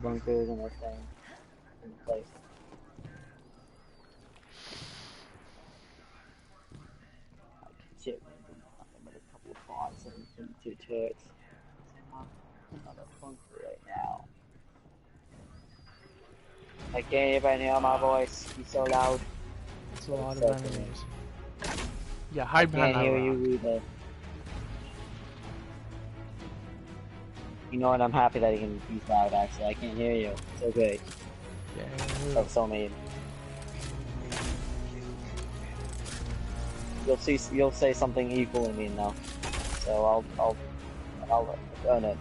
bunkers and a thing in place. Shit, man, do nothing but a couple of bots and two turrets. Another bunker right now. I can't even hear my voice. He's so loud. It's a lot of So enemies. Yeah, I hide behind can't that hear rock. you either. You know what? I'm happy that he's loud. Actually, I can't hear you. It's okay. Yeah. That's so mean. You'll say something equally mean though. So I'll earn it.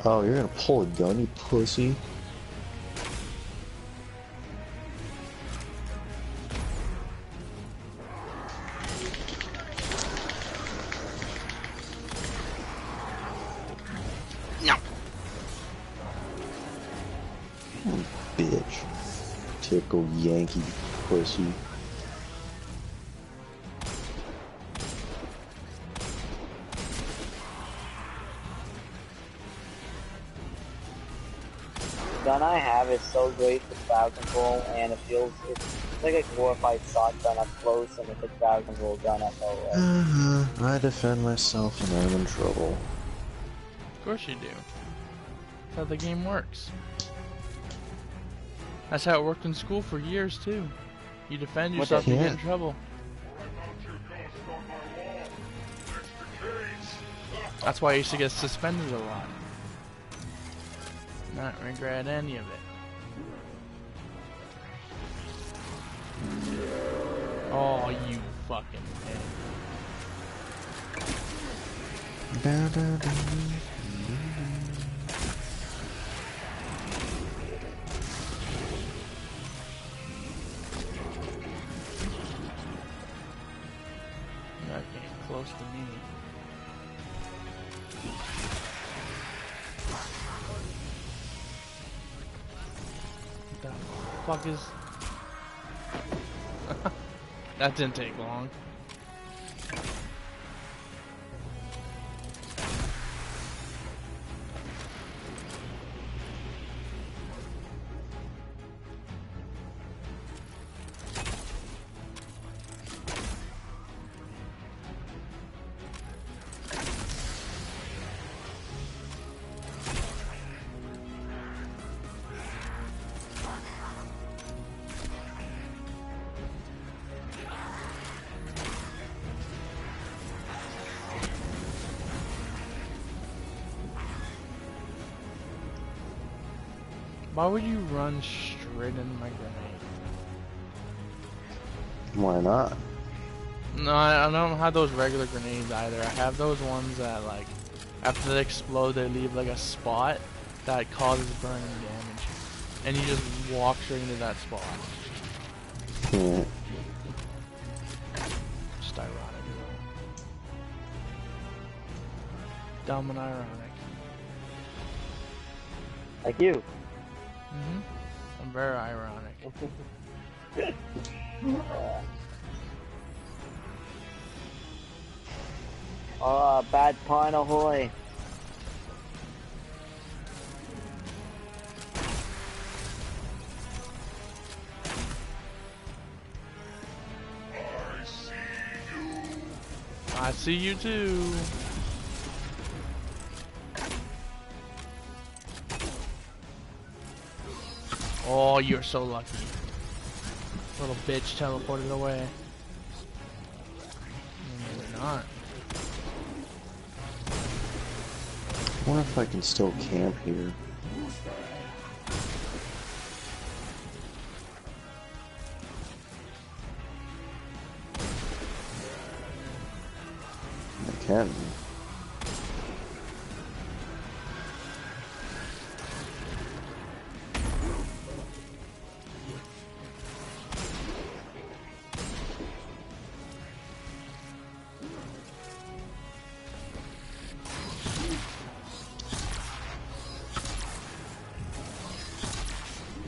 Oh, you're gonna pull a gun, you pussy? No. Bitch. Typical Yankee pussy. The gun I have is so great for crowd control, and it's like a glorified shotgun up close, and it's a crowd control gun at all. I defend myself when I'm in trouble. Of course you do. That's how the game works. That's how it worked in school for years too. You defend yourself, you get in trouble. That's why I used to get suspended a lot. Not regret any of it. Oh, you fucking pig. You're not getting close to me. What the fuck is... That didn't take long. Why would you run straight into my grenade? Why not? No, I don't have those regular grenades either. I have those ones that, like, after they explode, they leave, like, a spot that causes burning damage. And you just walk straight into that spot. Yeah. Just ironic, though. Dumb and ironic. Like you. I'm very ironic. Oh, bad pun, ahoy. I see you too. Oh, you're so lucky. Little bitch teleported away. Maybe not. I wonder if I can still camp here. I can.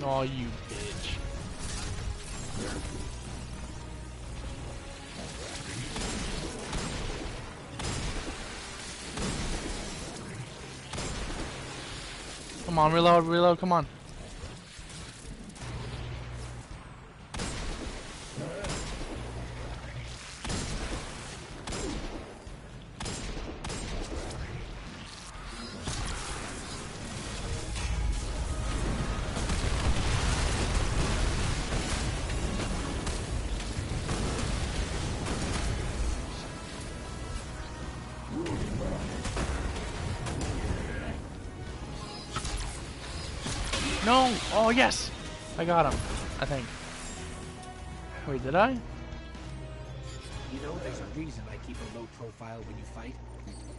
Oh, you bitch. Come on, reload, reload, come on. No! Oh, yes! I got him, I think. Wait, did I? You know, there's a reason I keep a low profile when you fight.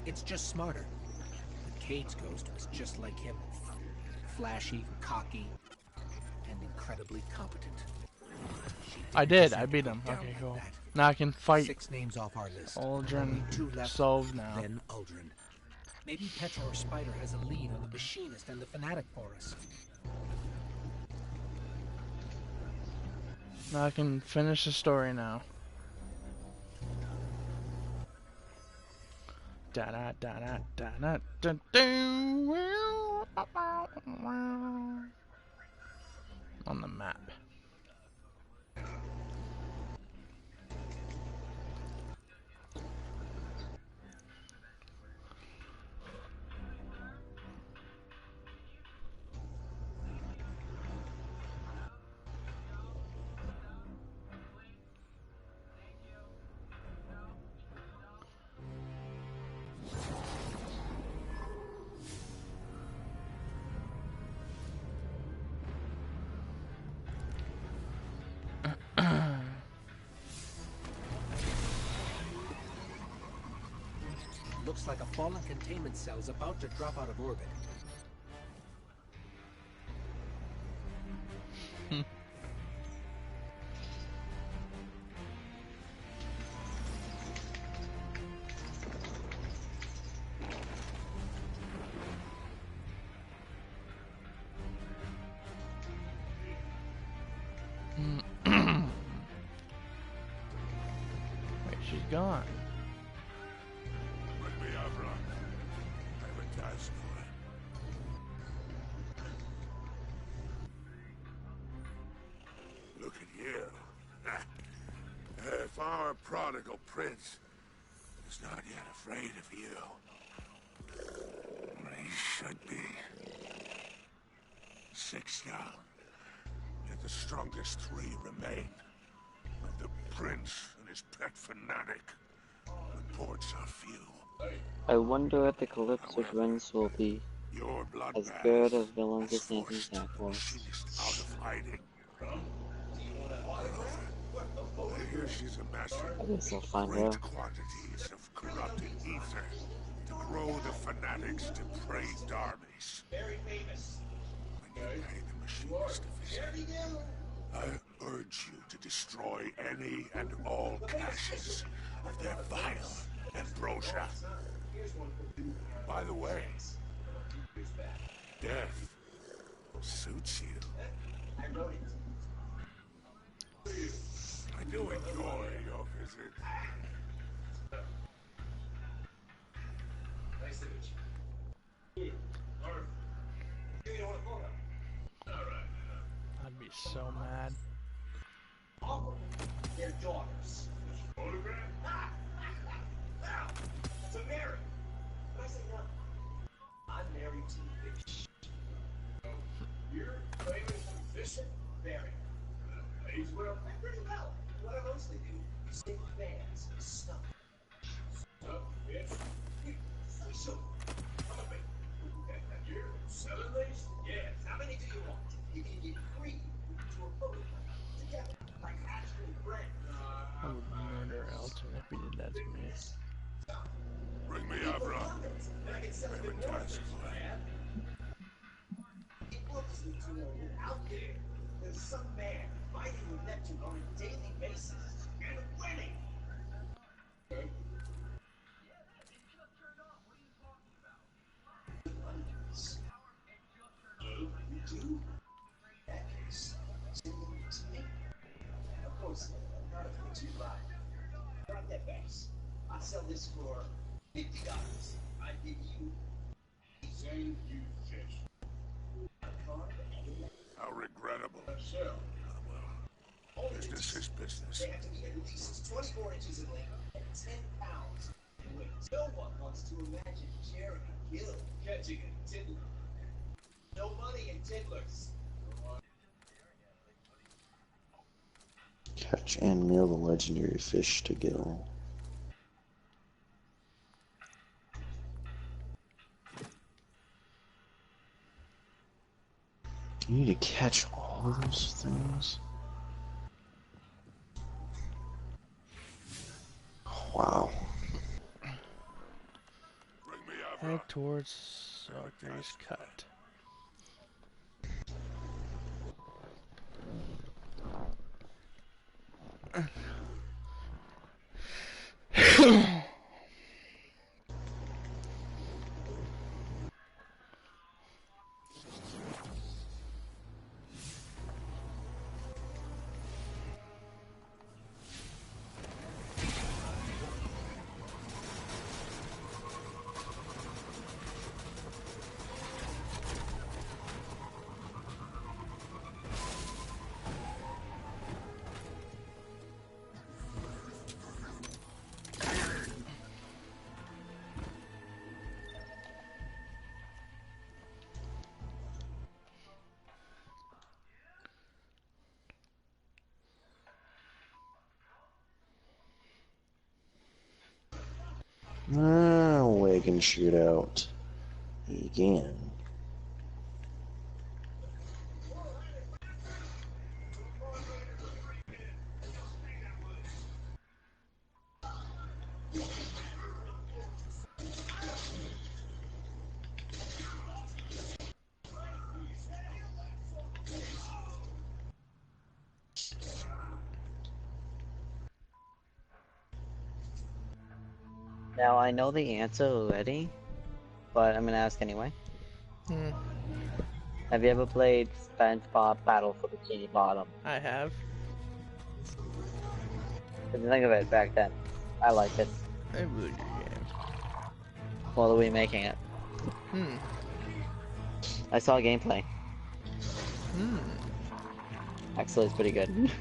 It's just smarter. But Cade's ghost was just like him. Flashy, cocky, and incredibly competent. I did, I beat him. Okay, cool. Now I can fight 6 names off our list. Aldrin. 2 left, Solved now. then Aldrin. Maybe Petra or Spider has a lead on the Machinist and the Fanatic for us. Now I can finish the story now. Da da da da da da da da. On the map. Looks like a fallen containment cell is about to drop out of orbit. Wait, she's gone. Look at you. If our prodigal prince is not yet afraid of you, he should be. 6 down. Yet the strongest 3 remain. The prince and his pet fanatic. Reports are few. I wonder if the Calypso twins will be Your blood as good as villains as Nathan forced Jack the was. machinist out of hiding. I hear she's amassing I guess I'll find great out. quantities of corrupted ether to grow the fanatics' depraved armies. When you pay the machinist a visit, I urge you to destroy any and all caches of their vile ambrosia. By the way, death suits you. I do enjoy your visit. Nice to meet you. I'd be so mad. Their daughters. Photograph? Wow. To marry. But I say no. I'm married to the fish. You're famous musician? Very. Pays well? Pretty well. What I mostly do is sing bands and stuff. Stuff, bitch? So, I'm a big. You're selling these? Yes. How many do you want? You can get 3 to a photograph. Together. Like actual bread. I would murder Elton if he did that to me. Bring me Abra. I have a task for him. It looks to know out there there's some man fighting with Neptune on a daily basis and winning. You do? That sell this for $50. I give you same you fish. A card and How regrettable. sell. Well, business is business. They have to be at least 24 inches in length and 10 pounds in weight. No one wants to imagine Jeremy Gill catching a tiddler. No money in tiddlers. Catch and mail the legendary fish to Gil. You need to catch all those things? Wow. Bring me Head Avra. towards Socrates Cut. Wagon shootout. Again. Now, I know the answer already, but I'm gonna ask anyway. Have you ever played SpongeBob Battle for Bikini Bottom? I have. What did you think of it back then? I liked it. It was a good game. Well, are we making it? I saw gameplay. Actually, it's pretty good.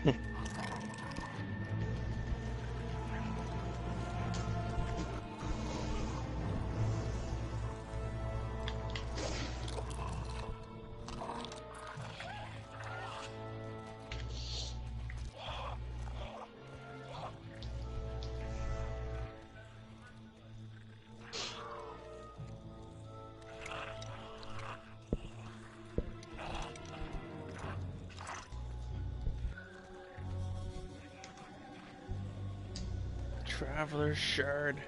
Traveler's Shard.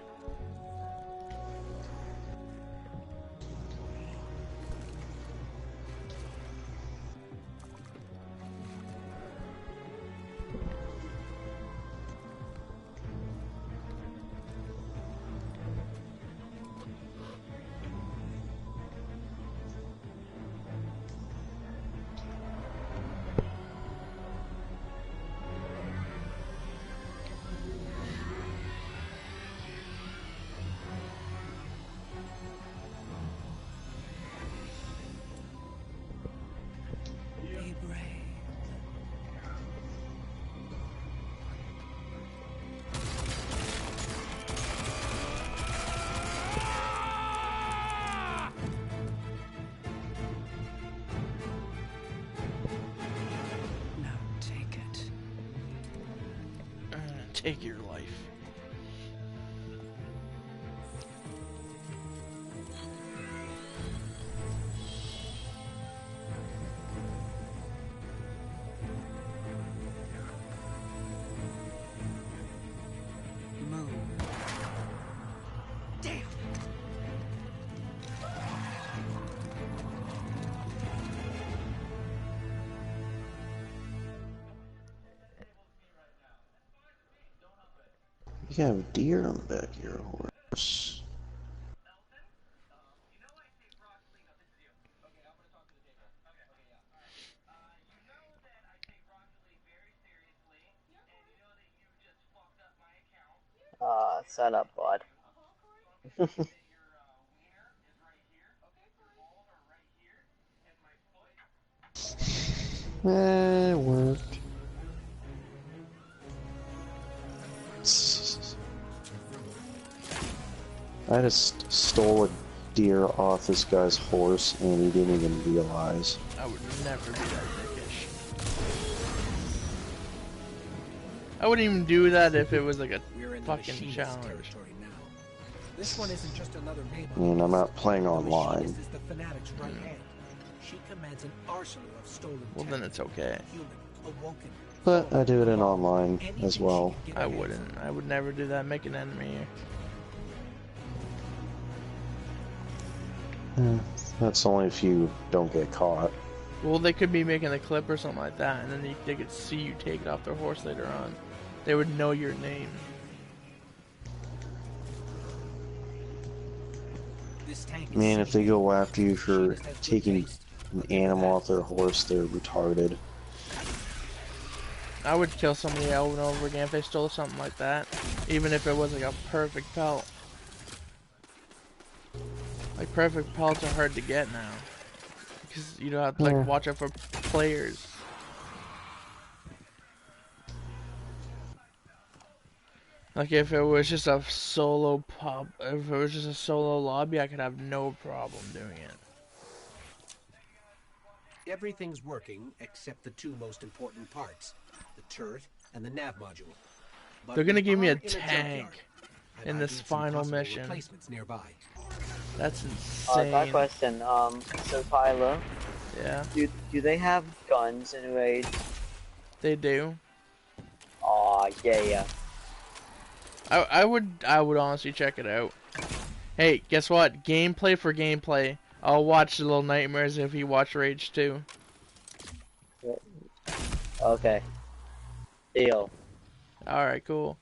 Be brave. Now take it. Take your life. Move. Damn. You have deer on the back of your horse. Set up, bud. It worked. I just stole a deer off this guy's horse and he didn't even realize. I would never do that, dickish. I wouldn't even do that if it was like a fucking challenge. Now. This one isn't just another name. I mean, I'm not playing The online. machinist is the fanatic's right hand. She commands an arsenal of stolen Well, then it's okay. human, awoken, But I do it in online as well. I wouldn't. I would never do that. Make an enemy. That's only if you don't get caught. Well, they could be making a clip or something like that, and then they could see you take it off their horse later on. They would know your name. I mean, if they go after you for taking an animal off their horse, they're retarded. I would kill somebody over and over again if they stole something like that, even if it was like a perfect pelt. Like perfect pelts are hard to get now, because you don't have to like watch out for players. Like if it was just a solo pub, if it was just a solo lobby, I could have no problem doing it. Everything's working except the two most important parts, the turret and the nav module. But They're gonna we give me are a in tank junkyard. I've in this ideated some final possible mission. replacements nearby. That's Got a insane. question. So Tyler, Yeah, do they have guns in Raid? they do. Aw, yeah. I would honestly check it out. Hey, guess what? Gameplay for gameplay. I'll watch the Little Nightmares if you watch Rage 2. Okay. Deal. Alright, cool.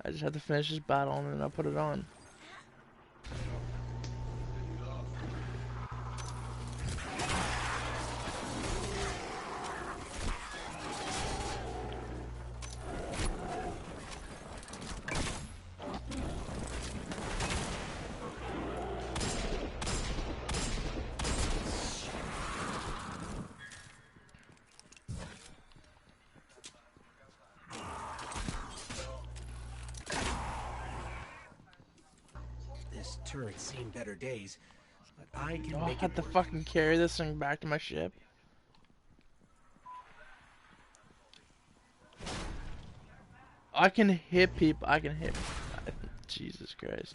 I just have to finish this battle and then I'll put it on. This turret's seen better days, but I can Oh, I make have it to work. fucking carry this thing back to my ship. I can hit people. I can hit. Jesus Christ.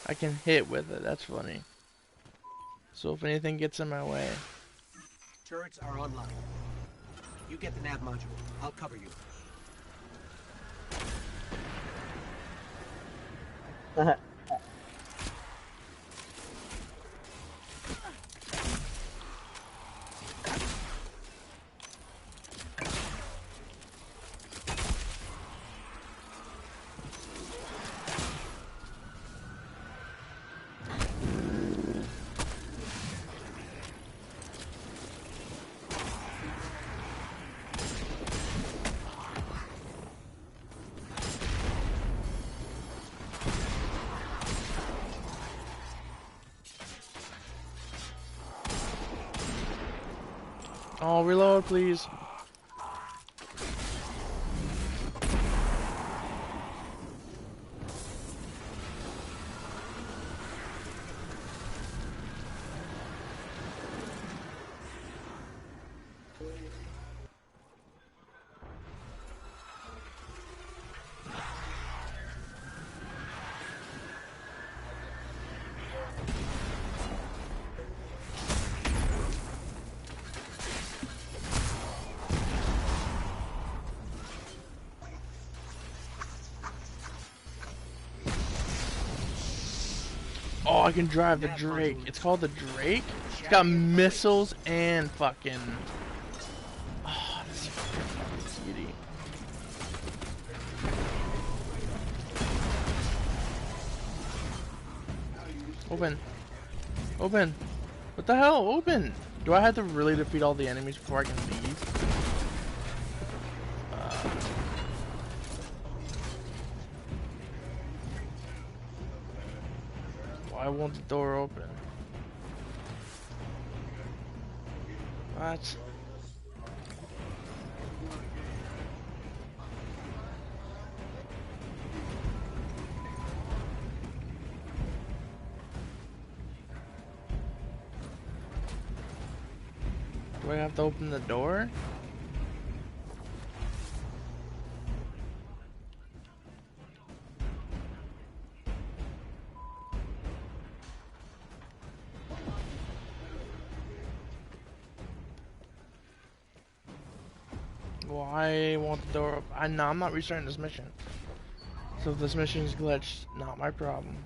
I can hit with it. That's funny. So if anything gets in my way. Turrets are online. You get the nav module. I'll cover you. Oh, reload, please. Oh, I can drive the Drake. It's called the Drake? It's got missiles and fucking... Oh, this is fucking beauty. Open. Open. What the hell? Open. Do I have to really defeat all the enemies before I can leave? Why won't the door open? What? Do I have to open the door? Why won't the door open? No, I'm not restarting this mission. So if this mission is glitched, not my problem.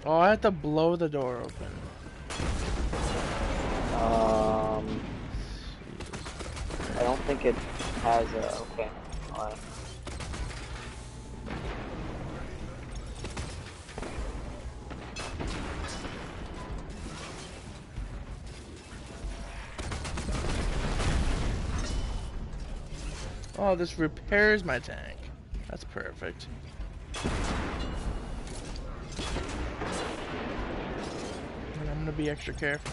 Oh, I have to blow the door open. I don't think it has a. Okay. Alright. Oh, this repairs my tank. That's perfect. And I'm gonna be extra careful.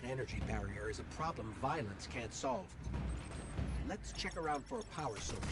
Energy barrier is a problem violence can't solve. Let's check around for a power source.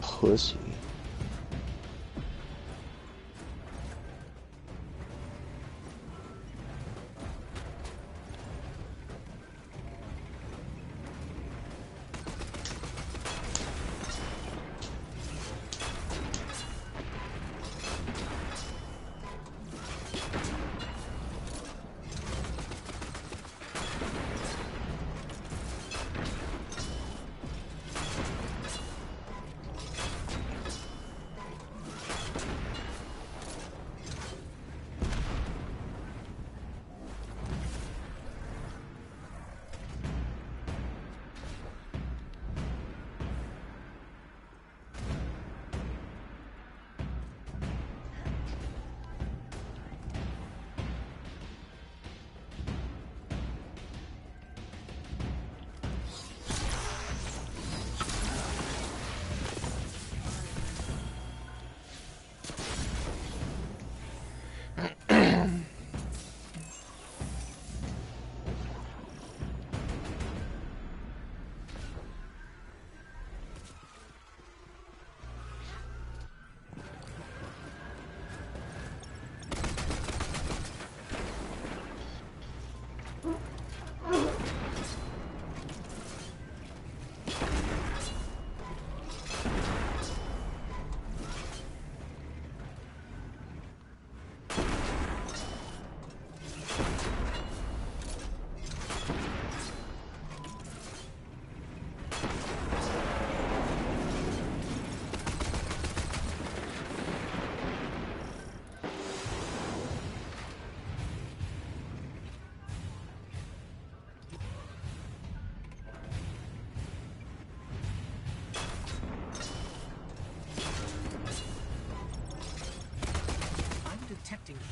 Pussy.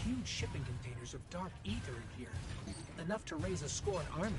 huge shipping containers of dark ether in here. Enough to raise a scorn army.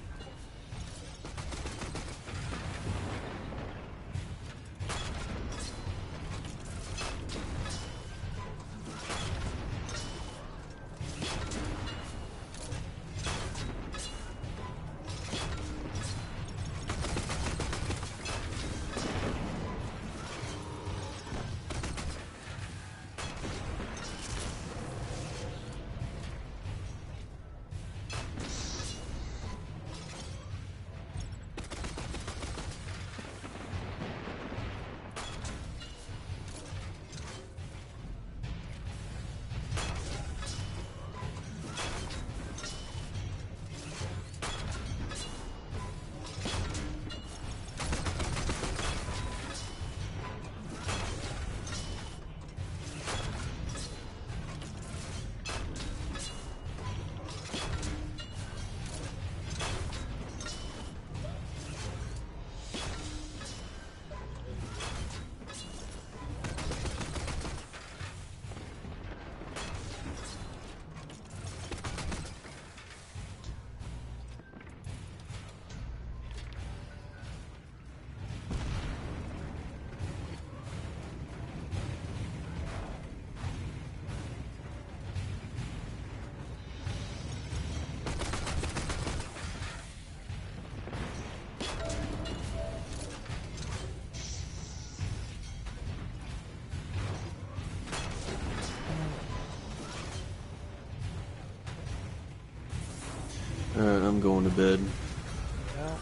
Alright, I'm going to bed. Yeah.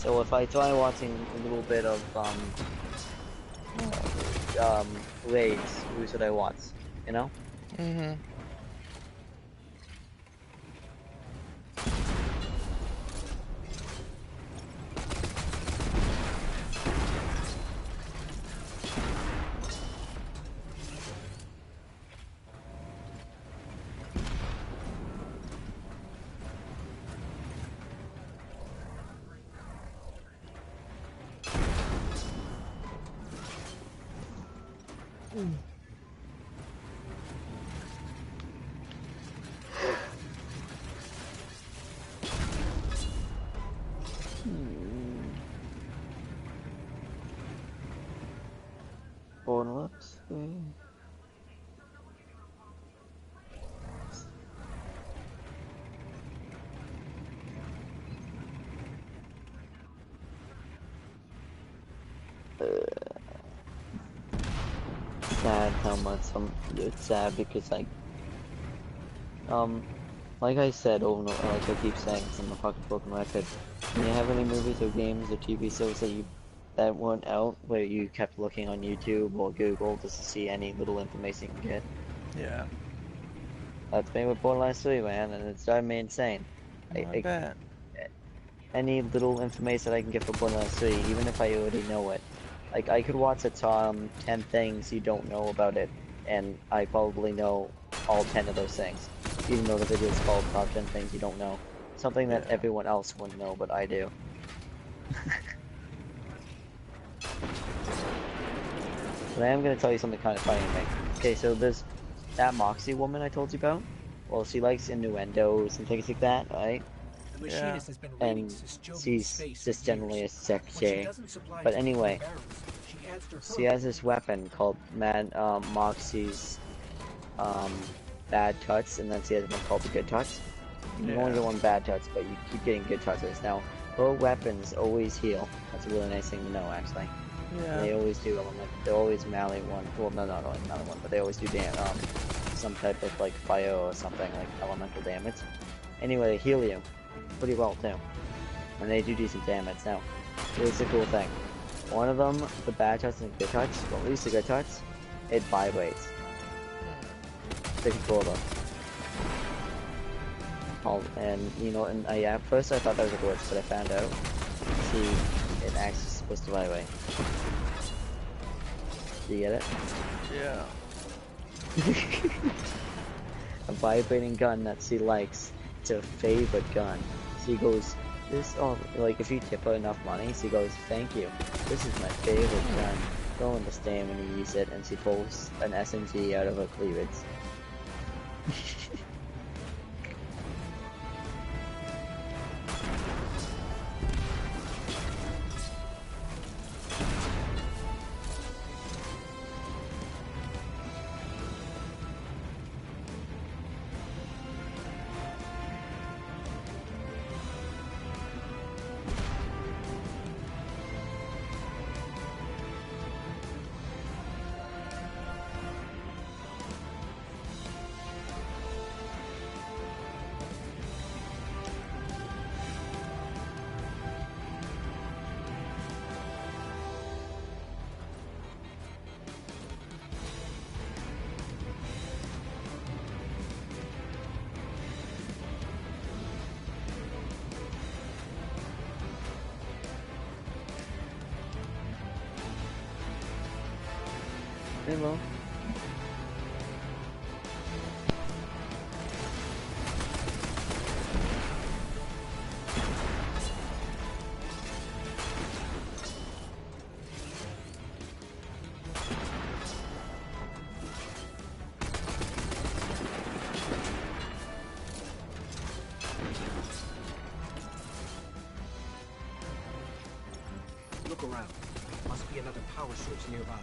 So if I try watching a little bit of raids, who should I watch? You know? Mm-hmm. Whoops. Sad how much it's sad because like like I said over and over, like I keep saying, 'cause I'm a fucking broken record. Do you have any movies or games or TV shows that weren't out where you kept looking on YouTube or Google just to see any little information you can get? Yeah. That's me with Borderlands 3, man, and it's driving me insane. I bet. Any little information I can get for Borderlands 3, even if I already know it. Like, I could watch a top 10 things you don't know about it, and I probably know all 10 of those things. Even though the video is called Top 10 Things You Don't Know. Something that everyone else wouldn't know, but I do. But I am going to tell you something kind of funny to me. Okay, so there's that Moxie woman I told you about. Well, she likes innuendos and things like that, right? The machinist has been And raiding Sysjovi's she's space just for generally a years. sex When she J. doesn't supply But depleted anyway, barrels, she adds to her she has this weapon called Moxie's Bad Touch, and then she has one called the Good Touch. You can only get one Bad Touch, but you keep getting Good Touches. Now, her weapons always heal. That's a really nice thing to know, actually. Yeah. They always do. They always melee one. Well, no, not only melee one, but they always do some type of like fire or something like elemental damage. Anyway, they heal you pretty well too, and they do decent damage. Now, here's the cool thing. One of them, the Bad Touch and the Good Touch, well, at least the Good Touch, it vibrates. The controller. And you know, and at first I thought that was a glitch, but I found out, see, it actually is supposed to vibrate. Do you get it? Yeah. A vibrating gun that she likes. It's her favorite gun. She goes, like if you tip her enough money, she goes, thank you. This is my favorite gun. You'll understand when you use it, and she pulls an SMG out of her cleavage. Hello. Look around. Must be another power source nearby.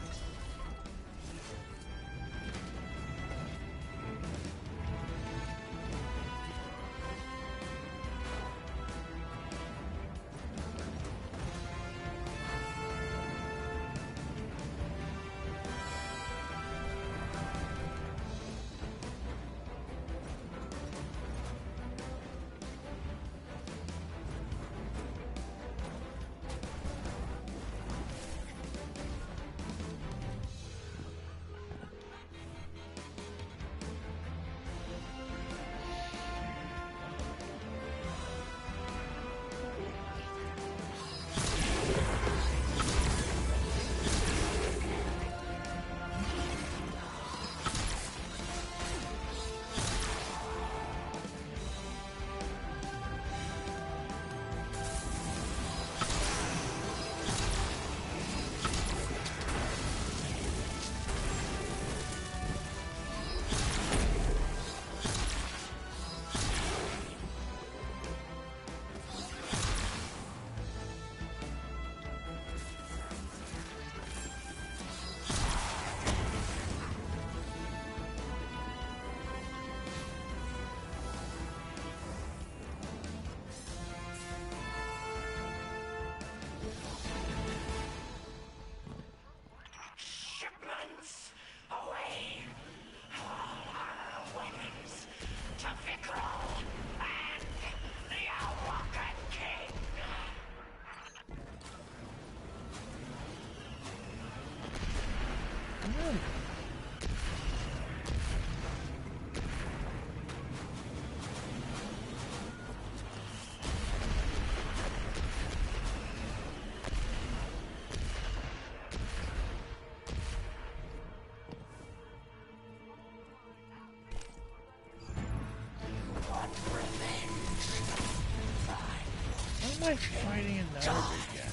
am I fighting another big guy?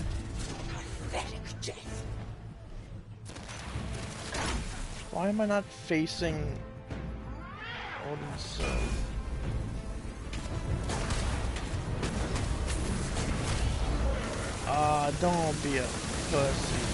Pathetic death. Why am I not facing Odin's son? Don't be a pussy.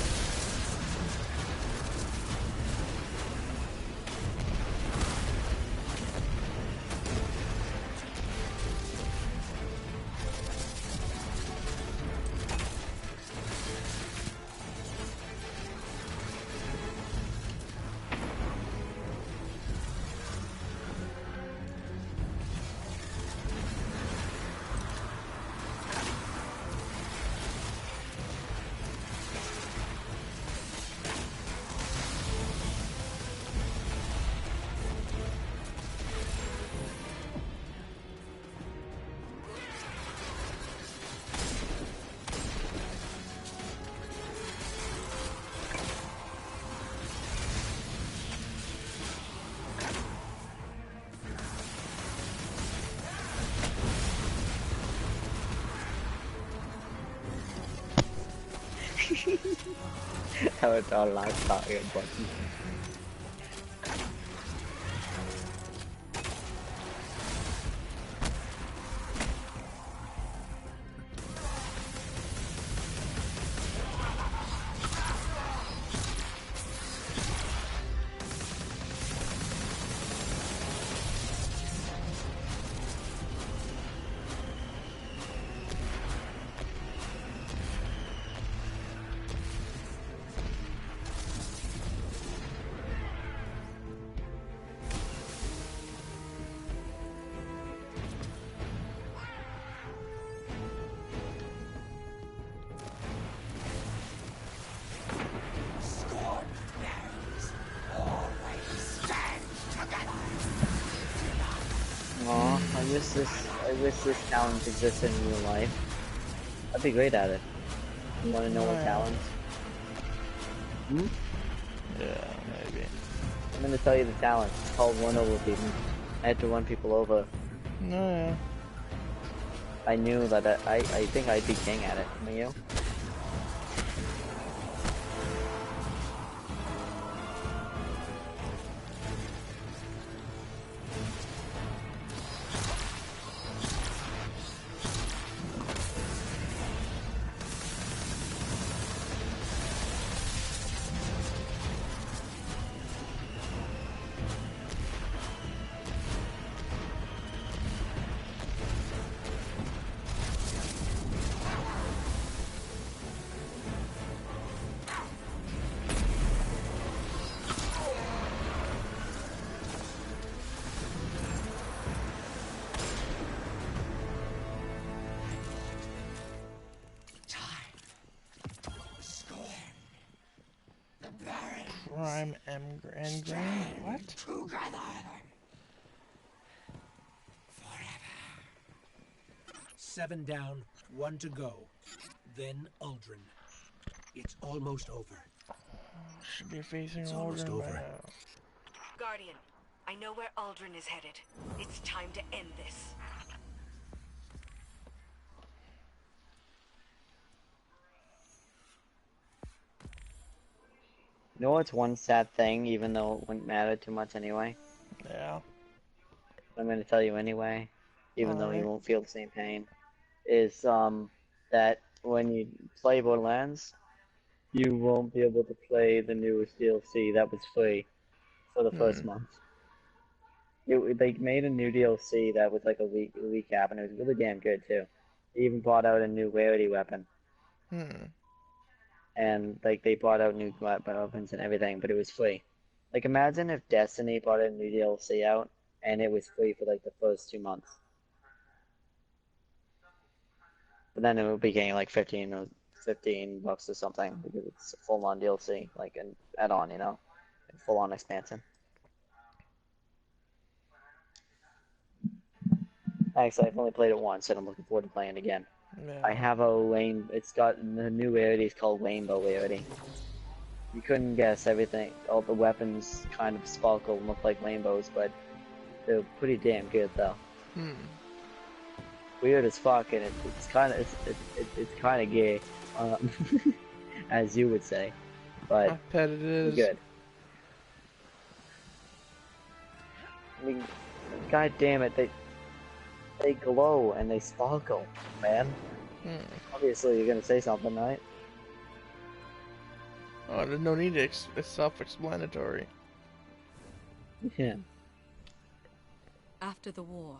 That was our last target button. I wish this talent existed in real life. I'd be great at it. You wanna know what talent? Hmm? Yeah, maybe. I'm gonna tell you the talent. It's called run over people. I had to run people over. No. I knew that I think I'd be king at it. Are you? Prime engram? What? Together. Forever. 7 down, 1 to go. Then Uldren. It's almost over. Should be facing It's almost Odin by over. now. Guardian, I know where Uldren is headed. It's time to end this. You know what's one sad thing, even though it wouldn't matter too much anyway? Yeah. I'm gonna tell you anyway, even though you Alright. won't feel the same pain, is that when you play Borderlands, you won't be able to play the newest DLC that was free for the first month. They made a new DLC that was like a recap, and it was really damn good too. They even brought out a new rarity weapon, and like they brought out new weapons and everything, but it was free. Like imagine if Destiny brought a new DLC out and it was free for like the first 2 months. But then it would be getting like 15 or $15 or something because it's a full-on DLC, like an add-on, you know, full-on expansion. Actually, I've only played it once, and I'm looking forward to playing it again. Yeah. I have it's got the new rarity is called Rainbow Rarity. You couldn't guess everything. All the weapons kind of sparkle and look like rainbows, but they're pretty damn good though. weird as fuck, and it's kind of it's kind of gay, as you would say, but I bet it we're is. good. I mean, god damn it, they glow and they sparkle, man. Obviously, you're gonna say something, right? Oh, there's no need to. It's self-explanatory. Yeah. After the war,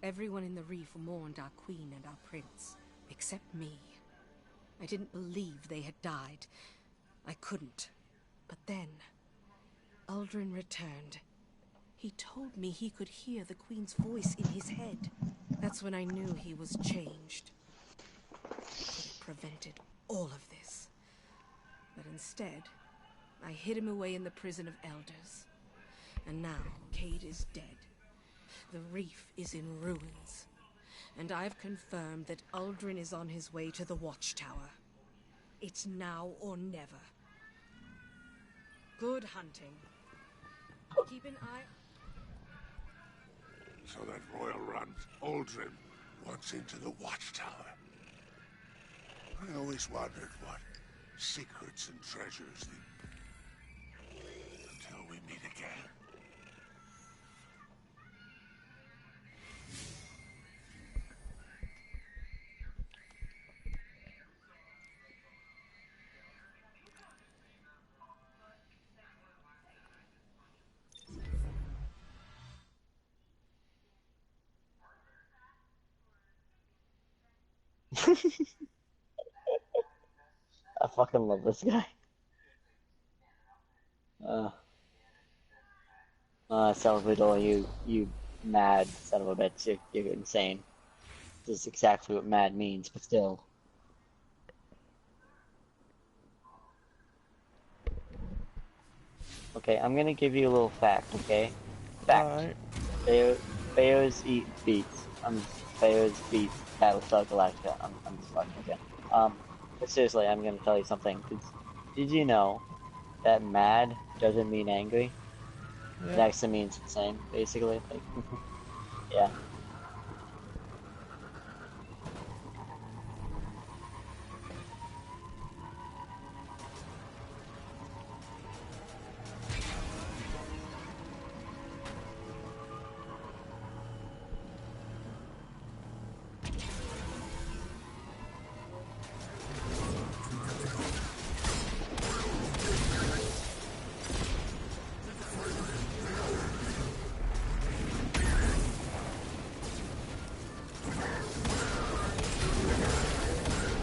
everyone in the reef mourned our queen and our prince, except me. I didn't believe they had died. I couldn't. But then, Uldren returned. He told me he could hear the queen's voice in his head. That's when I knew he was changed. I could have prevented all of this. But instead, I hid him away in the prison of elders. And now, Cade is dead. The reef is in ruins. And I've confirmed that Uldren is on his way to the Watchtower. It's now or never. Good hunting. Keep an eye... So that royal runt, Uldren, wants into the Watchtower. I always wondered what secrets and treasures they... Until we meet again. I fucking love this guy. Salvador, you mad son of a bitch. You're insane. This is exactly what mad means, but still. Okay, I'm gonna give you a little fact, okay? Fact. Alright. Bears eat beets. Bears beat Battlestar Galactica. I'm just fucking okay. But seriously, I'm gonna tell you something. Did you know that mad doesn't mean angry? Yeah. It actually means insane, basically. Like, yeah.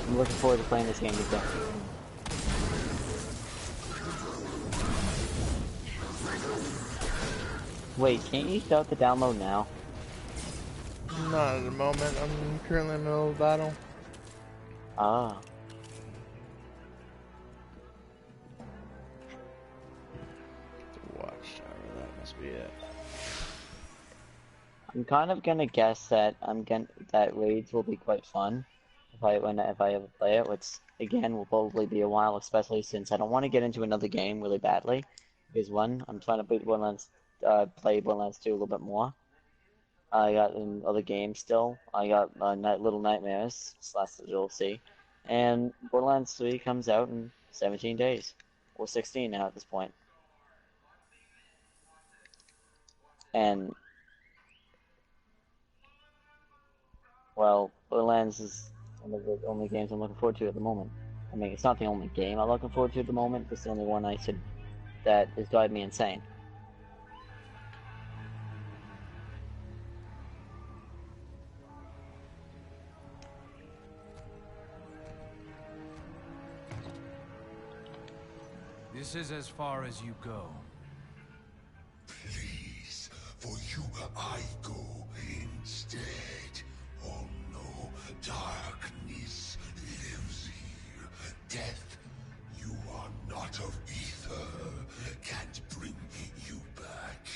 I'm looking forward to playing this game with you. Wait, can't you start the download now? Not at the moment. I'm currently in the middle of battle. Ah. The Watchtower, that must be it. I'm kind of gonna guess that that raids will be quite fun if I ever play it, which again will probably be a while, especially since I don't want to get into another game really badly. Because one, I'm trying to beat Borderlands, play Borderlands 2 a little bit more. I got in other games still. I got Little Nightmares / you'll see, and Borderlands 3 comes out in 17 days, or 16 now at this point. And well, Borderlands is one of the only games I'm looking forward to at the moment. I mean, it's not the only game I'm looking forward to at the moment. It's the only one that is driving me insane. This is as far as you go. Please, for you I go instead. Oh no, darkness lives here. Death, you are not of ether. Can't bring you back.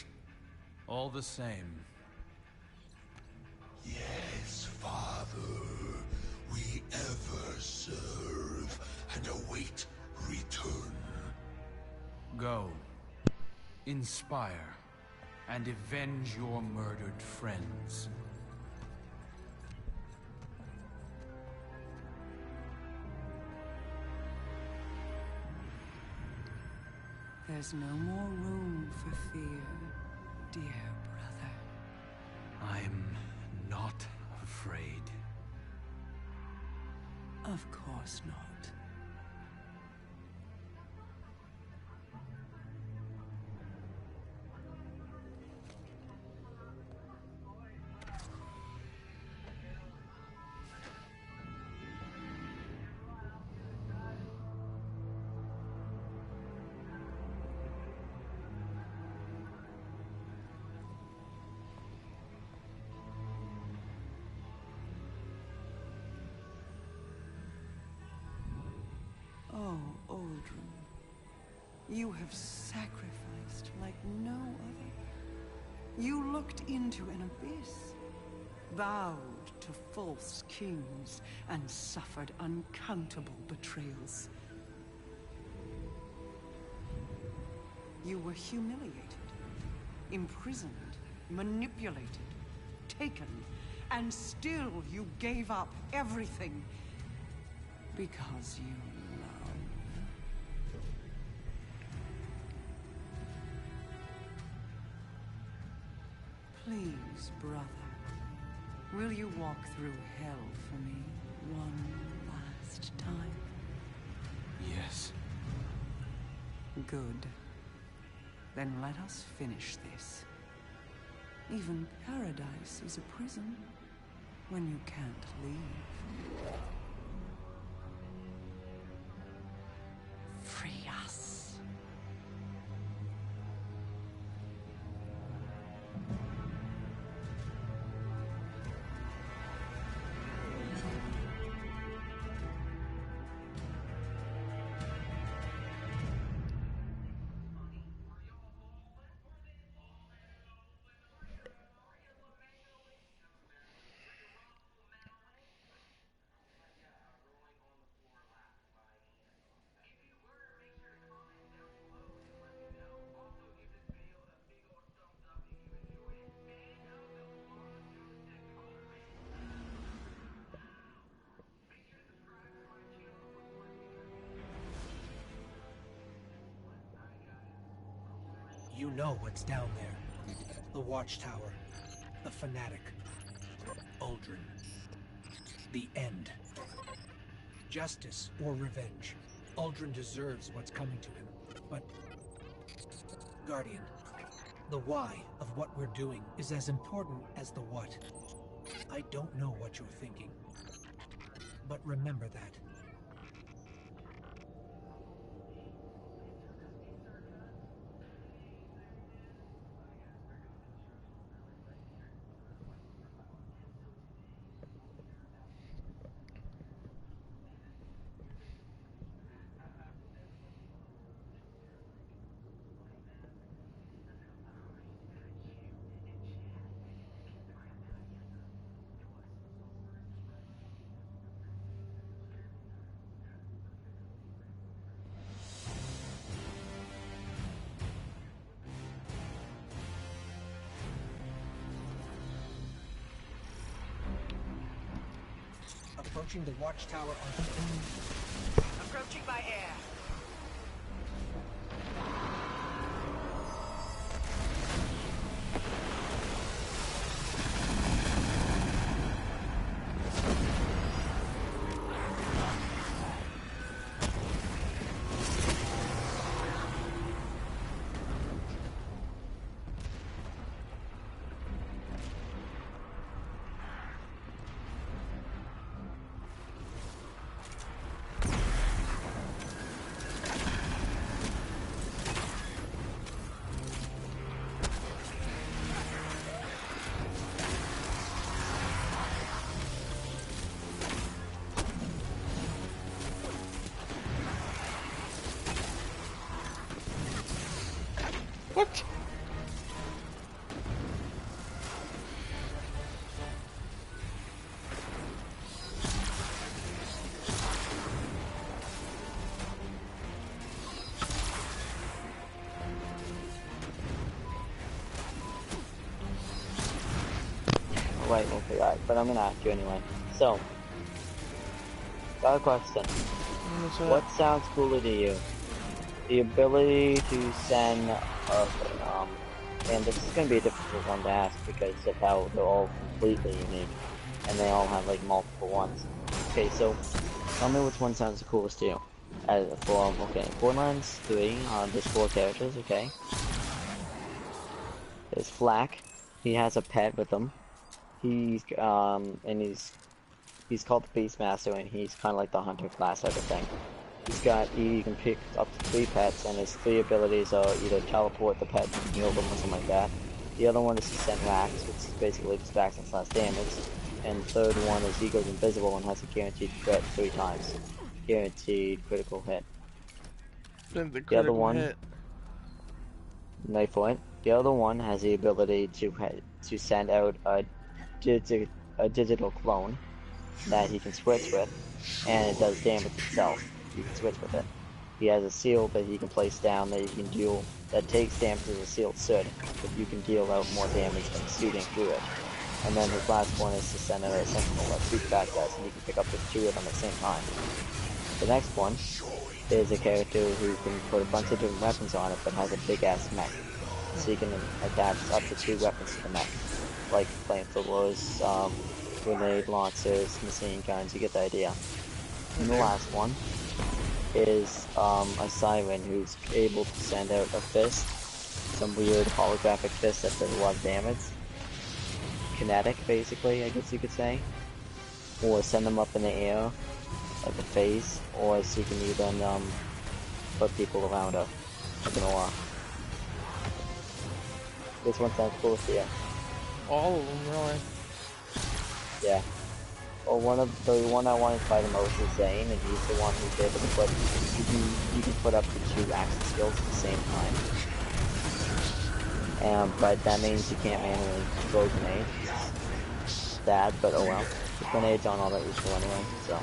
All the same. Yes, Father. We ever serve and await return. Go. Inspire. And avenge your murdered friends. There's no more room for fear, dear brother. I'm not afraid. Of course not. Oh, Aldrin, you have sacrificed like no other. You looked into an abyss, bowed to false kings, and suffered uncountable betrayals. You were humiliated, imprisoned, manipulated, taken, and still you gave up everything because you love. Please, brother, will you walk through hell for me one last time? Yes. Good. Then let us finish this. Even paradise is a prison when you can't leave. Free us. You know what's down there. The Watchtower. The Fanatic. Uldren. The end. Justice or revenge. Uldren deserves what's coming to him. But... Guardian, the why of what we're doing is as important as the what. I don't know what you're thinking. But remember that. Approaching the Watchtower on foot. Approaching by air. What? Wait, we'll figure out, but I'm gonna ask you anyway. So, got a question. What sounds cooler to you? the ability to send and this is going to be a difficult one to ask because of how they're all completely unique, and they all have like multiple ones. Okay, so tell me which one sounds the coolest to you. Okay, Borderlands 3, there's 4 characters, okay. There's Flack, he has a pet with him. He's called the Beastmaster, and he's kind of like the hunter class type of thing. He can pick up to 3 pets, and his 3 abilities are either teleport the pet, heal them, or something like that. The other one is to send racks, which is basically just access slash damage. And the third one is he goes invisible and has a guaranteed crit 3 times. Guaranteed critical hit. The other one, knife point. The other one has the ability to send out a digital clone that he can switch with, and it does damage itself. You can switch with it. He has a seal that he can place down that you can deal that takes damage as a sealed should, but you can deal out more damage than shooting through it. And then his last one is to send out a sentinel that shoots bad guys, and you can pick up the 2 of them at the same time. The next one is a character who can put a bunch of different weapons on it, but has a big ass mech. So you can attach up to 2 weapons to the mech, like flamethrowers, grenade launchers, machine guns. You get the idea. And the last one is a siren who's able to send out a fist, some weird holographic fist that does a lot of damage. Kinetic, basically, I guess you could say. Or send them up in the air, like a phase, or she can even put people around her, like an aura. This one sounds cool to you. All of them, really. Yeah. Well, the one I wanted to try the most is Zane, and he's the one who's able to put, you can put up to 2 action skills at the same time. But that means you can't manually throw grenades. Sad, but oh well. The grenades aren't all that useful anyway, so.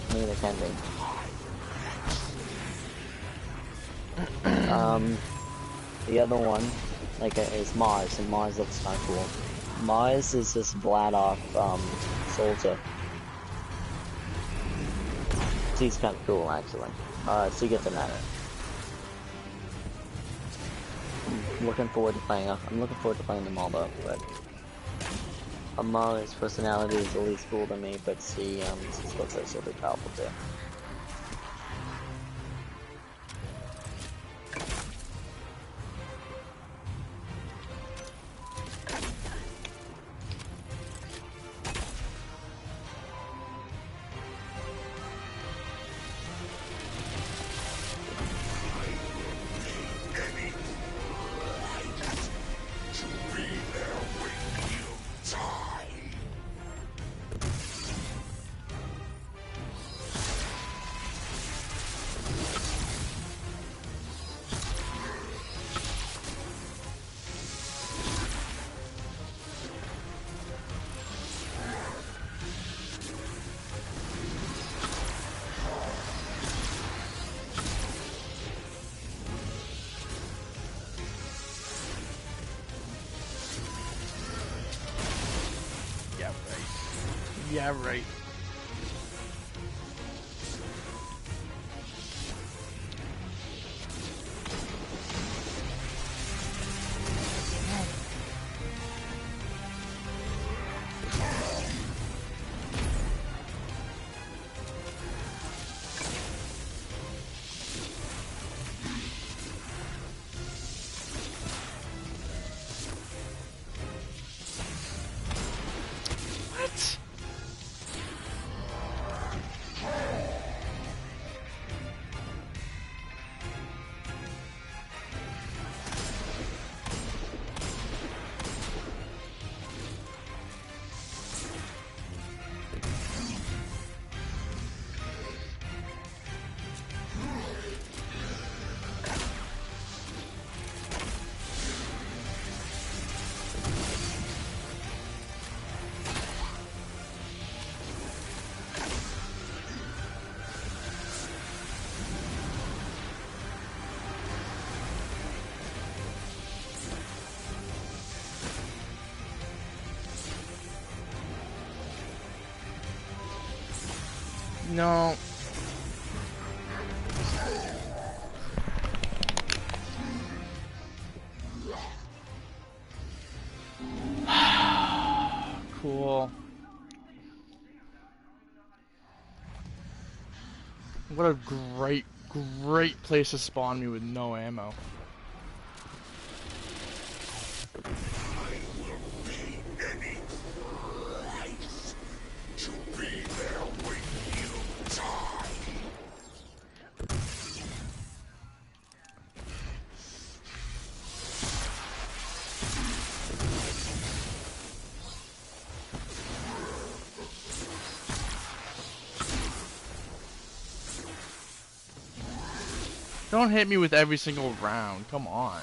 I mean, they can be. The other one, is Mars, and Mars looks kinda cool. Mars is this Vladoff, soldier. He's kinda cool, actually. So you get to that. I'm looking forward to playing them all up, but Mars' personality is the least cool to me, but she looks like she'll be powerful too. Yeah, right. No. cool. What a great place to spawn me with no ammo. Don't hit me with every single round. Come on.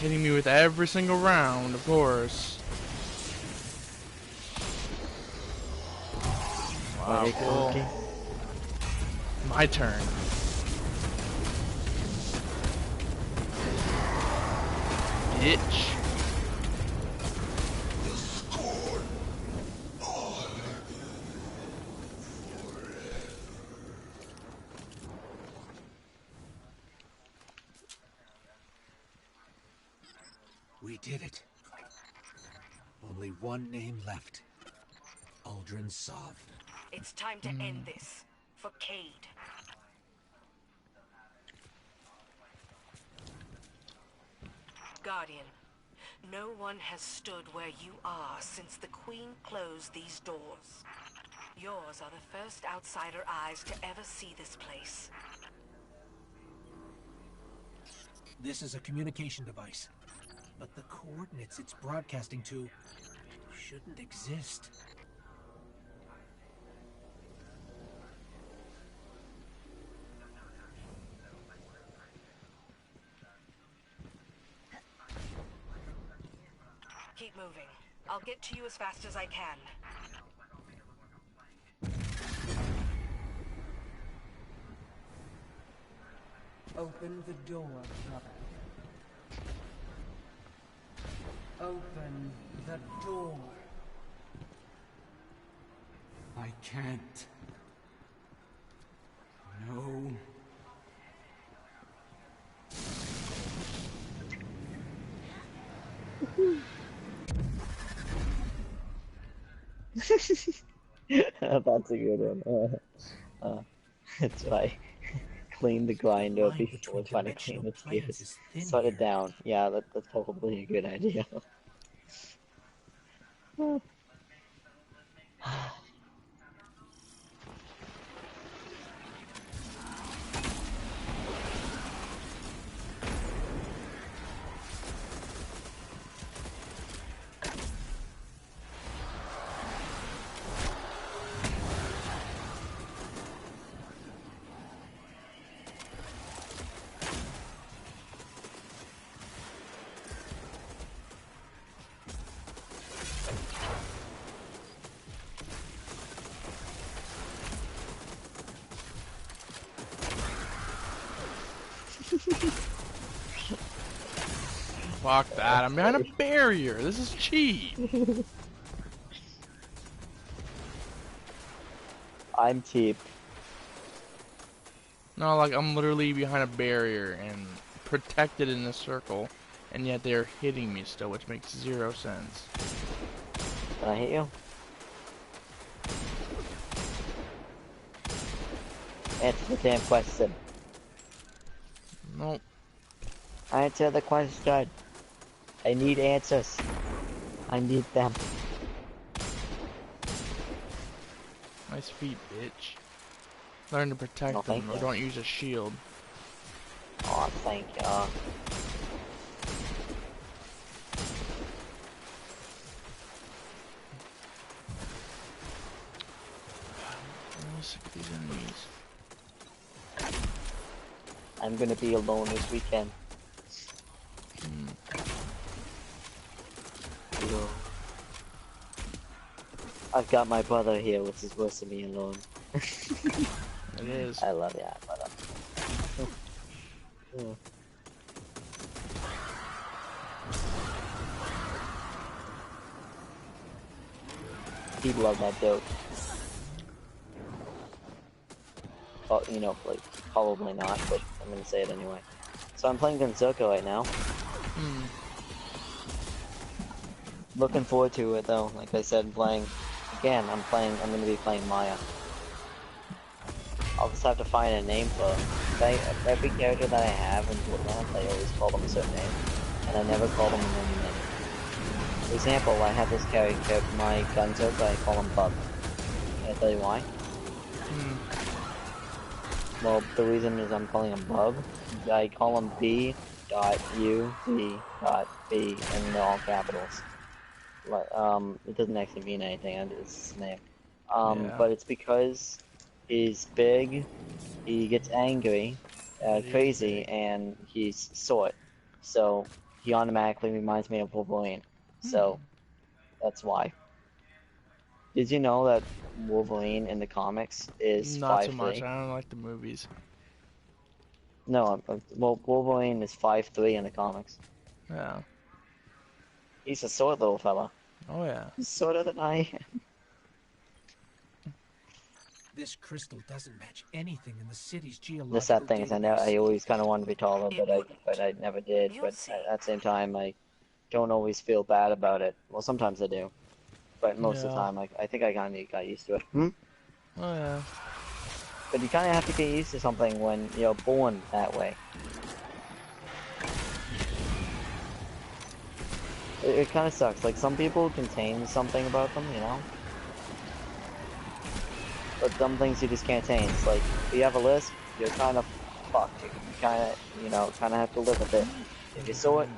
Hitting me with every single round, of course. Wow, cool. My turn. Bitch. We did it. Only one name left. Uldren Sov. It's time to end this. For Cade. Guardian, no one has stood where you are since the Queen closed these doors. Yours are the first outsider eyes to ever see this place. This is a communication device, but the coordinates it's broadcasting to shouldn't exist. Keep moving. I'll get to you as fast as I can. Open the door, brother. Open the door. I can't. No. That's a good one. That's right. Clean the grinder before trying to clean its gears. Shut it down. Yeah, that's probably a good idea. Fuck that, I'm behind a barrier. This is cheap. I'm cheap. No, like I'm literally behind a barrier and protected in a circle, and yet they're hitting me still, which makes 0 sense. Can I hit you? Answer the damn question. Nope. Answer the question. I need answers. I need them. Nice feet, bitch. Learn to protect No, them, thank or you. don't use a shield. Oh, thank you. I'm really sick of these enemies. I'm gonna be alone this weekend. I've got my brother here, which is worse than me alone. It is. I love that. Yeah. He'd love that joke. Oh, you know, like, probably not, but I'm gonna say it anyway. So I'm playing Gonzoka right now. Looking forward to it though. Like I said, I'm gonna be playing Maya. I'll just have to find a name for every character that I have in Borderlands. I always call them a certain name, and I never call them a normal name. For example, I have this character, my Gonzoka, I call him Bub. Can I tell you why? Well, the reason is I'm calling him Bub. I call him B.U.B.B, and they're all capitals. It doesn't actually mean anything, it's his name. But it's because he's big, he gets angry, crazy, and he's short. So he automatically reminds me of Wolverine. So that's why. Did you know that Wolverine in the comics is 5'3"? Not too much. I don't like the movies. No, well, Wolverine is 5'3" in the comics. Yeah. He's a short little fella. Oh yeah. He's shorter than I am. This crystal doesn't match anything in the city's geological The sad thing is, I always kind of wanted to be taller, but I never did. You'll But see. at the same time, I don't always feel bad about it. Well, sometimes I do, but most of the time, I think I kind of got used to it. Oh yeah. But you kind of have to get used to something when you're born that way. It kind of sucks. Like, some people contain something about them, you know? But some things you just can't change. Like, if you have a lisp, you're kind of fucked. You kind of, have to live with it. If you're short,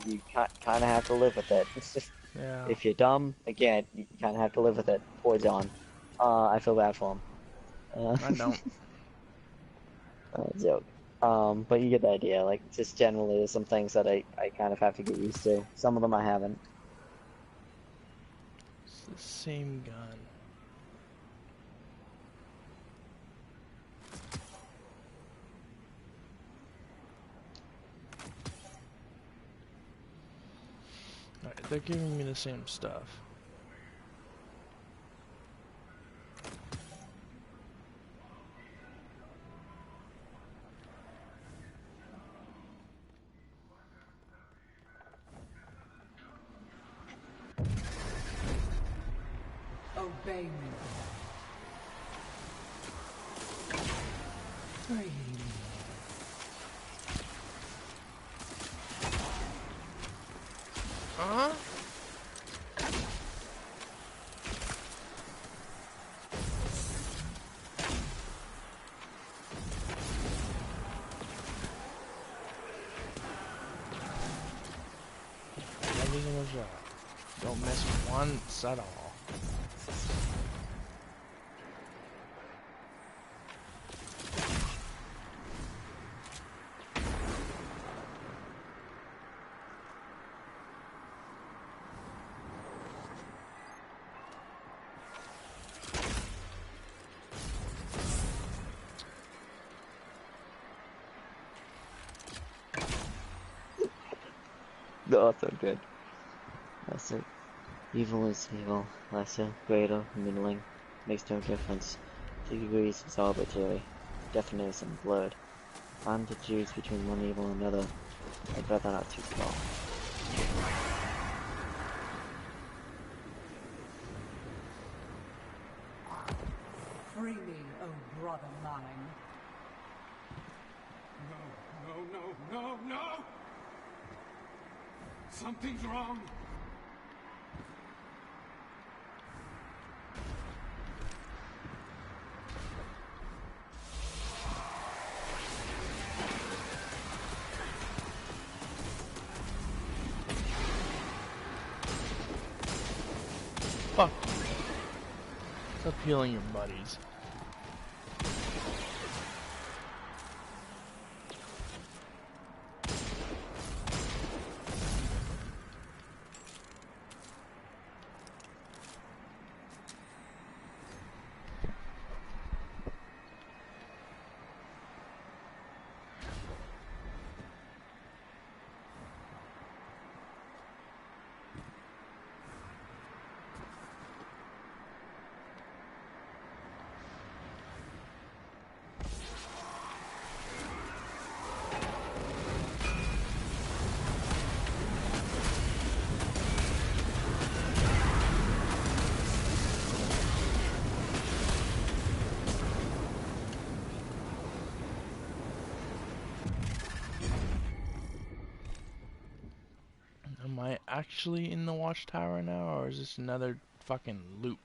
you kind of have to live with it. It's just, if you're dumb, again, you kind of have to live with it. Poor John. I feel bad for him. I don't. Joke. But you get the idea. Like, just generally, there's some things that I kind of have to get used to. Some of them I haven't. It's the same gun. Alright, they're giving me the same stuff. Obey me. Free me. Huh? Losing a shot. Don't miss once at all. Oh, so good. Lesser. Evil is evil. Lesser, greater, middling. Makes no difference. 2 degrees is arbitrary. Definite is blurred. If I'm to choose between one evil and another, I'd rather not too small. Free me, oh brother mine. No! Something's wrong. Fuck. Stop healing your buddies. actually in the watchtower now, or is this another fucking loop?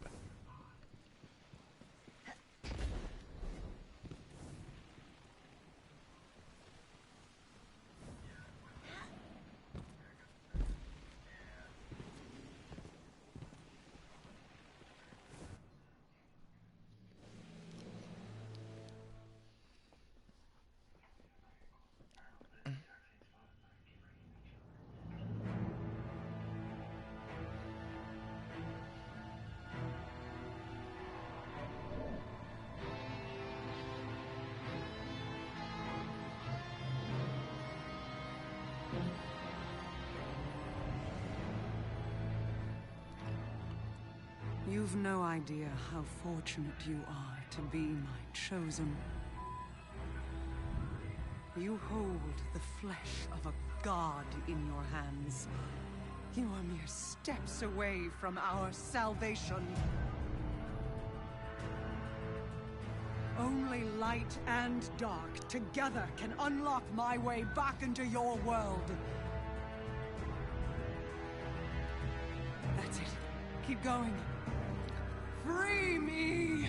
You've no idea how fortunate you are to be my chosen. You hold the flesh of a god in your hands. You are mere steps away from our salvation. Only light and dark together can unlock my way back into your world. That's it. Keep going. Free me!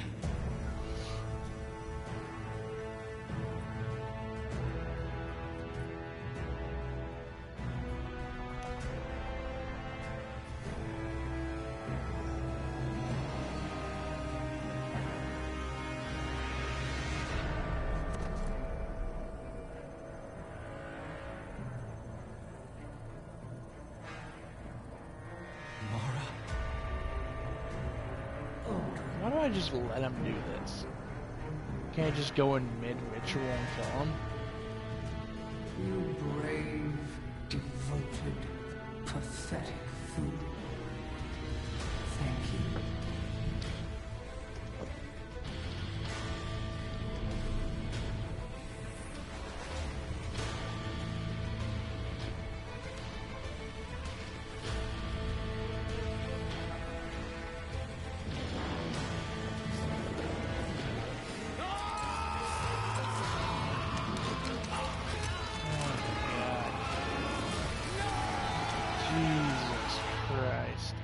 Why do I just let him do this? Can't I just go in mid-ritual and kill him? You brave, devoted, pathetic fool. Thank you. Jesus Christ.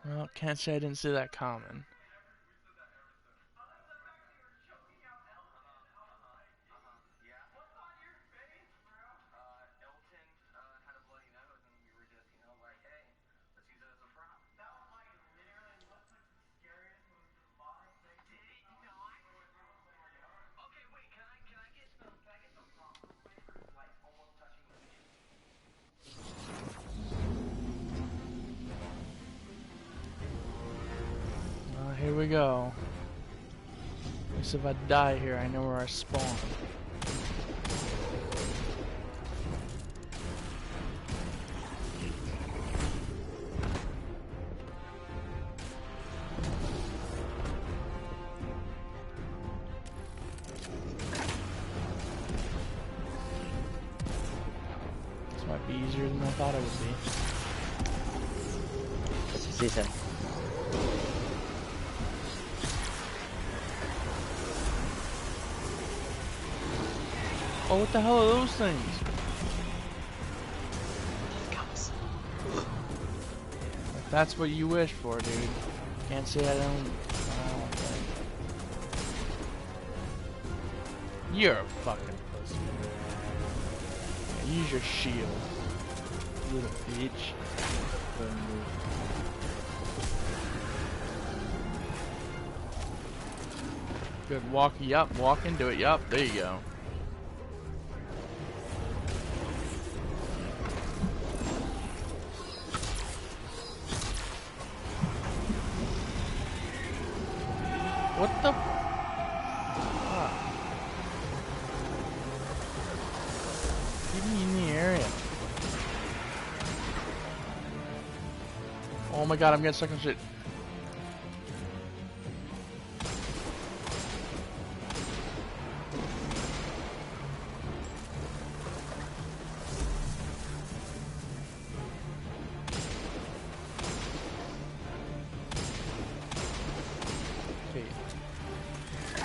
Well, can't say I didn't see that coming. Here we go. At least if I die here, I know where I spawn. This might be easier than I thought it would be. Let's see that. Oh, what the hell are those things? If that's what you wish for, dude. Can't say I don't. You're a fucking pussy. Yeah, use your shield, little bitch. Good, walk into it. Yup, there you go. What the fuck? Get me in the area. Oh my god, I'm getting stuck in shit.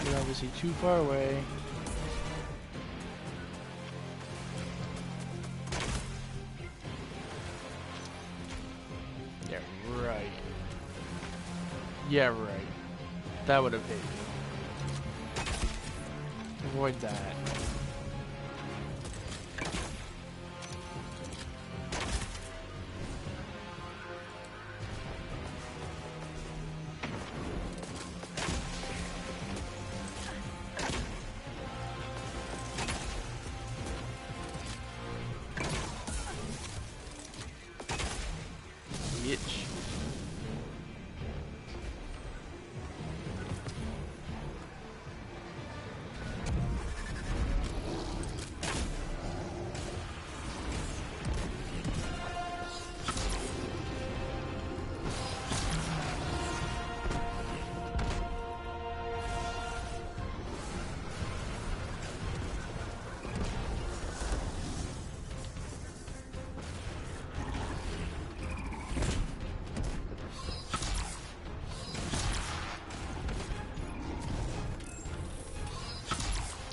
You're obviously too far away. Yeah, right. That would have hit you. Avoid that. Bitch.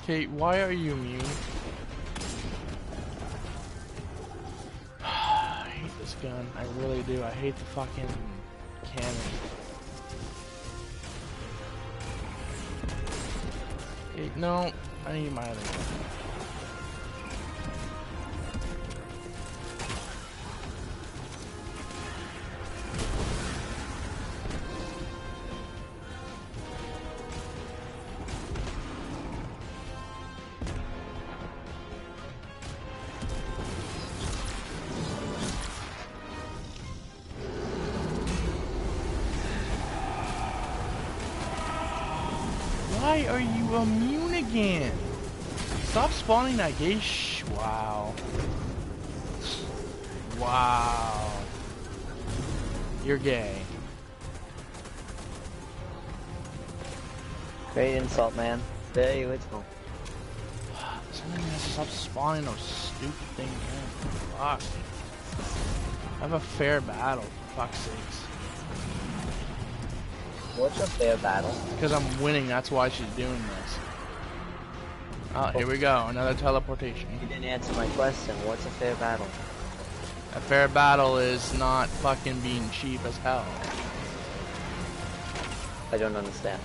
Kate, why are you immune? I hate this gun. I really do. I hate the fucking cannon. Kate, no, I need my other gun. Why are you immune again? Stop spawning that gay wow. Wow. You're gay. Great insult, man. Very original. Something has to stop spawning those stupid things, man. Fuck. Have a fair battle, for fuck's sakes. What's a fair battle? Because I'm winning, that's why she's doing this. Oh, here we go, another teleportation. You didn't answer my question. What's a fair battle? A fair battle is not fucking being cheap as hell. I don't understand.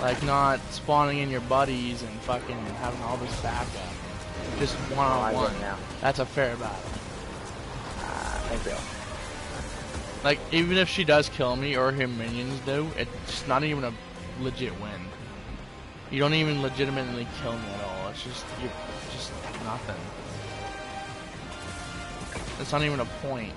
Like not spawning in your buddies and fucking having all this backup. Just one-on-one. That's a fair battle. Thank you. Like, even if she does kill me or her minions do, it's not even a legit win. You don't even legitimately kill me at all. It's just, you're just nothing. It's not even a point.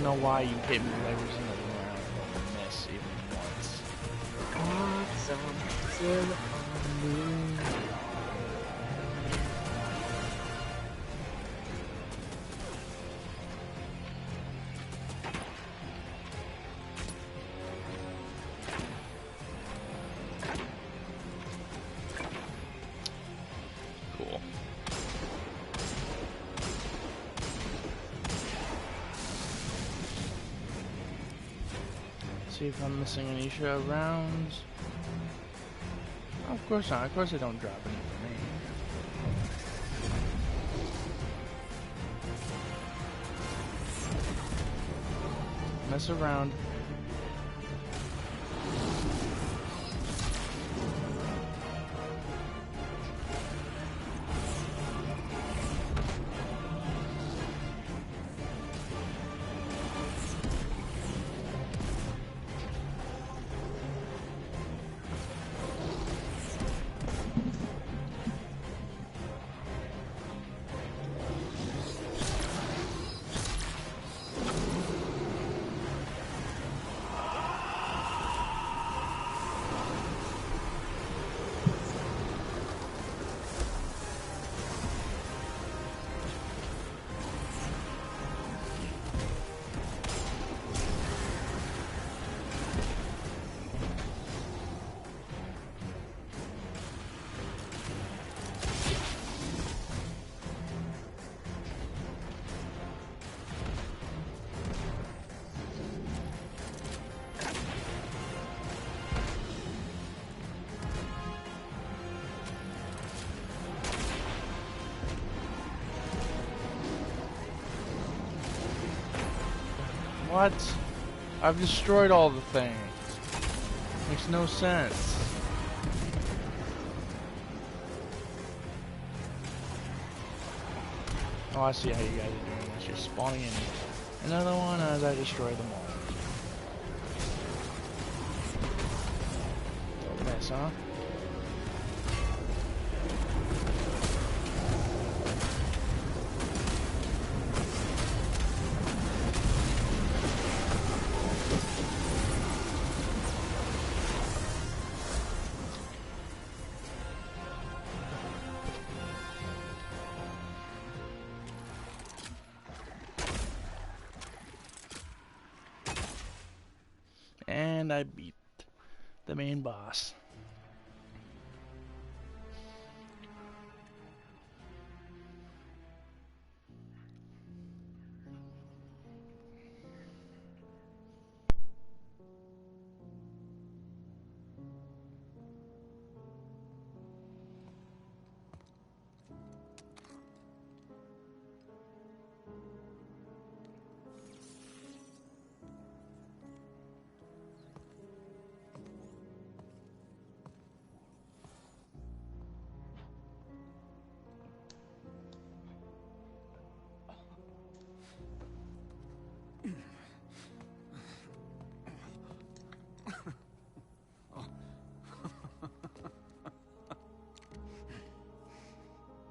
Know why you hit me every single round and miss even once. Cool. See if I'm missing any show rounds. Oh, of course not. Of course they don't drop any for me. Mess around. What? I've destroyed all the things. Makes no sense. Oh, I see how you guys are doing this. You're spawning in another one as I destroy them all. Little mess, huh? And I beat the main boss.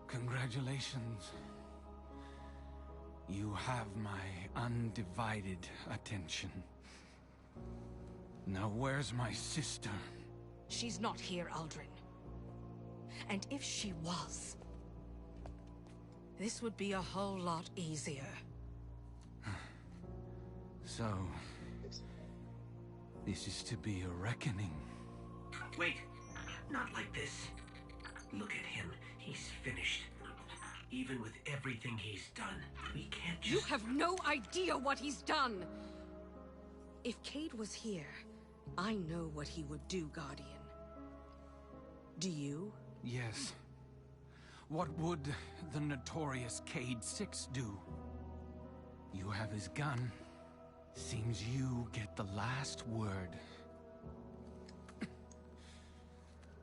Congratulations. You have my undivided attention. Now where's my sister? She's not here, Aldrin. And if she was, this would be a whole lot easier. So, this is to be a reckoning. Wait, not like this. Look at him. He's finished. Even with everything he's done, we can't just... You have no idea what he's done! If Cade was here, I know what he would do, Guardian. Do you? Yes. What would the notorious Cade 6 do? You have his gun. Seems you get the last word.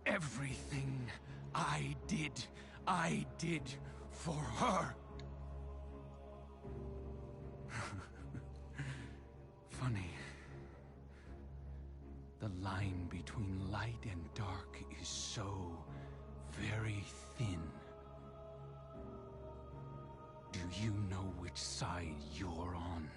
Everything I did for her. Funny. The line between light and dark is so very thin. Do you know which side you're on?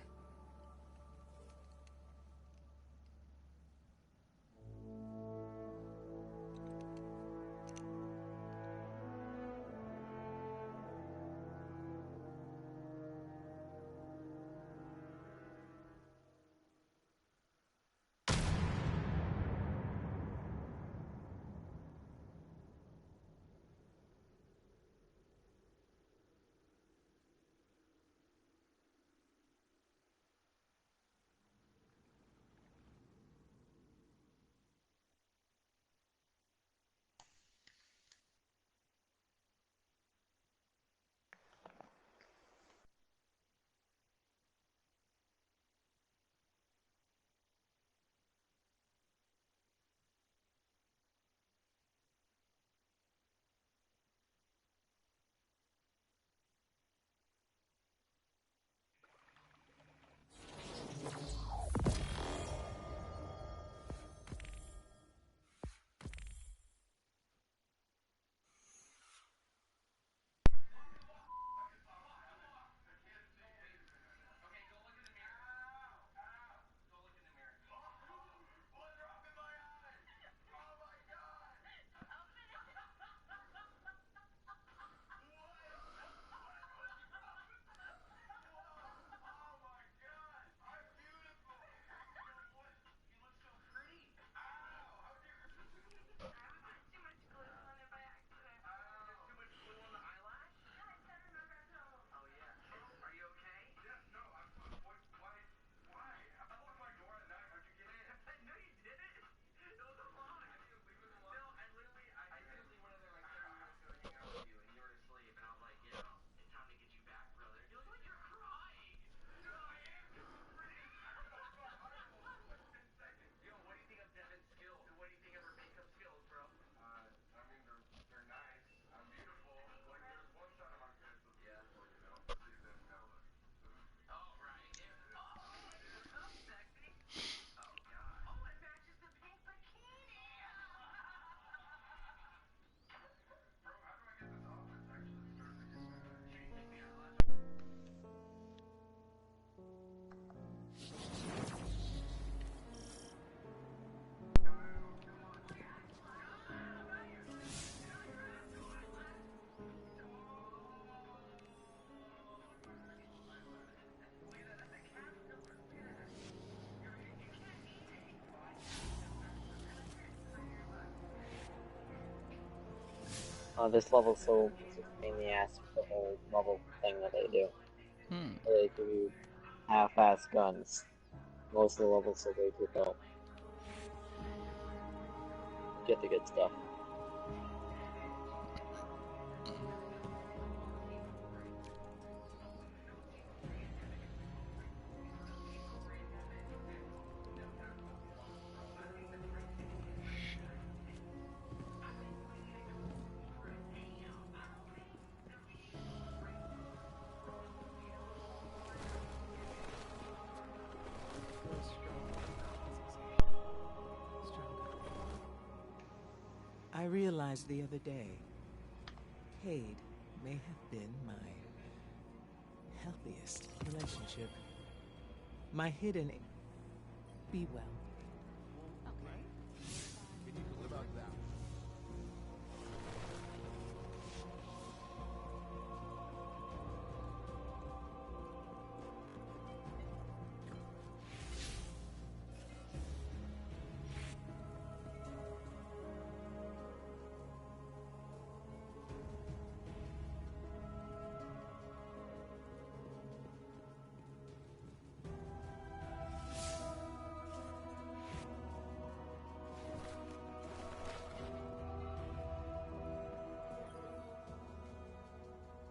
This level's so it's a pain in the ass with the whole level thing that they do. Hmm. They give you half-ass guns. Most of the levels are way too built. Get the good stuff. I realized the other day, Cade may have been my healthiest relationship. My hidden... Be well.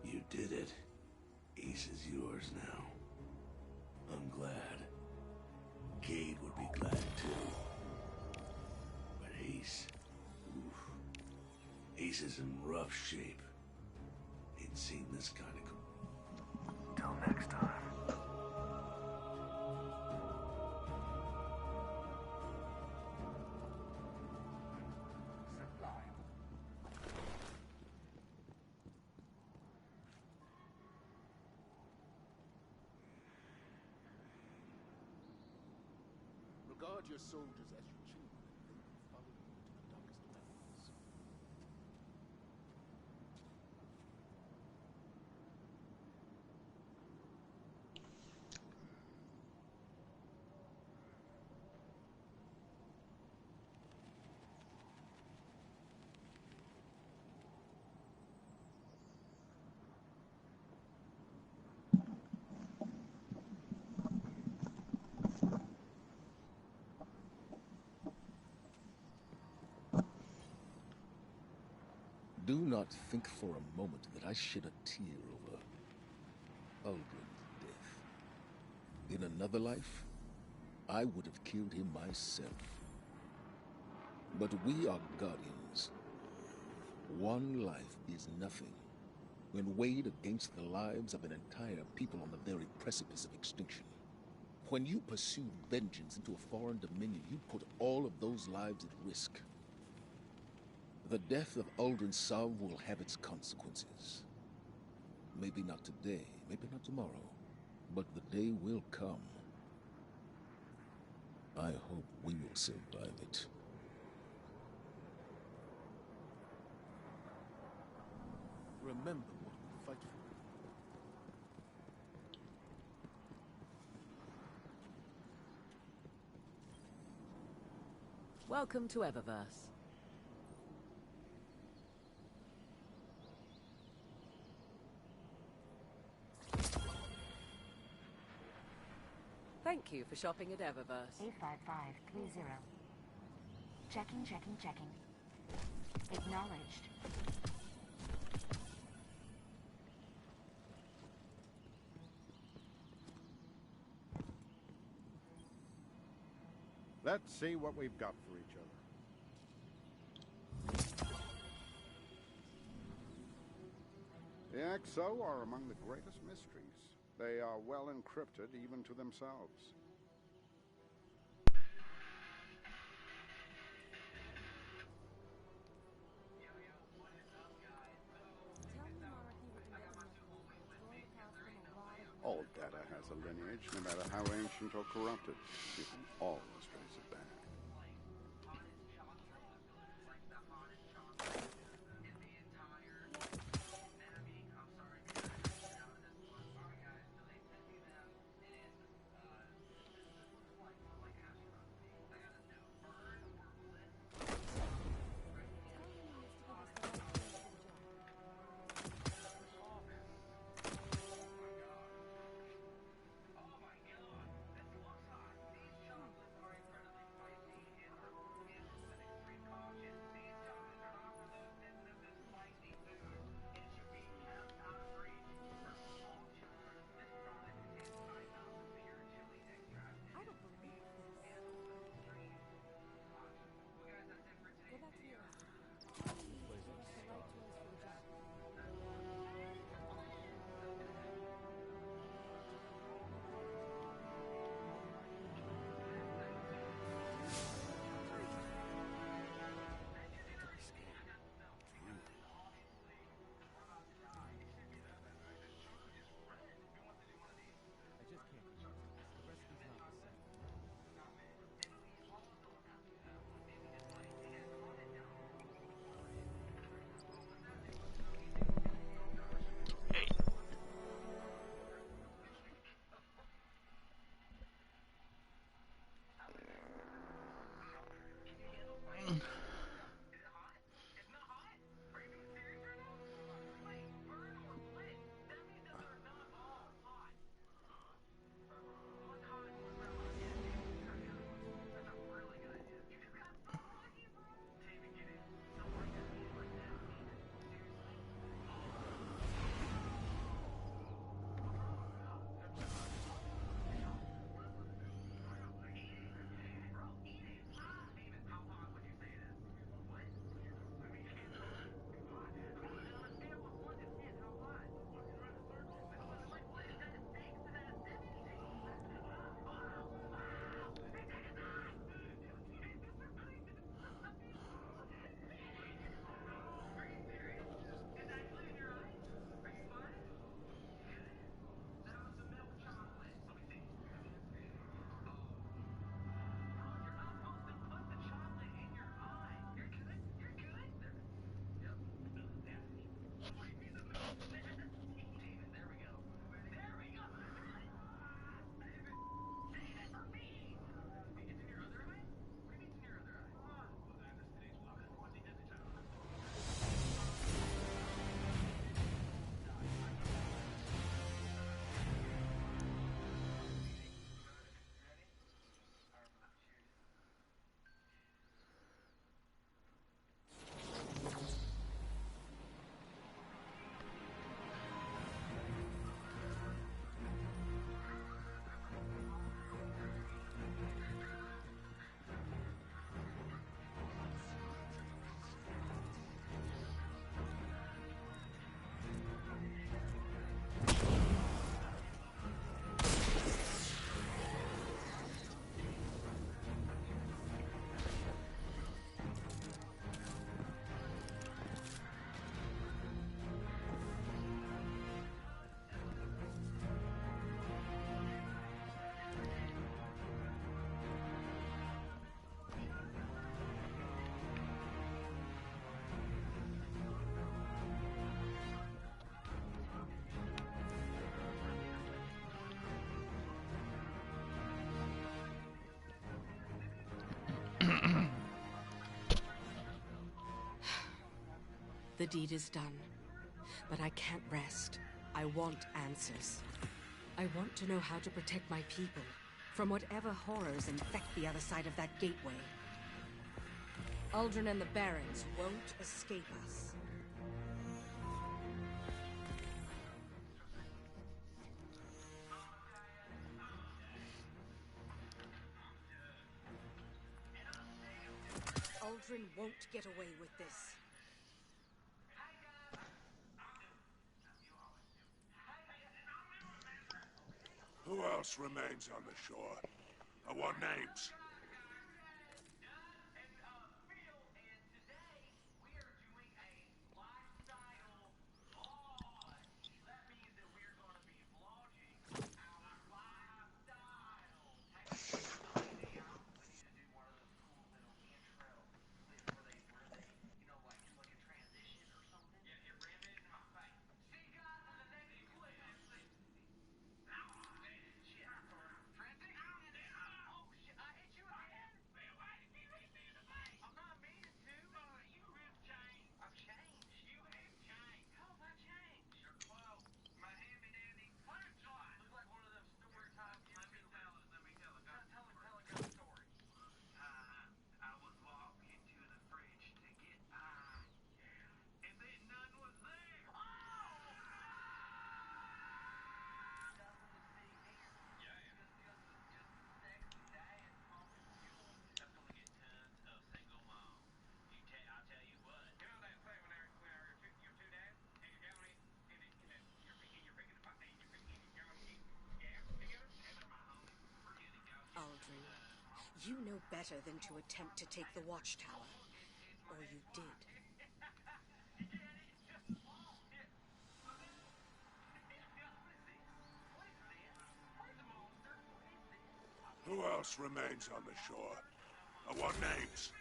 You did it. Ace is yours now. I'm glad. Cade would be glad too. But Ace... oof. Ace is in rough shape. Ain't seen this kind of... Till next time. Regard your soldiers as your children, and they will follow you to the darkest valleys. Do not think for a moment that I shed a tear over Aldrin's death. In another life, I would have killed him myself. But we are guardians. One life is nothing when weighed against the lives of an entire people on the very precipice of extinction. When you pursue vengeance into a foreign dominion, you put all of those lives at risk. The death of Aldrin Sav will have its consequences. Maybe not today, maybe not tomorrow, but the day will come. I hope we will survive it. Remember what we fight for. Welcome to Eververse. Thank you for shopping at Eververse. 85530. Checking. Acknowledged. Let's see what we've got for each other. The XO are among the greatest mysteries. They are well encrypted even to themselves. All data has a lineage, no matter how ancient or corrupted. You can always trace it back. The deed is done. But I can't rest. I want answers. I want to know how to protect my people from whatever horrors infect the other side of that gateway. Aldrin and the Barons won't escape us. Aldrin won't get away with this. Who else remains on the shore? I want names. Aldrin, you know better than to attempt to take the watchtower. Or you did. Who else remains on the shore? I want names.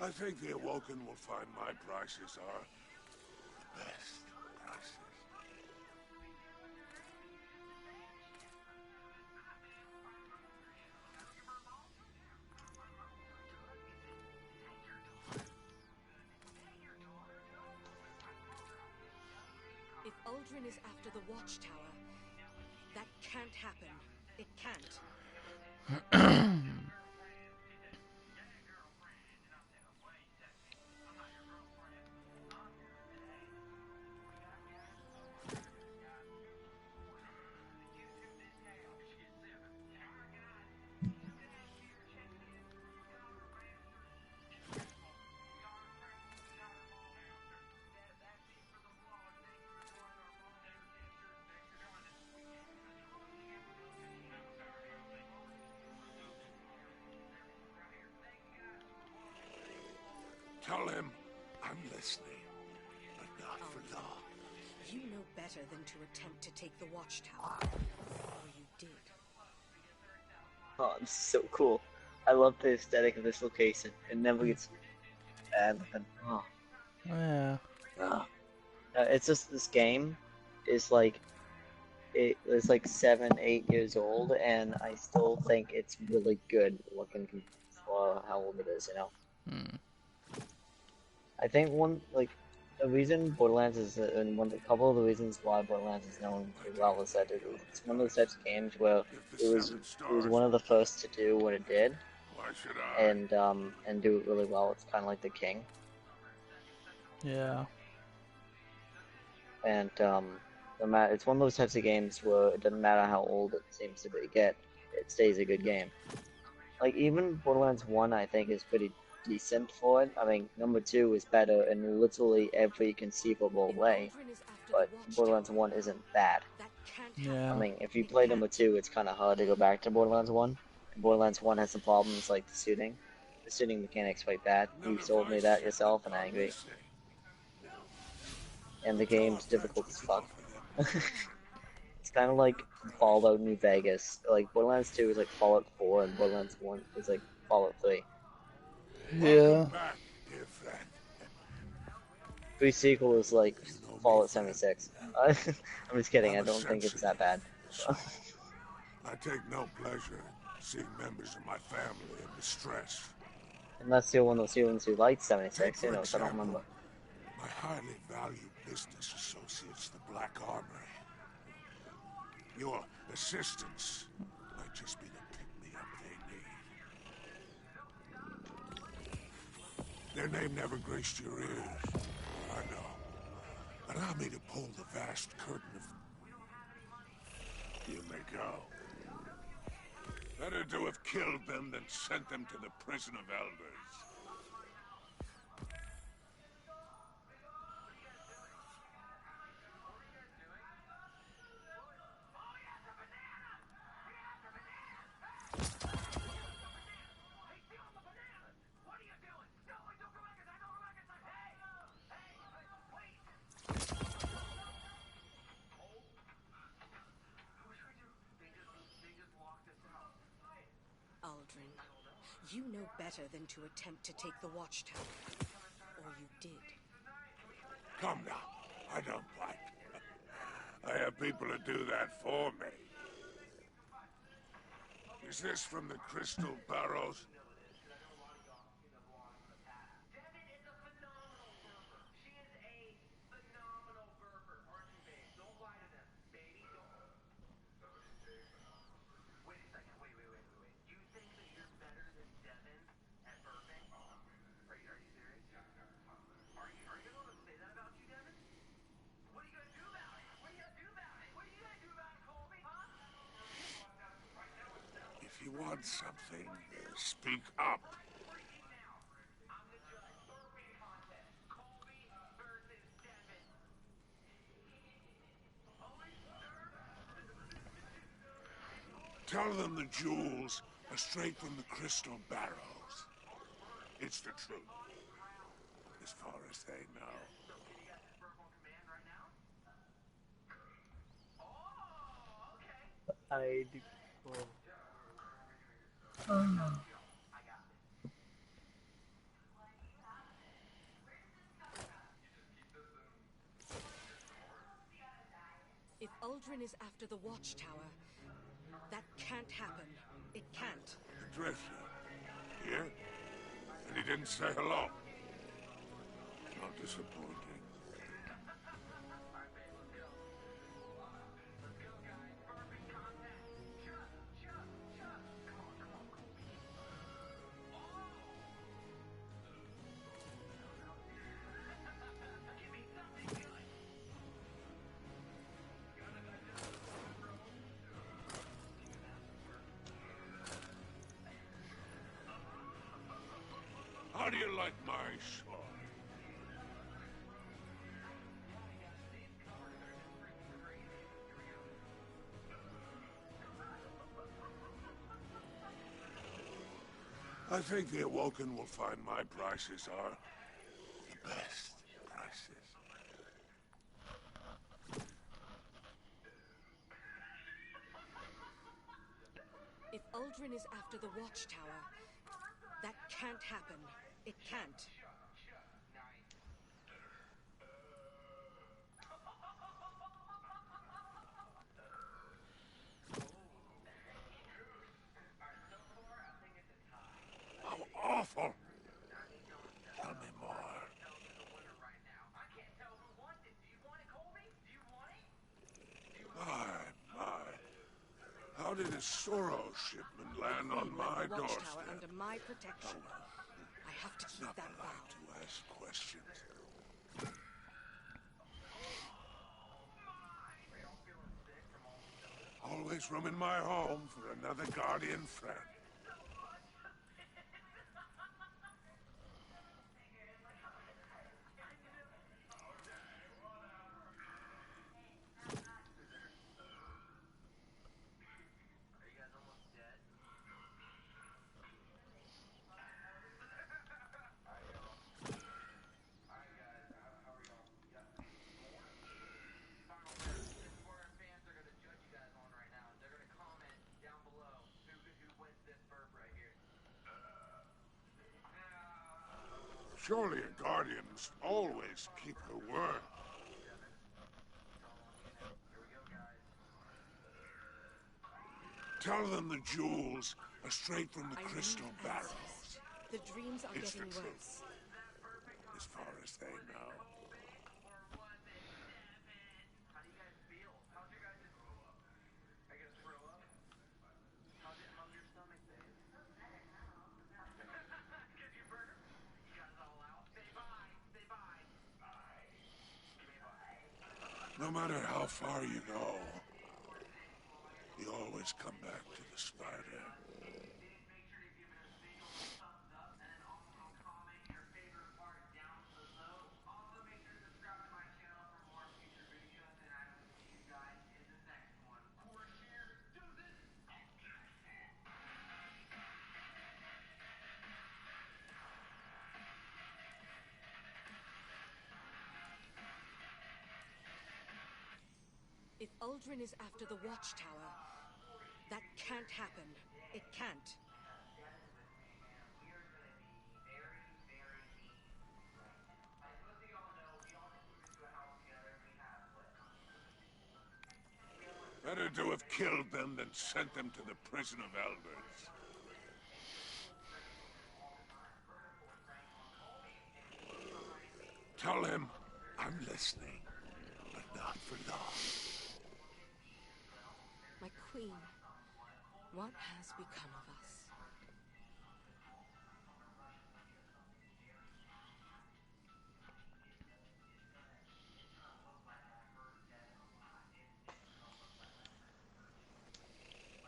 I think the Awoken will find my prices are the best prices. If Aldrin is after the watchtower, that can't happen. It can't. Tell him I'm listening, but not for long. You know better than to attempt to take the watchtower. Or you did. Oh, this is so cool. I love the aesthetic of this location. It never gets bad. Oh. Yeah. It's just this game is like it's like 7-8 years old, and I still think it's really good looking for how old it is. You know. I think the reason Borderlands is, and a couple of the reasons why Borderlands is known pretty well is that it's one of those types of games where it was one of the first to do what it did, and do it really well. It's kind of like The King. Yeah. And it's one of those types of games where it doesn't matter how old it seems to get, it stays a good game. Like even Borderlands 1, I think is pretty decent for it. I mean, number 2 is better in literally every conceivable way, but Borderlands 1 isn't bad. Yeah. I mean, if you play number 2, it's kind of hard to go back to Borderlands 1. Borderlands 1 has some problems like the shooting mechanics quite bad. You told me that yourself, and I agree. And the game's difficult as fuck. It's kind of like Fallout New Vegas. Like Borderlands 2 is like Fallout 4, and Borderlands 1 is like Fallout 3. Yeah. Pre-sequel is like Fallout 76. I'm just kidding. I don't think it's that bad. I take no pleasure in seeing members of my family in distress. And that's the one of those humans who liked 76, you know, so I don't remember. My highly valued business associates, the Black Armory. Your assistance might just be the pick-me-up they need. Their name never graced your ears, I know. Allow me to pull the vast curtain of... You may go. Better to have killed them than sent them to the prison of elders. Aldrin, you know better than to attempt to take the Watchtower. Or you did. Come now, I don't bite. I have people to do that for me. Is this from the Crystal Barrows? If you want something, speak up. Tell them the jewels are straight from the Crystal Barrows. It's the truth. As far as they know. I do. If Aldrin is after the Watchtower, that can't happen. It can't. The Drifter. Here? And he didn't say hello. How disappointing. How do you like my sword? I think the Awoken will find my prices are the best prices. If Aldrin is after the Watchtower, that can't happen. It can't. How awful! Tell me more. My. How did a Soros shipment land on my The Watchtower doorstep? under my protection. I have to keep that vow. To ask questions. Always room in my home for another guardian friend. Surely a guardian must always keep her word. Tell them the jewels are straight from the crystal barrels. The dreams are It's the getting truth. worse. As far as they know. No matter how far you go, you always come back to the spider. If Uldren is after the Watchtower, that can't happen. It can't. Better to have killed them than sent them to the prison of elders. Tell him I'm listening, but not for long. My queen, what has become of us?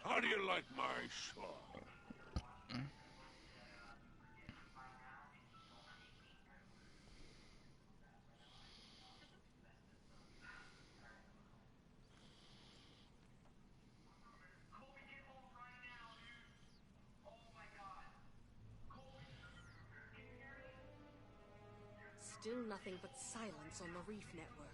How do you like my sword? Still nothing but silence on the reef network.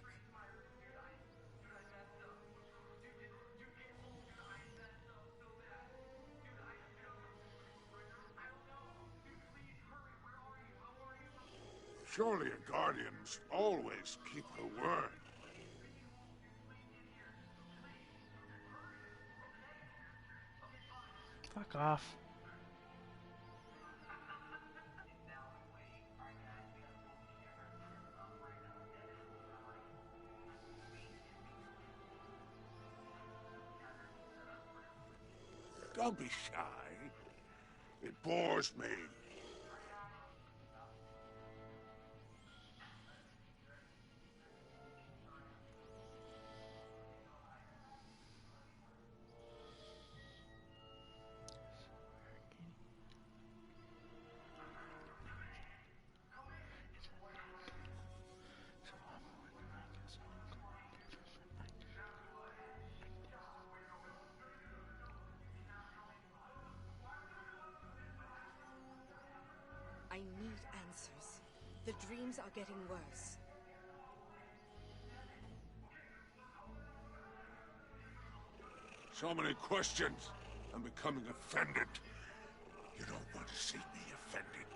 Surely a guardian must always keep her word. Fuck off. Don't be shy. It bores me. I need answers. The dreams are getting worse. So many questions. I'm becoming offended. You don't want to see me offended.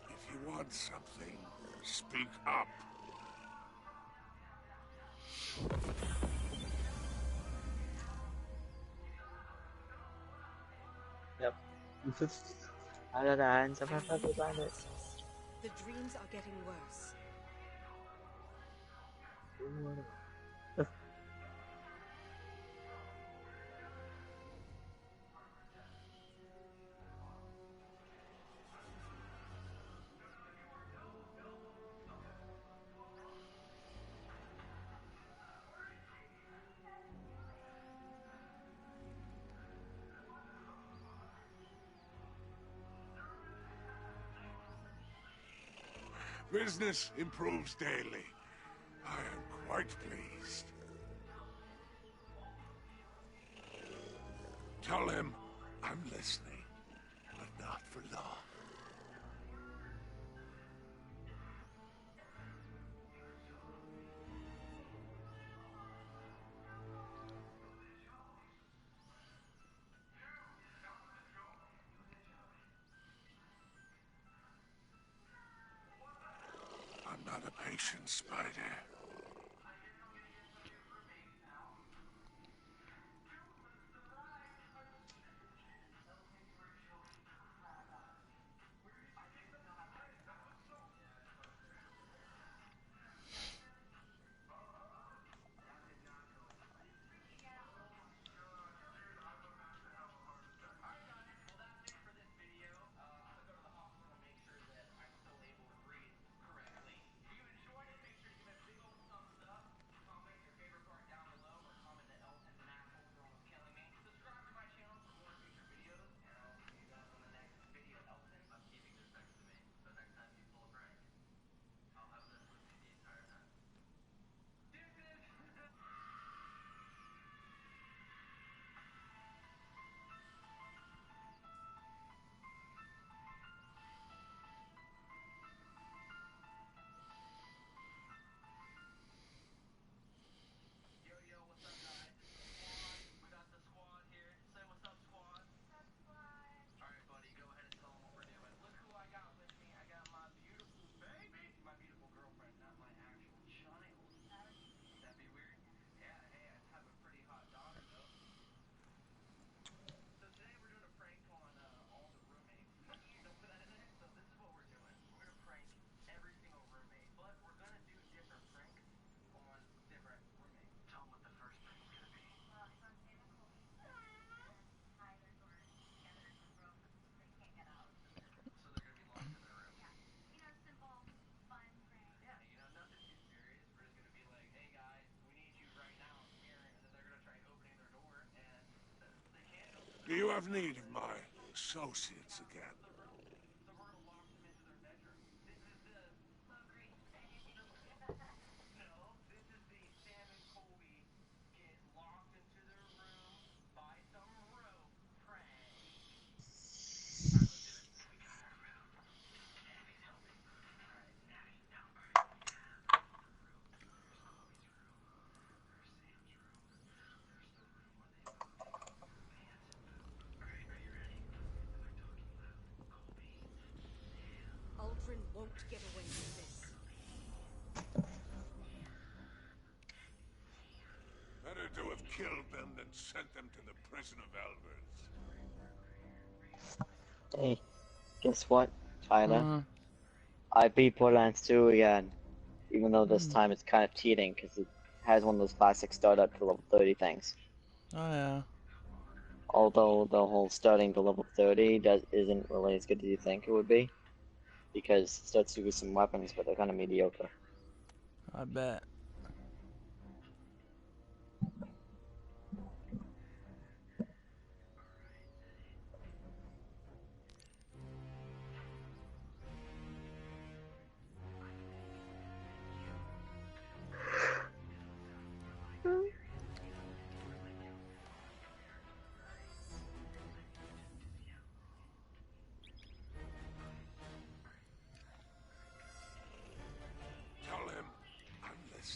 If you want something, speak up. Yep. Out of the hands of our fellow bandits. The dreams are getting worse. Business improves daily. I am Quite pleased. Tell him I'm listening, but not for long. I'm not a patient spider. Do you have need of my associates again? Aldrin won't get away with this. Better to have killed them than sent them to the prison of elders. Hey, guess what, Tyler? I beat Borderlands 2 again, even though this time it's kind of cheating because it has one of those classic start up to level 30 things. Oh yeah. Although the whole starting to level 30 isn't really as good as you think it would be, because it starts you with some weapons, but they're kind of mediocre. I bet. Tell him I'm listening.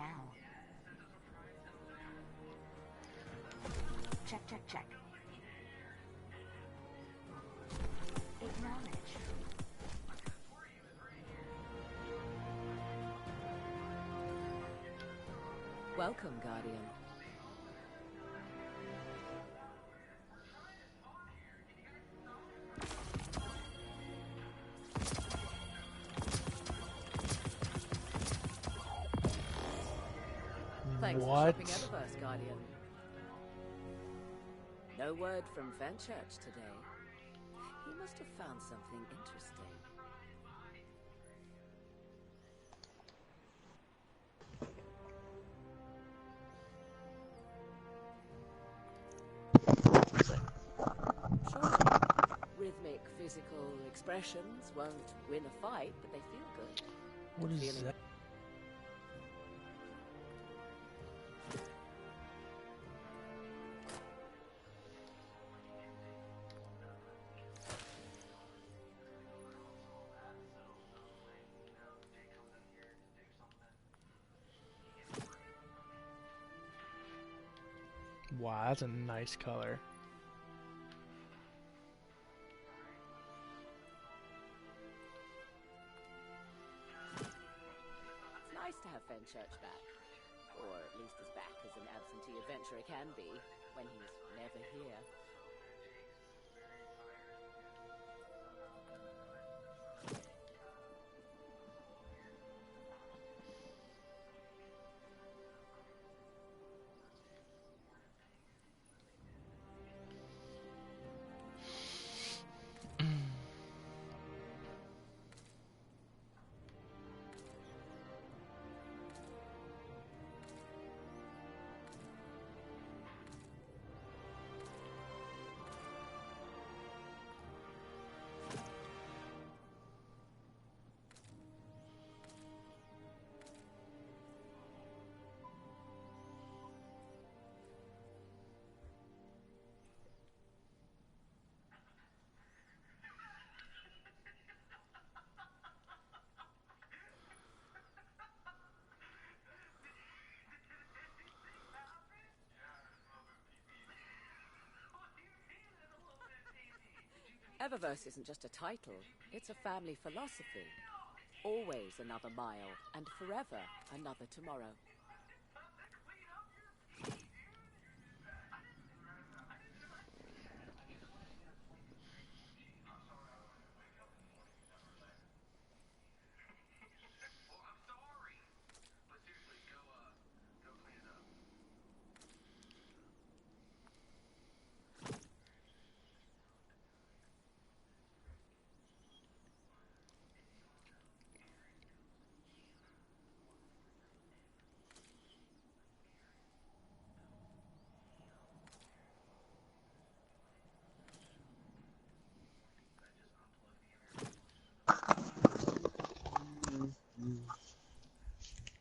now. Check, check, check. Acknowledge. Welcome, Guardian. Thanks for shopping Eververse, Guardian. No word from Fenchurch today. He must have found something interesting. Sure, rhythmic, physical expressions won't win a fight, but they feel good. What is that? Wow, that's a nice color. It's nice to have Fenchurch back. Or at least as back as an absentee adventurer can be, when he's never here. Eververse isn't just a title, it's a family philosophy. Always another mile, and forever another tomorrow.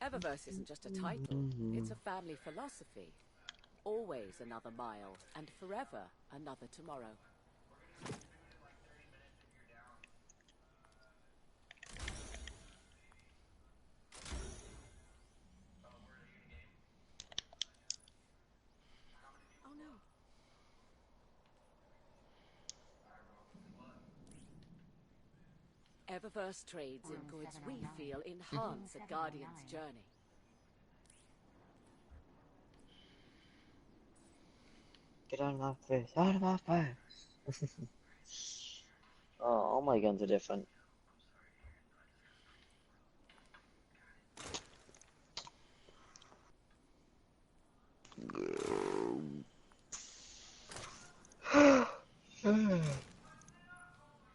Eververse isn't just a title, it's a family philosophy. Always another mile, and forever another tomorrow. Oh no. Eververse trades in goods we feel enhance a Guardian's journey. Get out of my face! Out of my face! Oh, all my guns are different.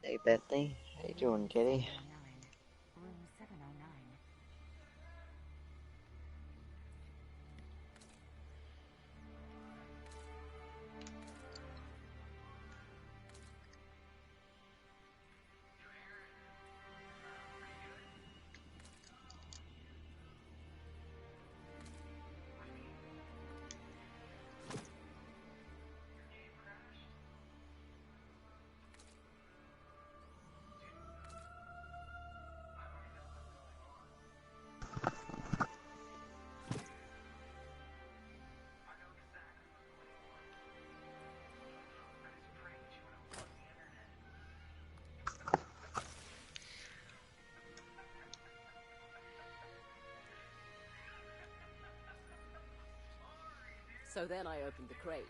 Hey Bethany, how you doing, kitty? Room 709. So then I opened the crate.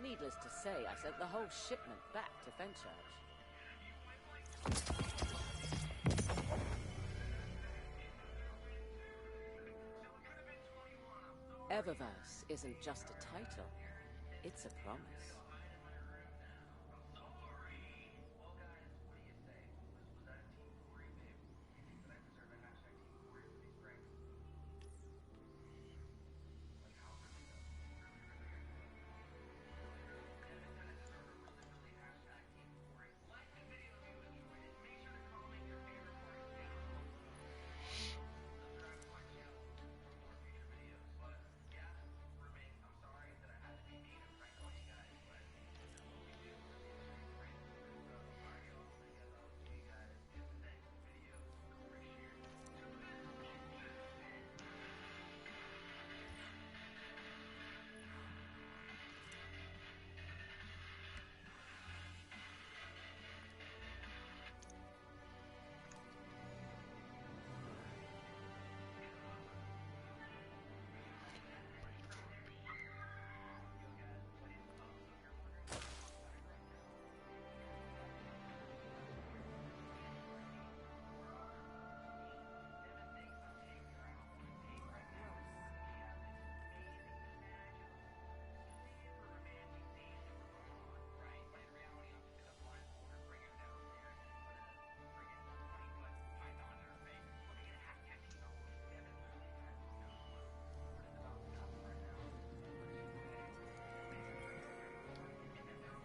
Needless to say, I sent the whole shipment back to Fenchurch. Eververse isn't just a title, it's a promise.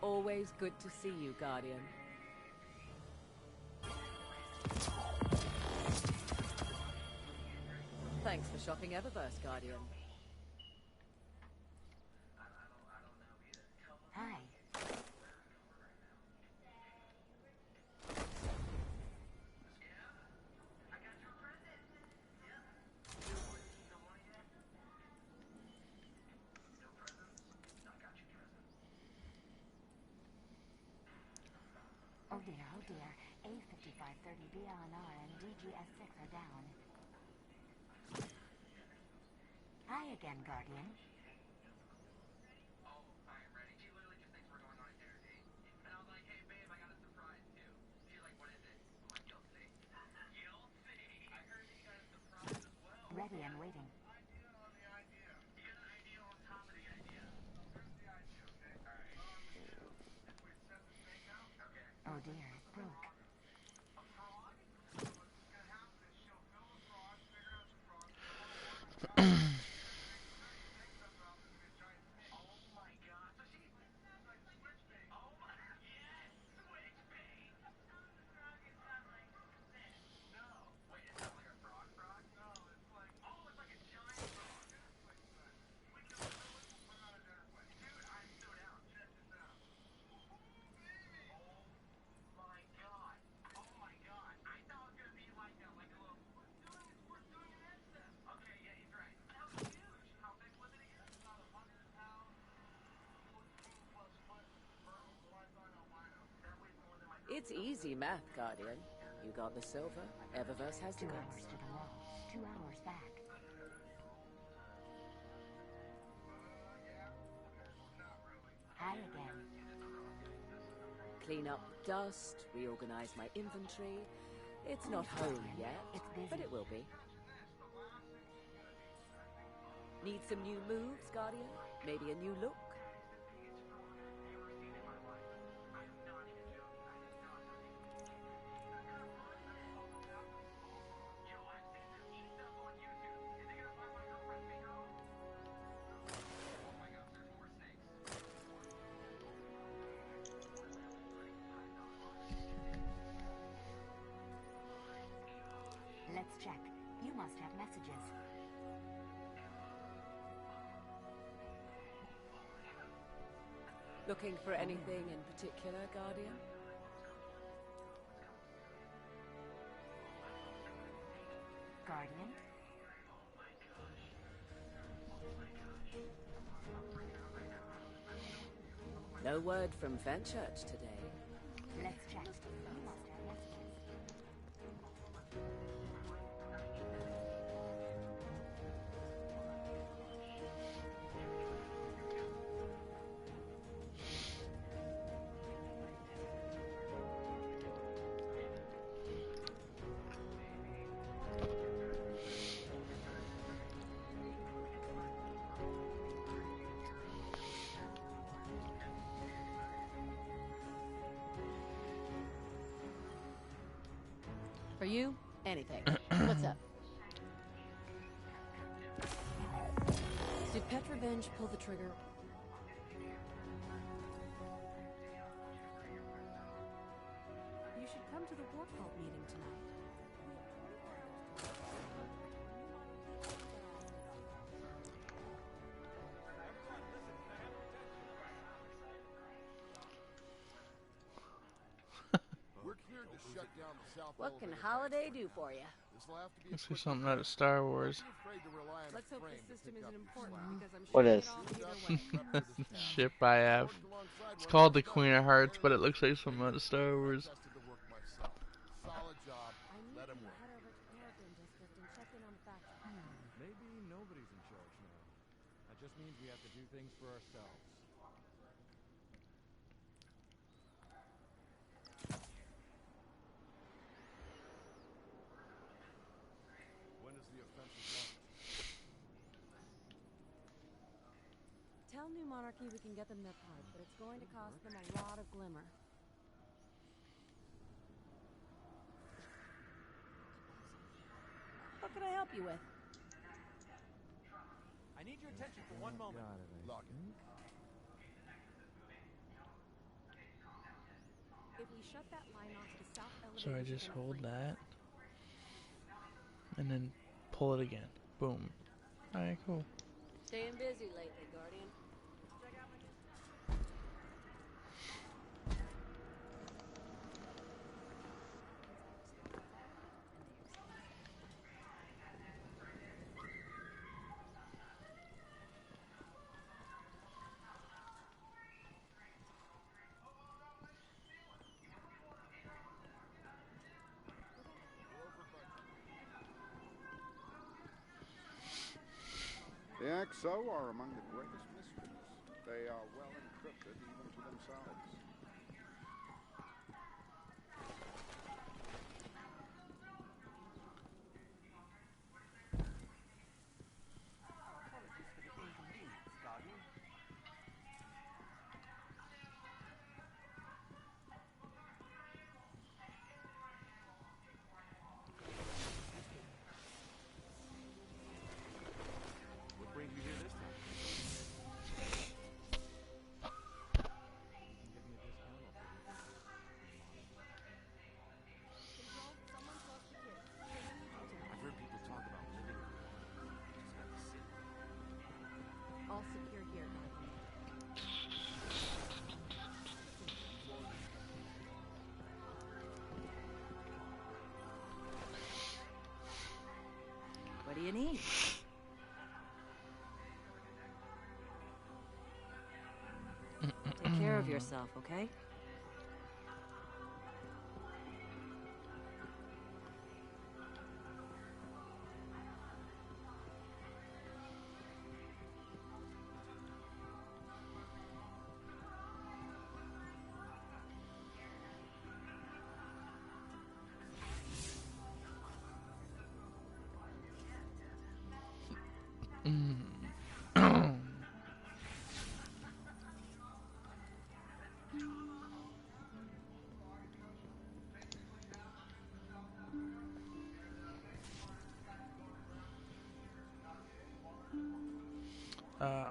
Always good to see you, Guardian. Thanks for shopping Eververse, Guardian. Hi. Oh dear, oh dear. A5530 BLNR and DGS6 are down. Hi again, Guardian. Ready and waiting. Oh dear, it broke. It's easy math, Guardian. You got the silver, Eververse has the 2 goods. hours to the wall, 2 hours back. Hi again. Clean up the dust, reorganize my inventory. It's not home yet, but it will be. Need some new moves, Guardian? Maybe a new look? Let's check. You must have messages. Looking for anything in particular, Guardian? Guardian? No word from Fenchurch today. Let's check. You must have messages. For you, anything. What's up? Did Petrovenge pull the trigger? You should come to the War Cult meeting tonight. We're cleared to shut down the south. What can Holiday do for you? Let's see something out of Star Wars. Let's hope the system isn't important because I'm What shutting is? it off either way. Ship I have. It's called the Queen of Hearts, but it looks like something out of Star Wars. Solid job. Let him work. Maybe nobody's in charge now. That just means we have to do things for ourselves. When is the offensive launched? Tell New Monarchy we can get them their part, but it's going to cost them a lot of glimmer. What can I help you with? I need your attention for one moment. Lock it. If we shut that line off the south So elevator, I just hold that. And then pull it again. Boom. Alright, cool. Staying busy lately, Guardian. The XO are among the greatest mysteries. They are well encrypted even to themselves. What brings you here this time? Give me a discount off the I've heard people talk about living in the water. Just got to sit. All secure here, Guardian. What do you need? Take care of yourself, okay?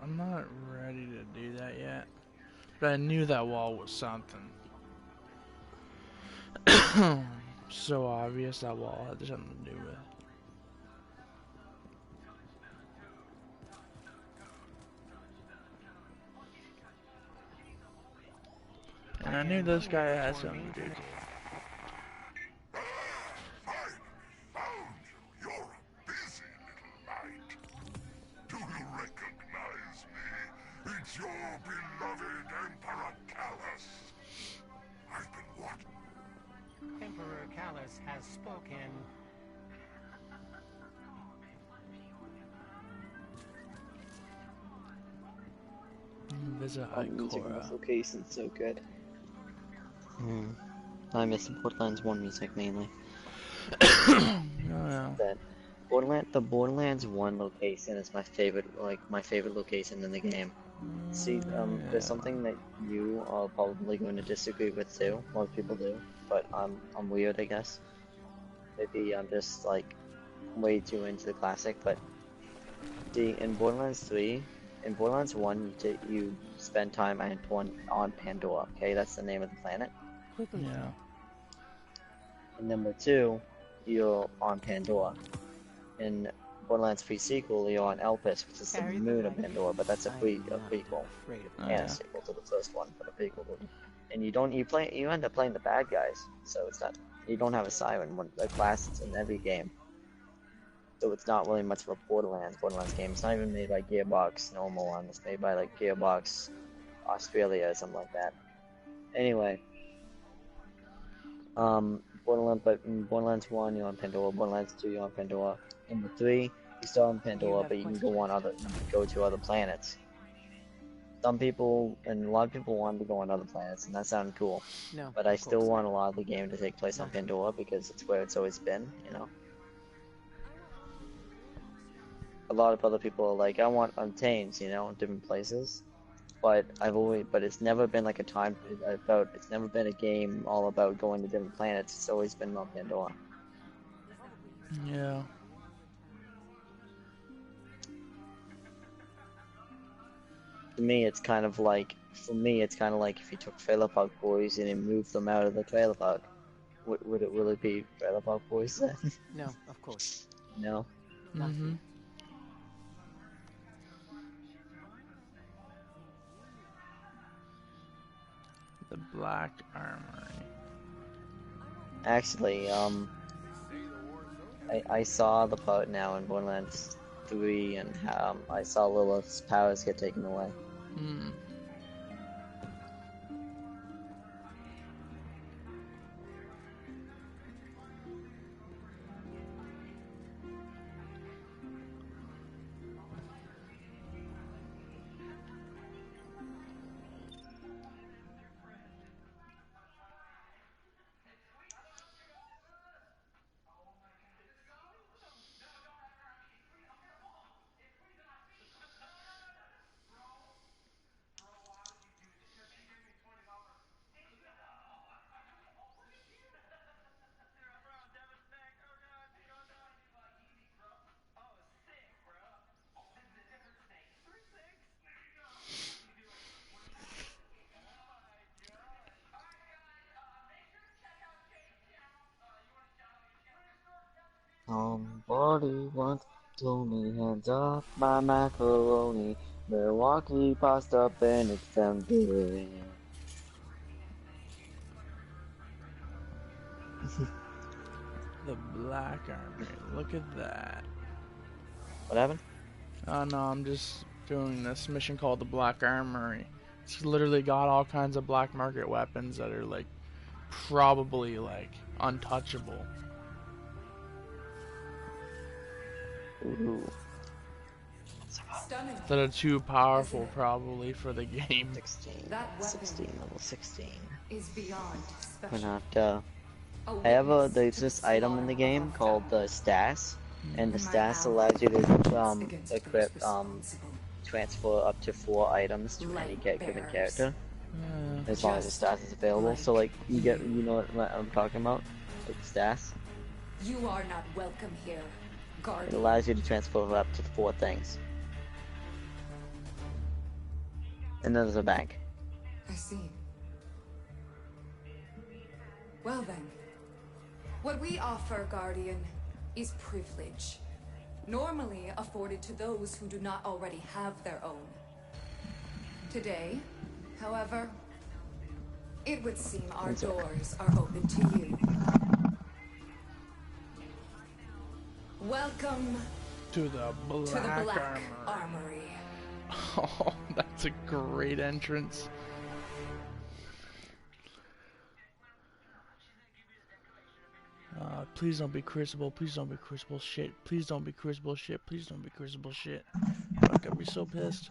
I'm not ready to do that yet. But I knew that wall was something. So obvious that wall had something to do with it. And I knew this guy had something to do with it. It's your beloved Emperor Callus. I've been watching. Emperor Callus has spoken. Visit Oh, the music in Ikora. this location's so good. I miss the Borderlands 1 music mainly. Oh, yeah. The Borderlands 1 location is my favorite, my favorite location in the game. See, there's something that you are probably going to disagree with too. Most people do, but I'm weird, I guess. maybe I'm just like way too into the classic, but see, in Borderlands 3, in Borderlands 1, you spend time on Pandora, okay? That's the name of the planet. Yeah. In number 2, you're on Pandora. In Borderlands 3 sequel, you're on Elpis, which is the moon of Pandora, but that's a prequel. And a sequel to the first one, but a prequel. And you end up playing the bad guys, so it's not, you don't have a siren, the class is in every game. So it's not really much of a Borderlands game. It's not even made by Gearbox normal one. It's made by like Gearbox Australia or something like that. Anyway, but in Borderlands 1 you're on Pandora, Borderlands 2 you're on Pandora, number 3 you're still on Pandora, but you can go to other planets. Some people and a lot of people want to go on other planets, and that sounded cool. No, but I still want a lot of the game to take place on Pandora because it's where it's always been, you know. A lot of other people are like, I want Untamed, you know, in different places. But it's never been like it's never been a game all about going to different planets. It's always been on Pandora. Yeah. For me, it's kind of like if you took Trailer Park Boys and you moved them out of the trailer park. Would it really be Trailer Park Boys then? No, of course. No. Mm-hmm. The Black Armory. Actually, I saw the part now in Borderlands 3, and I saw Lilith's powers get taken away. Hmm. Somebody once told me, hands off my macaroni, Milwaukee pasta and it's tempting. The Black Armory. Look at that. What happened? Oh no, I'm just doing this mission called the Black Armory. It's literally got all kinds of black market weapons that are like probably like untouchable. Ooh. That are too powerful probably for the game. 16, level 16. Is beyond We're special. not, there's this item in the game called the Stas, and the Stas allows you to, equip, transfer up to 4 items to any given character. As long as the Stas is available, so like, you know what I'm talking about? Like Stas. You are not welcome here, It guardian. allows you to transfer up to 4 things. And then there's a bank. I see. Well then, what we offer, Guardian, is privilege. Normally afforded to those who do not already have their own. Today, however, it would seem our doors are open to you. Welcome To the Black Armory. Oh, that's a great entrance. Please don't be Crucible. Please don't be Crucible shit. Please don't be Crucible shit. Please don't be Crucible shit. Fuck, I'd be so pissed.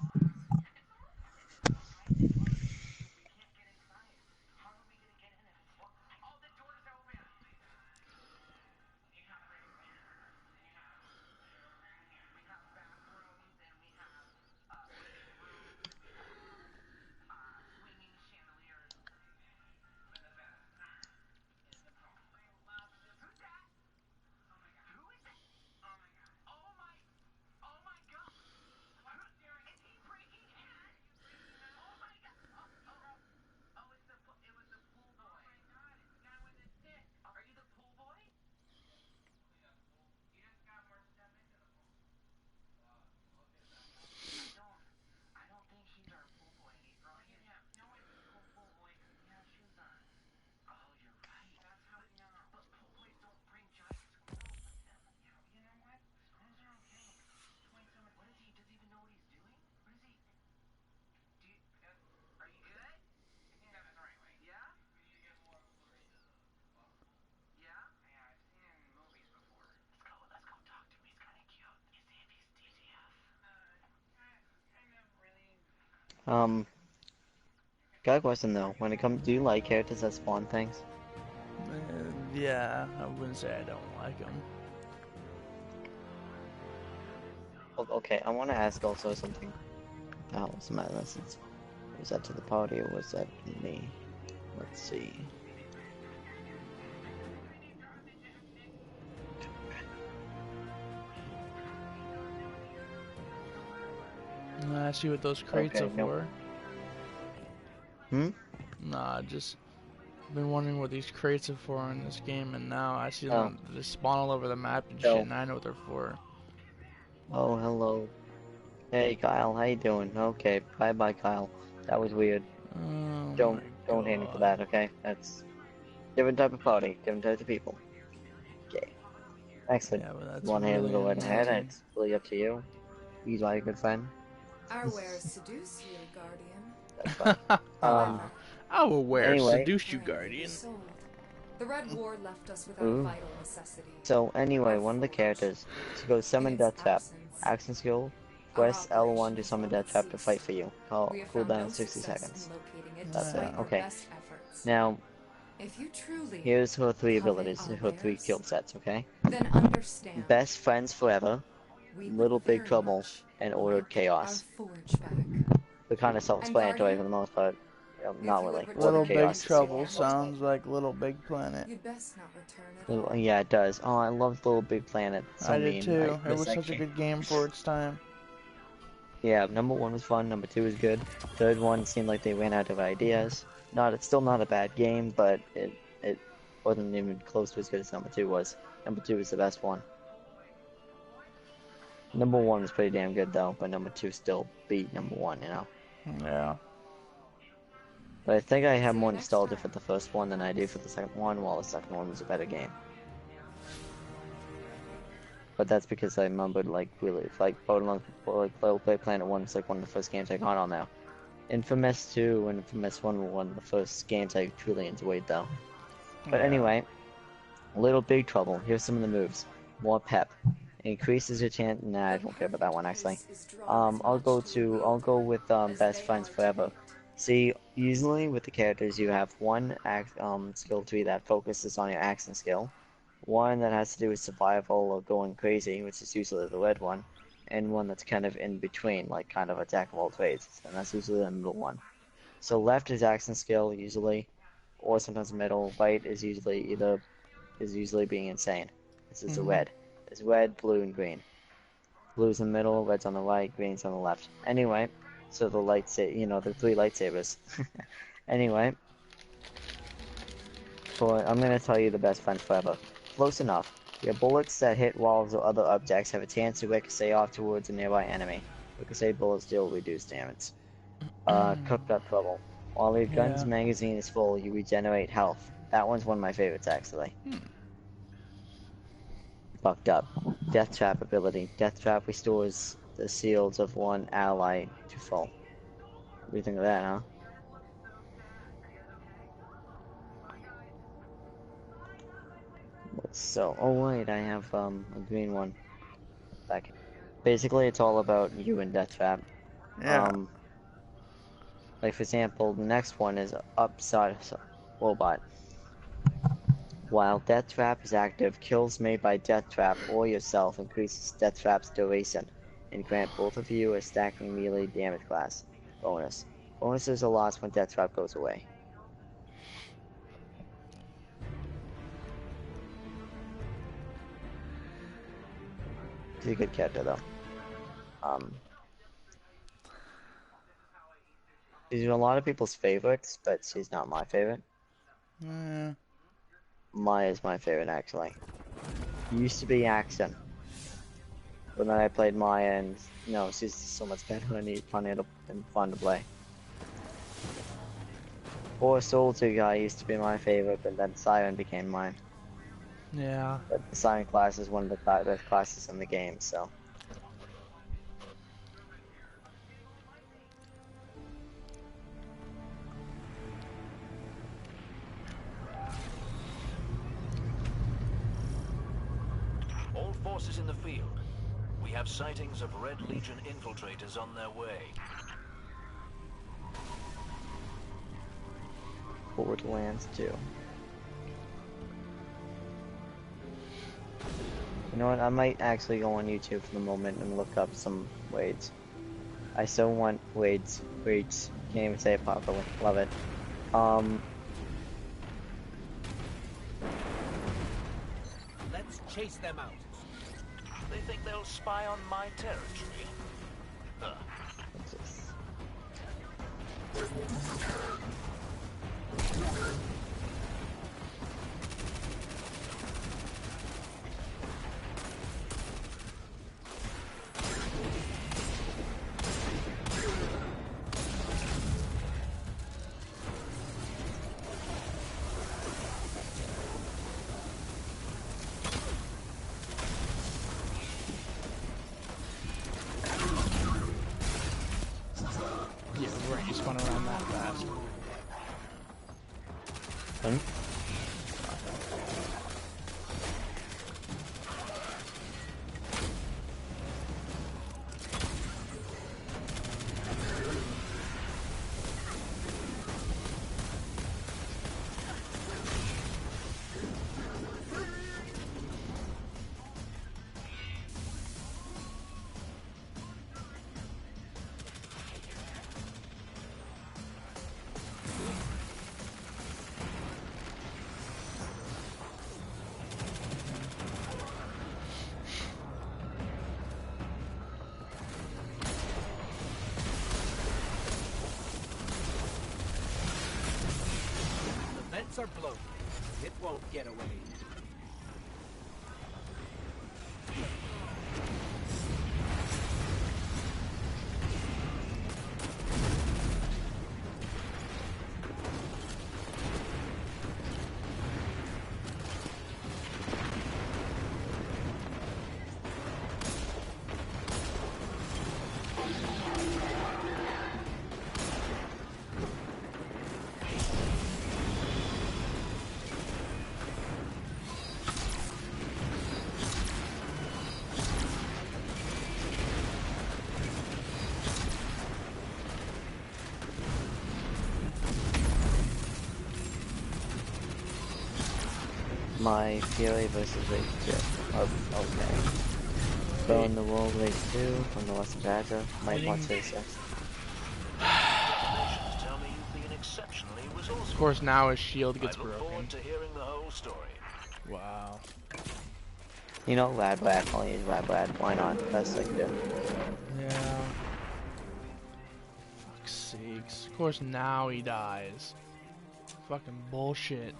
Got a question though. When it comes, do you like characters that spawn things? Yeah, I wouldn't say I don't like them. Okay, I want to ask also something. Oh, what's the matter? Was that to the party or was that me? Let's see. I see what those crates are for. Hmm? Nah, just been wondering what these crates are for in this game, and now I see them just spawn all over the map and shit, and I know what they're for. Oh, hello. Hey, Kyle, how you doing? Okay, bye, Kyle. That was weird. Oh, Don't hate me for that, okay? That's different type of party, different types of people. Okay. Excellent. Yeah, but that's Want to really go right ahead? annoying. It's really up to you. He's my good friend. Our wares seduce you, Guardian. That's fine. Our wares anyway. seduce you, Guardian. The Red War left us without vital necessity. So anyway, one of the characters to go summon Death Trap. Action skill. Press L1 to summon Death Trap to fight for you. Cooldown 60 seconds. That's it. Okay. Now, here's her 3 abilities, her 3 kill sets, okay? Then understand. Best Friends Forever, Little Big Trouble, and Ordered Chaos. They're kind of self-explanatory for the most part. Not really. Little Big Trouble sounds like Little Big Planet. Yeah, it does. Oh, I loved Little Big Planet. So I mean. did too. It was such a good game for its time. Yeah, number 1 was fun, number 2 was good. Third one seemed like they ran out of ideas. It's still not a bad game, but it wasn't even close to as good as number 2 was. Number 2 was the best one. Number 1 was pretty damn good though, but number 2 still beat number 1, you know? Yeah. But I think I have more nostalgia for the first one than I do for the second one, while the second one was a better game. But that's because I remembered, like, really, like, Little Big Planet 1 was like one of the first games I got on now. Infamous 2 and Infamous 1 were one of the first games I truly enjoyed though. But anyway, Little Big Trouble, here's some of the moves. More pep. Increases your chance. Nah, I don't care about that one actually. I'll go with Best Friends Forever. See, usually with the characters you have one skill tree that focuses on your action skill, one that has to do with survival or going crazy, which is usually the red one, and one that's kind of in between, like kind of a jack of all trades, and that's usually the middle one. So left is action skill usually, or sometimes middle. Right is usually being insane. This is the red. There's red, blue, and green. Blue's in the middle, red's on the right, green's on the left. Anyway, so the the 3 lightsabers. Anyway, I'm gonna tell you the Best Friends Forever. Close enough. Your bullets that hit walls or other objects have a chance to ricochet off towards a nearby enemy. Ricochet bullets deal reduced damage. Cooked Up Trouble. While your gun's magazine is full, you regenerate health. That one's one of my favorites, actually. Fucked Up. Death Trap ability. Death Trap restores the shields of one ally to full. What do you think of that, huh? So, oh wait, I have a green one. Back. Basically, it's all about you and Death Trap. Yeah. Like for example, the next one is Upside Robot. While Death Trap is active, kills made by Death Trap or yourself increases Death Trap's duration and grant both of you a stacking melee damage class bonus. Bonuses are lost when Death Trap goes away. She's a good character though. She's a lot of people's favorites, but she's not my favorite. Maya's my favorite actually. Used to be Action. But then I played Maya and no, she's so much better and fun to play. Or Soldier Guy used to be my favorite, but then Siren became mine. Yeah. But the Siren class is one of the best classes in the game, so. All forces in the field. We have sightings of Red Legion infiltrators on their way. Borderlands 2. You know what, I might actually go on YouTube for the moment and look up some Wades. I still want Wades. Can't even say it properly. Love it. Let's chase them out. They think they'll spy on my territory. Huh. What's this? Yeah, right, you spun around that fast. The vents are blown. It won't get away. My Fury versus Rage 2. Oh, okay. Burn the Wall Rage 2 from the Lost Badger. Might watch this. Tell me you've been exceptionally resourceful. Of course, now his shield gets I look broken. forward to hearing the whole story. Wow. You know, Radbrad. I'll use Radbrad. Why not? Best I can do. Yeah. Fuck's sakes. Of course, now he dies. Fucking bullshit.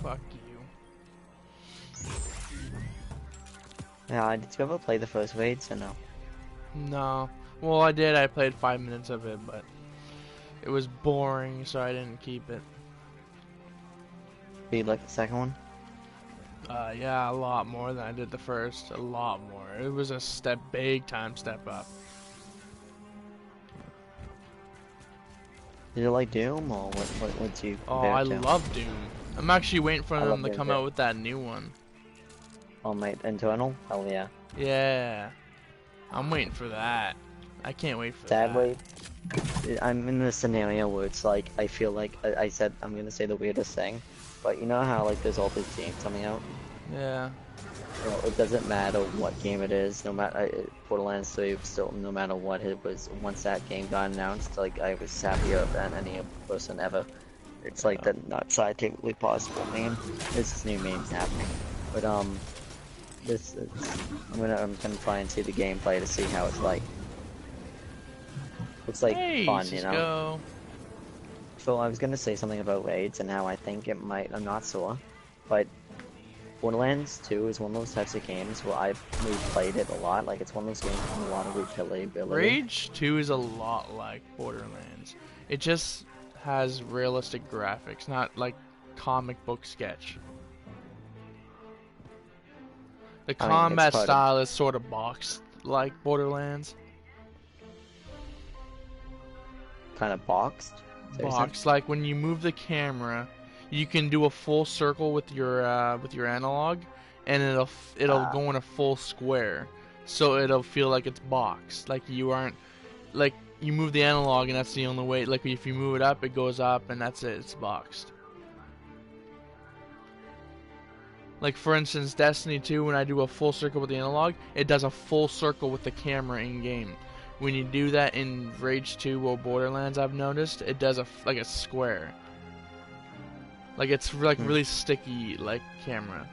Fuck you. Yeah, did you ever play the first Raids or no? No. Well, I did. I played 5 minutes of it, but it was boring, so I didn't keep it. Do you like the second one? Yeah, a lot more than I did the first. A lot more. It was a big time step up. Did you like Doom or what's you Oh, compare I it to? love Doom. I'm actually waiting for I them love to Doom come too. out with that new one. Oh, my Internal? Hell yeah. Yeah. I'm waiting for that. I can't wait for Sadly, I'm in this scenario where it's like, I feel like, I said, I'm gonna say the weirdest thing, but you know how like there's all these games coming out? that. Yeah. You know, it doesn't matter what game it is, no matter, Borderlands 3, still, no matter what it was, once that game got announced, like, I was happier than any person ever. It's like the not scientifically possible meme. There's this new meme happening. But, I'm gonna try and see the gameplay to see how it's like. It's like Hey, fun, you know? Cisco. So I was gonna say something about raids and how I think it might, I'm not sure, but Borderlands 2 is one of those types of games where I've replayed it a lot, like it's one of those games with a lot of replayability. Rage 2 is a lot like Borderlands. It just has realistic graphics, not like comic book sketch. The combat style is sort of boxed like Borderlands. Kind of boxed? Boxed, like when you move the camera, you can do a full circle with your analog, and it'll go in a full square, so it'll feel like it's boxed, like you aren't like you move the analog and that's the only way. Like if you move it up, it goes up, and that's it. It's boxed. Like for instance, Destiny 2, when I do a full circle with the analog, it does a full circle with the camera in game. When you do that in Rage 2 or Borderlands, I've noticed it does like a square. Like it's like really sticky, like camera.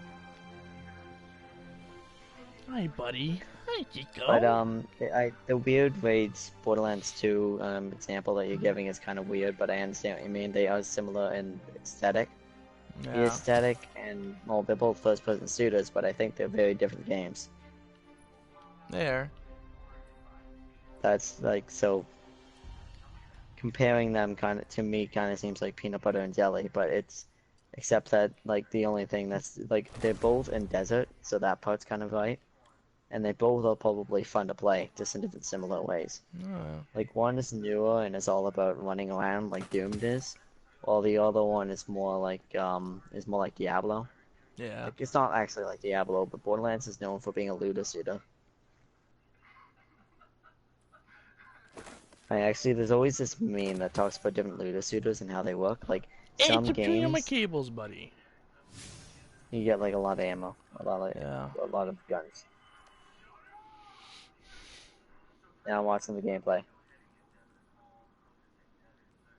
Hi, buddy. Hi, Chico. But the weird Raids Borderlands 2 example that you're giving is kind of weird, but I understand what you mean. They are similar in aesthetic. Yeah. The aesthetic and well, they're both first-person shooters, but I think they're very different games. They are. That's like so. Comparing them to me kind of seems like peanut butter and jelly, but it's except that like the only thing that's like they're both in desert, so that part's kind of right, and they both are probably fun to play, just in different similar ways. Oh. Like one is newer and is all about running around like Doomed is, while the other one is more like Diablo. Yeah. Like, it's not actually like Diablo, but Borderlands is known for being a looter shooter. There's always this meme that talks about different looter shooters and how they work. Like some Hey, games, on my cables, buddy. you get like a lot of ammo, a lot of guns. Now I'm watching the gameplay.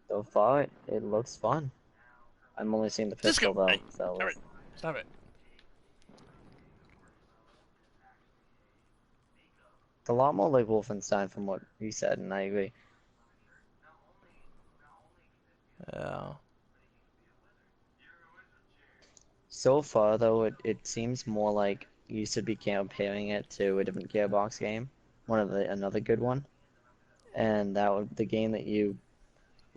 So far, it looks fun. I'm only seeing the pistol though, so. Alright, stop it. It's a lot more like Wolfenstein from what you said, and I agree. Yeah. So far, though, it seems more like you should be comparing it to a different Gearbox game, another good one, and that would the game that you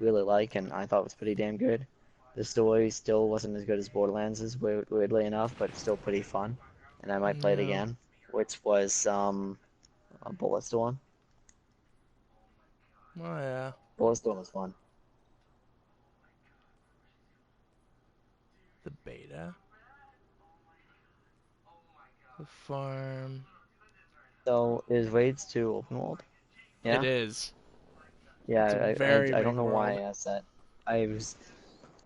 really like, and I thought was pretty damn good. The story still wasn't as good as Borderlands' weirdly enough, but still pretty fun, and I might play it again. Which was a Bulletstorm. Oh yeah. Bulletstorm was fun. The beta. The farm. So, is Raids 2 open world? Yeah? It is. Yeah, I don't know why I asked that. I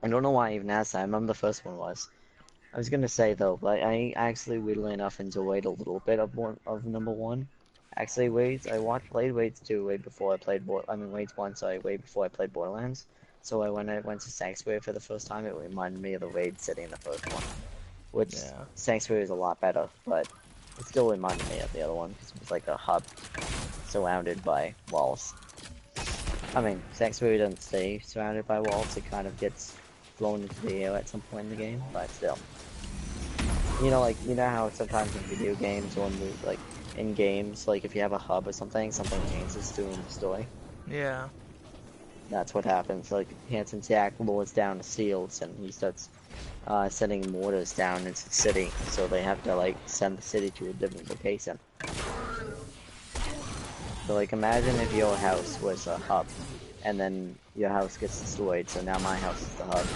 don't know why I even asked that. I remember the first one was. I was gonna say though, but I actually weirdly enough enjoyed a little bit of number one. Actually, played Raids 2 way before I played Raids 1, sorry, way before I played Borderlands. So when I went to Sanctuary for the first time, it reminded me of the raid city in the first one. Which, Sanctuary is a lot better, but it still reminded me of the other one, because it was like a hub surrounded by walls. I mean, Sanctuary doesn't stay surrounded by walls, it kind of gets blown into the air at some point in the game, but still. You know how sometimes in video games or in games, like if you have a hub or something changes during the story? Yeah. That's what happens. Like, Hanson Jack lures down the shields and he starts sending mortars down into the city, so they have to like send the city to a different location. So like imagine if your house was a hub and then your house gets destroyed, so now my house is the hub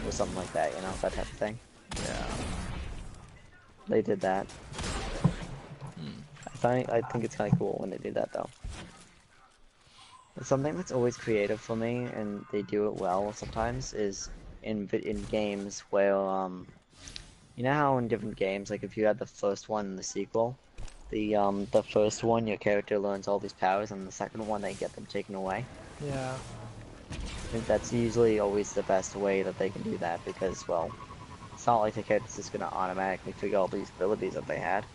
or something like that, you know, that type of thing. Yeah. They did that. I think it's kind of cool when they do that though. Something that's always creative for me, and they do it well sometimes, is in games where you know how in different games, like if you had the first one and the sequel, the first one your character learns all these powers, and the second one they get them taken away. Yeah. I think that's usually always the best way that they can do that, because well, it's not like the character's just gonna automatically figure out these abilities that they had.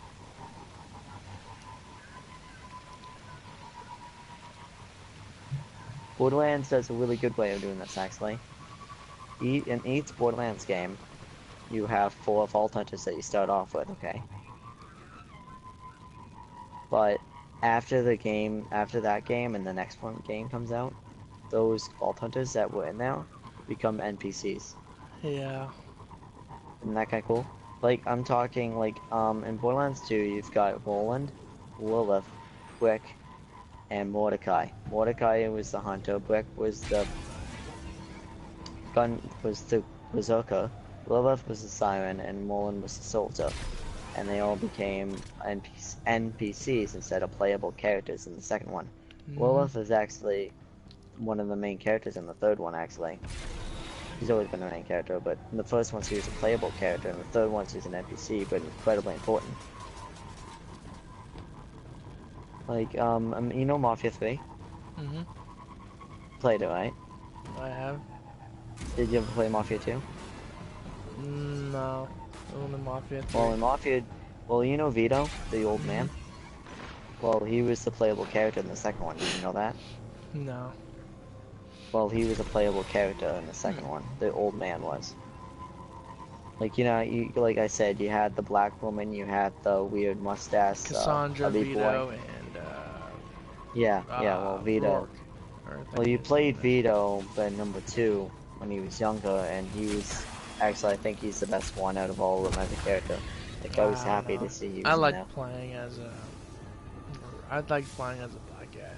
Borderlands does a really good way of doing this, actually. In each Borderlands game, you have 4 Vault Hunters that you start off with, okay? But after that game and the next game comes out, those Vault Hunters that were in there become NPCs. Yeah. Isn't that kinda cool? Like, I'm talking, like, in Borderlands 2, you've got Roland, Lilith, Quick, and Mordecai. Mordecai was the hunter, Brick was the Berserker, Lilith was the Siren, and Morlun was the Soldier. And they all became NPCs instead of playable characters in the second one. Lilith is actually one of the main characters in the third one, actually. She's always been a main character, but in the first one she was a playable character, and the third one she's an NPC, but incredibly important. Like, you know Mafia 3? Mm-hmm. Played it, right? I have. Did you ever play Mafia 2? No. Only Mafia 3. Well, in Mafia... Well, you know Vito, the old man? Well, he was the playable character in the second one. Did you know that? No. Well, he was a playable character in the second one. The old man was. Like, you know, like I said, you had the black woman, you had the weird mustache, Cassandra, chubby Vito, boy. and Yeah, well, Vito. Well, you played Vito, but number 2 when he was younger, and he was actually, I think he's the best one out of all of them as a character. Like, I was happy to see you. I like playing as a. I like playing as a black guy.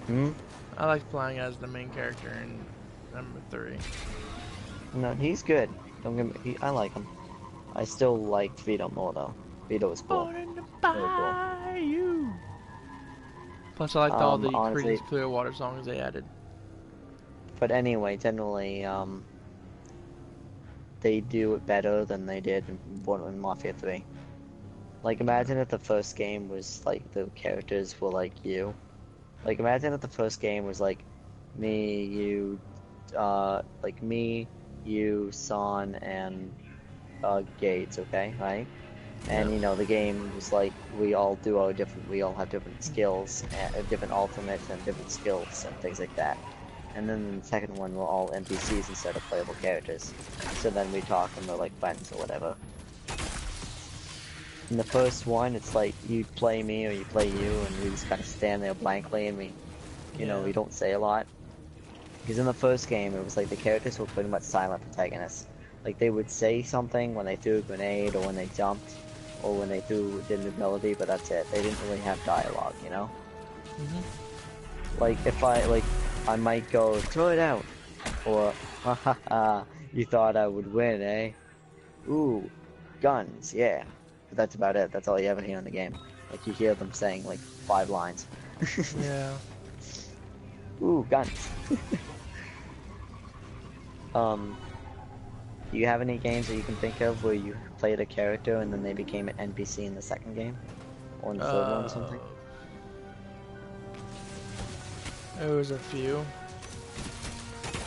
Hmm. I like playing as the main character in number 3. No, he's good. Don't get me. I like him. I still liked Vito more though. Vito was cool. Very cool. Plus, I liked all the honestly, Creedence Clearwater songs they added. But anyway, generally, they do it better than they did in Mafia 3. Like, imagine if the first game was like the characters were like you. Like, imagine if the first game was like me, you, like me, you, Son, and Gates, okay, right? And you know, the game was like we all have different skills, and different ultimates, and different skills and things like that. And then in the second one, we're all NPCs instead of playable characters. So then we talk and we're like friends or whatever. In the first one, it's like you play me or you play you, and we just kind of stand there blankly, and we, you know, we don't say a lot. Because in the first game, it was like the characters were pretty much silent protagonists. Like, they would say something when they threw a grenade, or when they jumped, or when they did an ability, but that's it. They didn't really have dialogue, you know? Like, if I might go, throw it out, or, ha ha ha, you thought I would win, eh? Ooh, guns, yeah. But that's about it. That's all you ever hear in the game. Like, you hear them saying, like, 5 lines. Yeah. Ooh, guns. Do you have any games that you can think of where you played a character and then they became an NPC in the second game? Or in the third one or something? There was a few.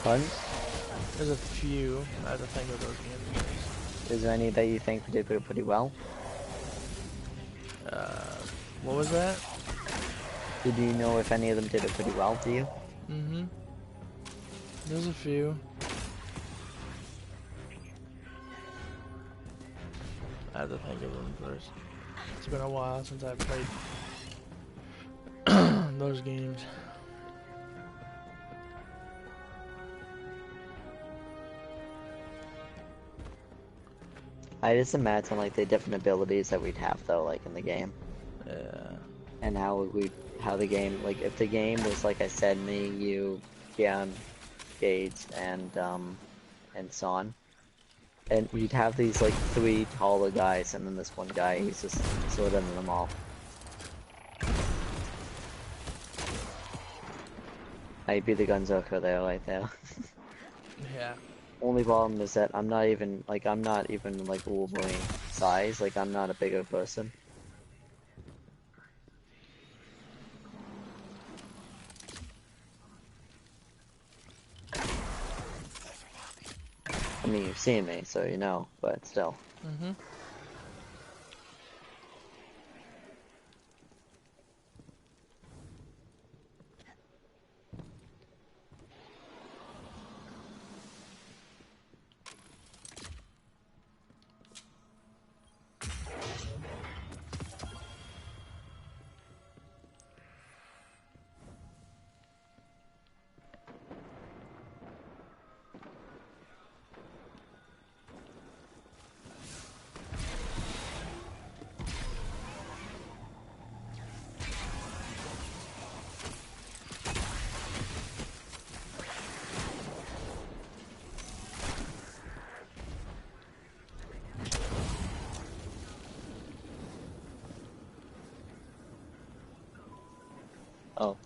Pardon? There's a few. I have to think of those games. Is there any that you think did pretty well? What was that? Did you know if any of them did it pretty well to you? Mm-hmm. There's a few. I have to think of them first. It's been a while since I've played those games. I just imagine like the different abilities that we'd have though, like in the game. Yeah. And how the game, like if the game was like I said, me, you, Gates, and Son. And we'd have these like 3 taller guys, and then this one guy, he's just sort of in them all. I'd be the Gunzoka there, right there. Yeah. Only problem is that I'm not even like Wolverine size. Like I'm not a bigger person. I mean, you've seen me, so you know, but still. Mm-hmm. Oh.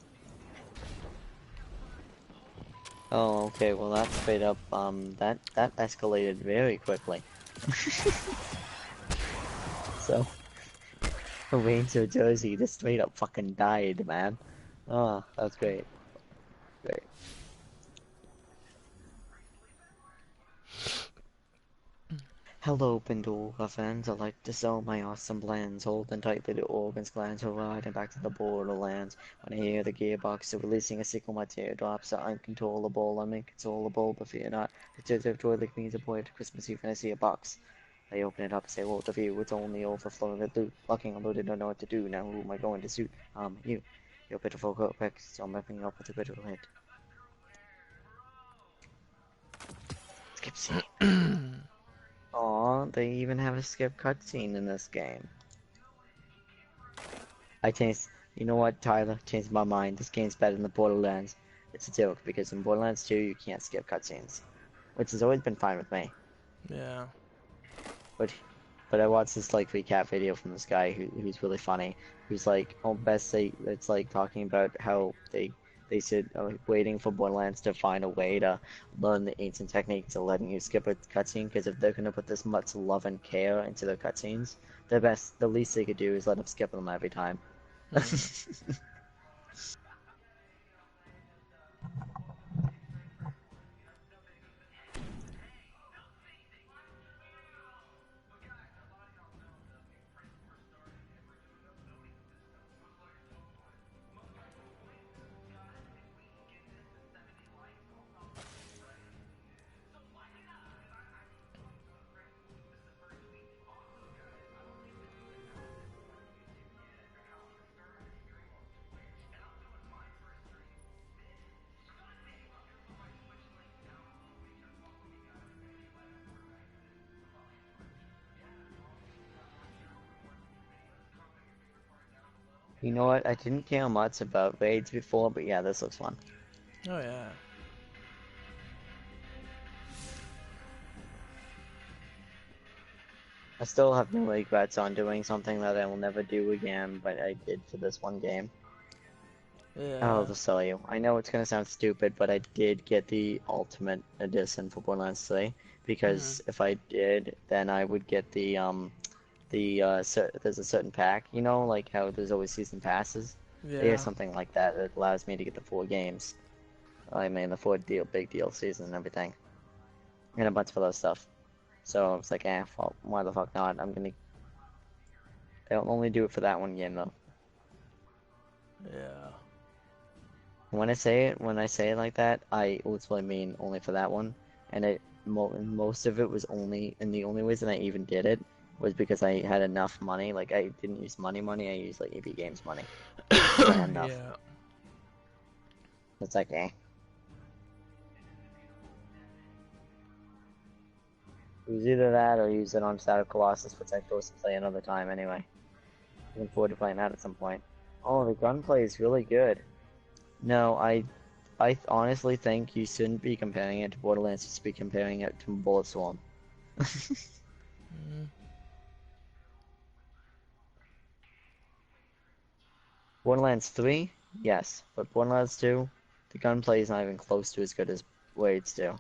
Oh, okay, well that's straight up, that escalated very quickly. So, Wayne to Jersey just straight up fucking died, man. Oh, that's great. Great. Hello, Pandora fans. I'd like to sell my awesome blends. Holding tightly to organs, glands, or riding back to the borderlands. When I hear the gearbox are releasing a sequel, my teardrops are uncontrollable. I'm inconsolable, but fear not. The tears of joy like me to boy to Christmas Eve when I see a box. I open it up and say, well, the view, it's only overflowing with loot. Looking unloaded, don't know what to do. Now who am I going to suit? You. Your pitiful quick, so I'm wrapping up with a critical hit. Skip scene. Aw, they even have a skip cutscene in this game. You know what, Tyler? Changed my mind. This game's better than the Borderlands. It's a joke, because in Borderlands 2, you can't skip cutscenes. Which has always been fine with me. Yeah. But I watched this, like, recap video from this guy who's really funny. Who's like, it's like talking about how they said waiting for Borderlands to find a way to learn the ancient techniques of letting you skip a cutscene, because if they're gonna put this much love and care into their cutscenes, the least they could do is let them skip them every time. You know what? I didn't care much about raids before, but yeah, this looks fun. Oh yeah. I still have no regrets on doing something that I will never do again, but I did for this one game. Yeah. I'll just tell you. I know it's gonna sound stupid, but I did get the Ultimate Edition for Borderlands 3, because if I did, then I would get there's a certain pack, you know, like how there's always season passes. Yeah. There's something like that that allows me to get the 4 games. I mean, the 4 big DLCs and everything. And a bunch of other stuff. So it's like, well, why the fuck not? I'll only do it for that one game, though. Yeah. When I say it like that, I literally mean only for that one. And most of it was and the only reason I even did it was because I had enough money. Like, I didn't use money, I used, like, EB Games money. So I had enough. Yeah. It's like, It was either that or use it on Shadow Colossus, which I'm supposed to play another time anyway. Looking forward to playing that at some point. Oh, the gunplay is really good. No, I honestly think you shouldn't be comparing it to Borderlands, you should be comparing it to Bulletstorm. Borderlands 3? Yes, but Borderlands 2, the gunplay is not even close to as good as Wade's do.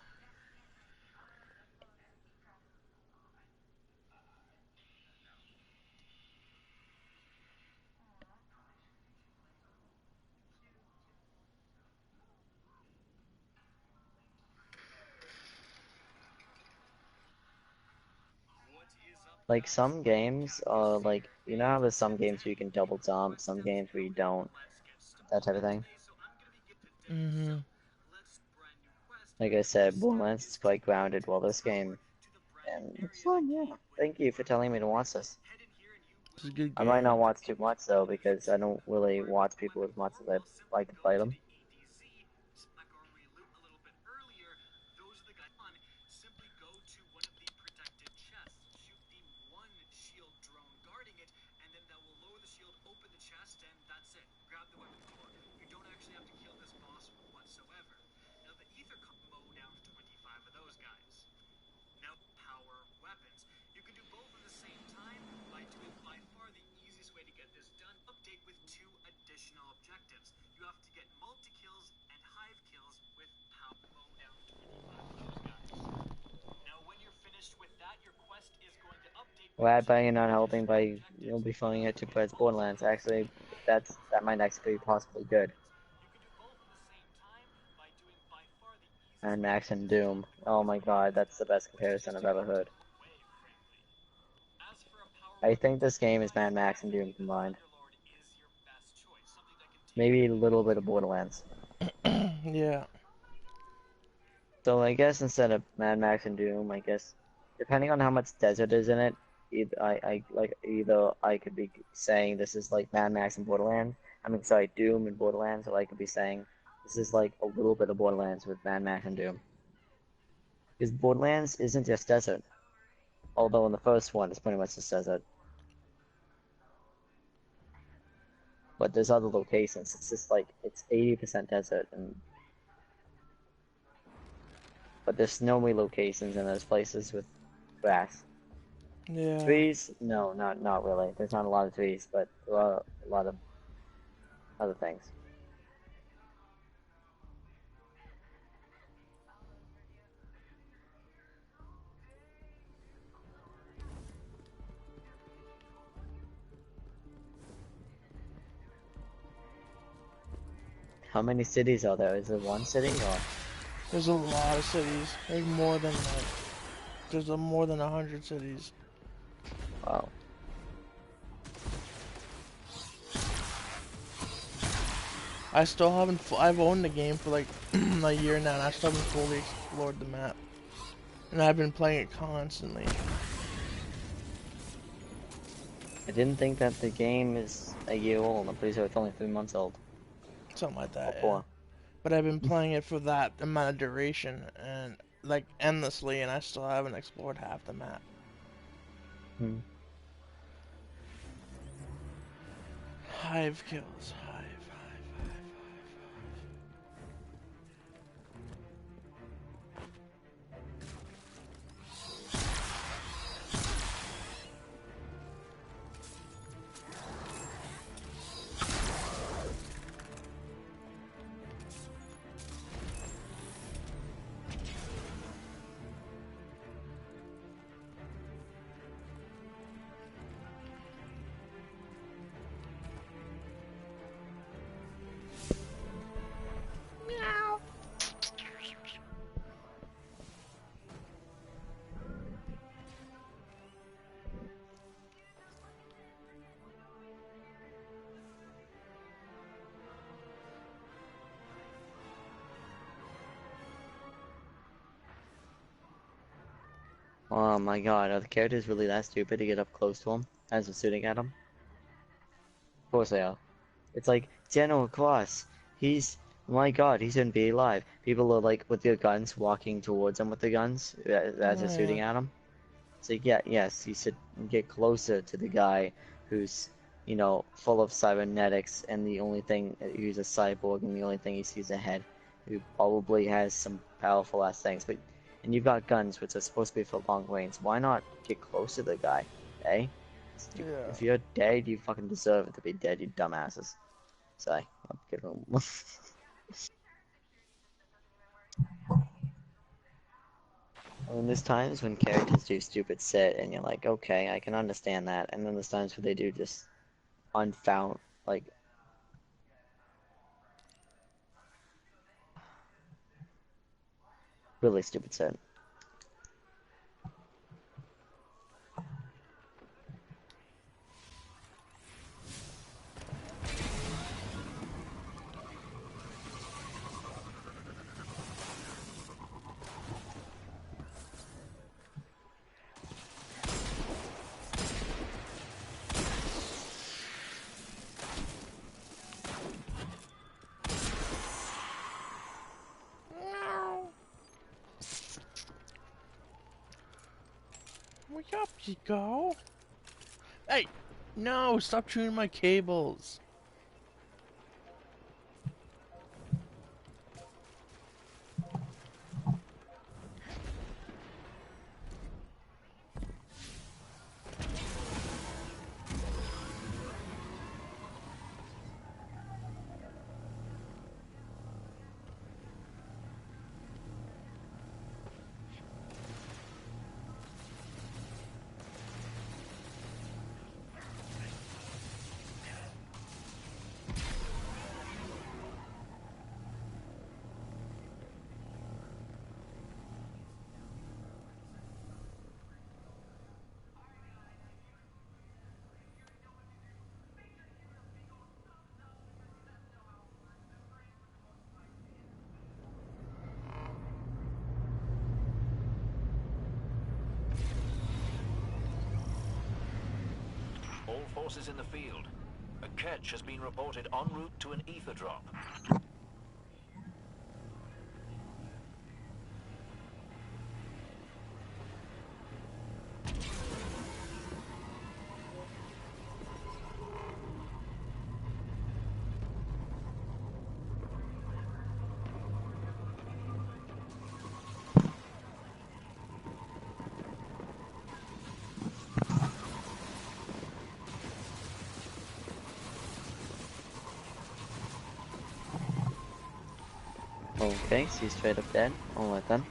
Like, some games are like, you know how there's some games where you can double jump, some games where you don't, that type of thing? Like I said, Borderlands is quite grounded, while this game, and it's fun, yeah. Thank you for telling me to watch this. It's a good game. I might not watch too much, though, because I don't really watch people as much as I like to play them. Glad by you not helping by you'll be filling it to Preds Borderlands. Actually, that might actually be possibly good. And Max and Doom. Oh my god, that's the best comparison I've ever heard. I think this game is Mad Max and Doom combined. Maybe a little bit of Borderlands. Yeah. So I guess instead of Mad Max and Doom, I guess depending on how much desert is in it, either I could be saying this is like Mad Max and Borderlands. I mean, sorry, Doom and Borderlands, or I could be saying this is like a little bit of Borderlands with Mad Max and Doom. Because Borderlands isn't just desert, although in the first one it's pretty much just desert. But there's other locations. It's just like it's 80% desert, but there's snowy locations and there's places with grass. Yeah. Trees? No, not really. There's not a lot of trees, but there are a lot of other things. How many cities are there? Is it one city or? There's a lot of cities. There's more than more than 100 cities. Wow. I still haven't. I've owned the game for like a year now, and I still haven't fully explored the map. And I've been playing it constantly. I didn't think that the game is a year old. I'm pretty sure it's only 3 months old. Something like that. Or 4. Yeah. But I've been playing it for that amount of duration and like endlessly, and I still haven't explored half the map. Hmm. Hive kills. Hive. Oh my god, are the characters really that stupid to get up close to him as they're shooting at him? Of course they are. It's like, General Cross, oh my god, he shouldn't be alive. People are like, with their guns, walking towards him with the guns, as they're shooting at him. It's like, yeah, yes, you should get closer to the guy who's, you know, full of cybernetics, and the only thing, who's a cyborg, and the only thing he sees ahead, who probably has some powerful ass things, but, and you've got guns, which are supposed to be for long range, why not get close to the guy, eh? Yeah. If you're dead, you fucking deserve it to be dead, you dumbasses. Sorry, I'll get home. And there's times when characters do stupid shit, and you're like, okay, I can understand that. And then there's times where they do just unfound, like, really stupid shit. Wake up, you go. Hey, no, stop chewing my cables. forces in the field. A catch has been reported en route to an ether drop. Okay, so he's straight up dead. Alright then.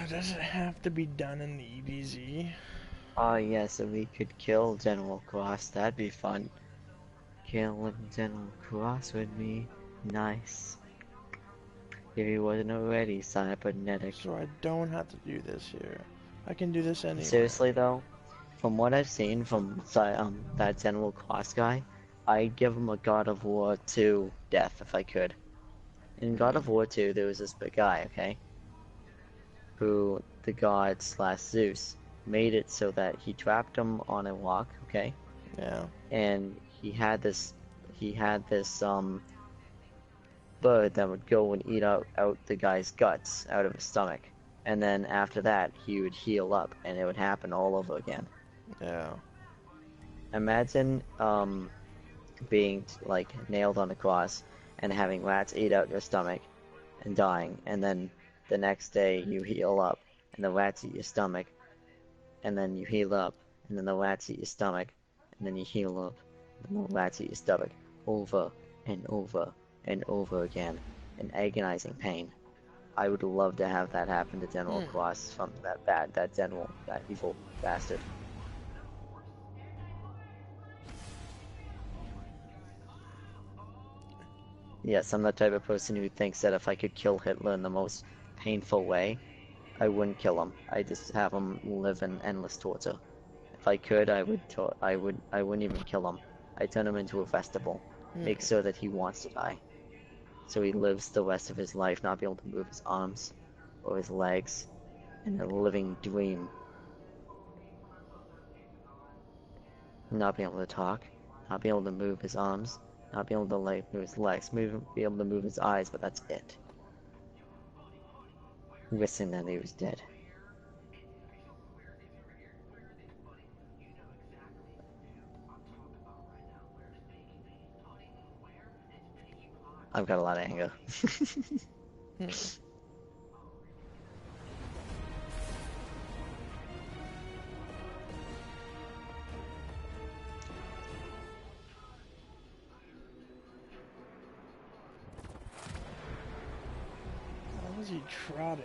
Does it have to be done in the EDZ? Yeah, so we could kill General Cross. That'd be fun. Kill General Cross would be nice. If he wasn't already cybernetic. So I don't have to do this here. I can do this anywhere. Seriously though, from what I've seen from that General Cross guy, I'd give him a God of War 2 death if I could. In God of War 2, there was this big guy, okay? Who the god / Zeus made it so that he trapped him on a rock, okay? Yeah. And he had this bird that would go and eat out the guy's guts out of his stomach. And then after that, he would heal up, and it would happen all over again. Yeah. Imagine being like nailed on a cross and having rats eat out your stomach and dying, and then the next day you heal up and the rats eat your stomach, and then you heal up and then the rats eat your stomach, and then you heal up and the rats eat your stomach, over and over and over again in agonizing pain. I would love to have that happen to General Cross from that evil bastard. Yes, I'm the type of person who thinks that if I could kill Hitler in the most painful way, I wouldn't kill him. I just have him live in endless torture. If I could, I wouldn't even kill him. I'd turn him into a vegetable. Make sure that he wants to die. So he lives the rest of his life not be able to move his arms or his legs in a living dream. Not be able to talk, not be able to move his arms, not be able to move his legs, be able to move his eyes, but that's it. Wishing that he was dead. I've got a lot of anger. How is he trotting?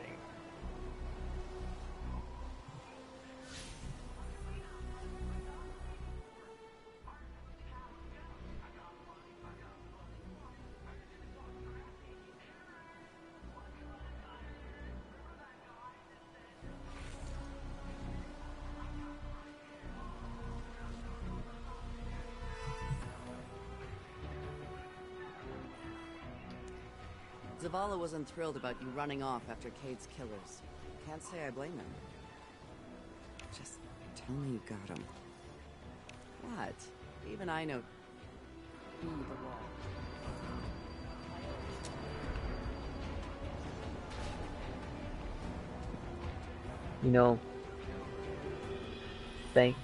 Zavala wasn't thrilled about you running off after Cade's killers. Can't say I blame him. Just tell me you got him. What? Even I know. Be the wall. You know, thank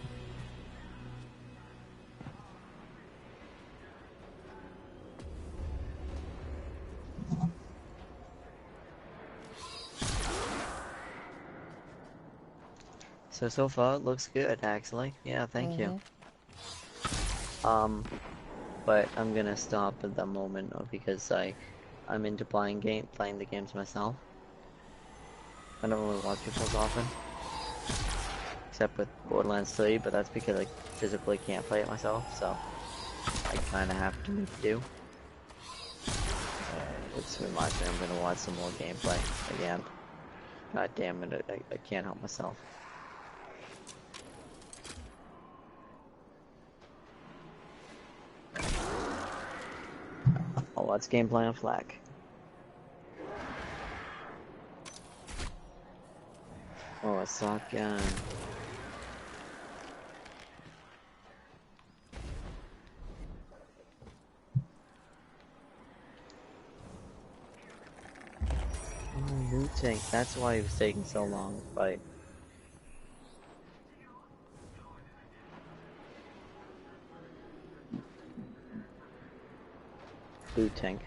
So far it looks good, actually. Yeah, thank you. But I'm gonna stop at the moment because I'm into playing the games myself. I don't really watch people as often, except with Borderlands 3, but that's because I physically can't play it myself, so I kind of have to make do. Which reminds me, I'm gonna watch some more gameplay again. God damn it, I can't help myself. I'll watch gameplay on Flack. Oh, a shotgun. Oh, loot tank. That's why it was taking so long to fight. Loot tank.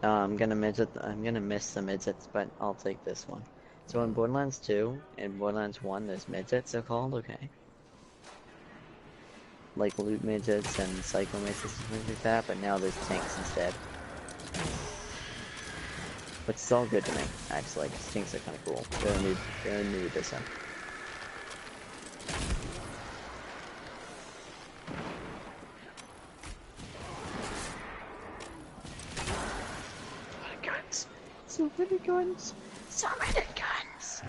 I'm gonna miss the midgets, but I'll take this one. So in Borderlands 2 and Borderlands 1, there's midgets, they're called, okay. Like loot midgets and psycho midgets and things like that, but now there's tanks instead. Which is all good to me, actually, because tanks are kind of cool. They're a new addition. Guns! So many guns! So many guns!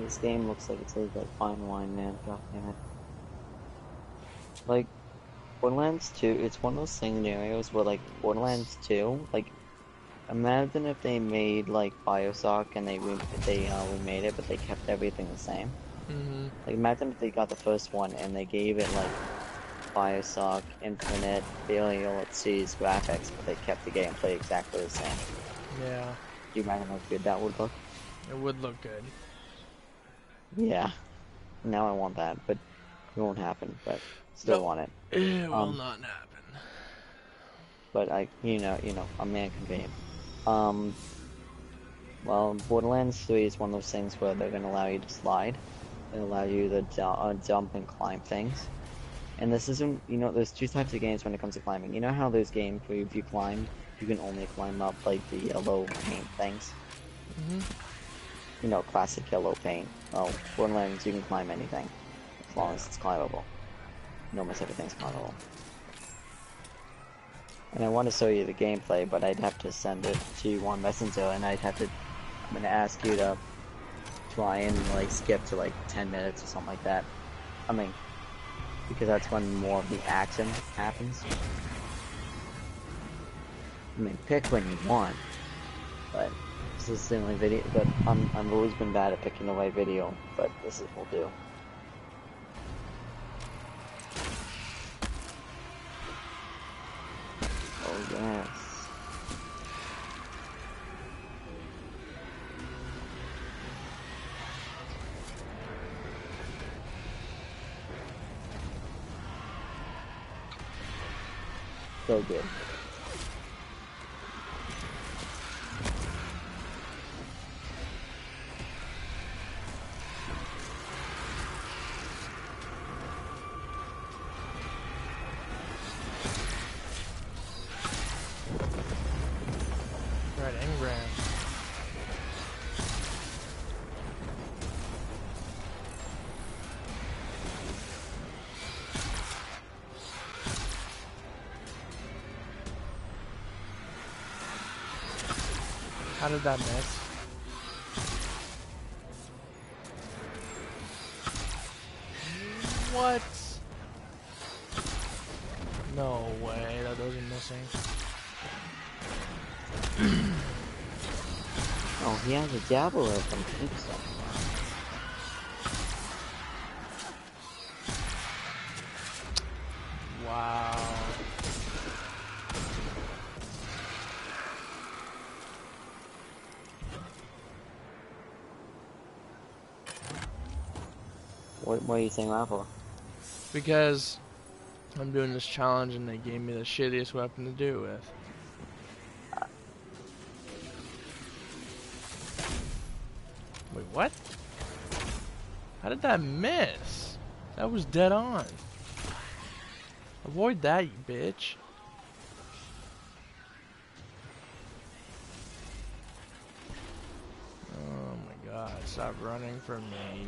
This game looks like it's like fine wine, man. God damn it. Like, Borderlands 2, it's one of those scenarios where, like, Borderlands 2, like, imagine if they made, like, Bioshock and they remade it, but they kept everything the same. Like, imagine if they got the first one and they gave it, like, Bioshock, Infinite, Burial at Sea's graphics, but they kept the gameplay exactly the same. Yeah. Do you imagine how good that would look? It would look good. Yeah. Now I want that, but it won't happen, but still want it. It will not happen. But you know, a man can dream. Well, Borderlands 3 is one of those things where they're gonna allow you to slide. They allow you to jump and climb things. And this isn't, there's two types of games when it comes to climbing. You know how there's games where if you climb, you can only climb up, like, the yellow paint things? Classic yellow paint. Well, Borderlands, you can climb anything, as long as it's climbable. Almost everything's climbable. And I want to show you the gameplay, but I'd have to send it to you on Messenger, and I'm gonna ask you to try and, like, skip to, like, 10 minutes or something like that. I mean, because that's when more of the action happens. I mean, pick when you want, but this is the only video, but I've always been bad at picking the right video, but this will do. Oh yes. So good. Right, engram. How did that miss? What? No way, that wasn't missing. Oh, he has a dabbler from Pixar. Wow. What are you saying that for? Because I'm doing this challenge and they gave me the shittiest weapon to do it with. Wait, what? How did that miss? That was dead on. Avoid that, you bitch. Oh my god, stop running from me.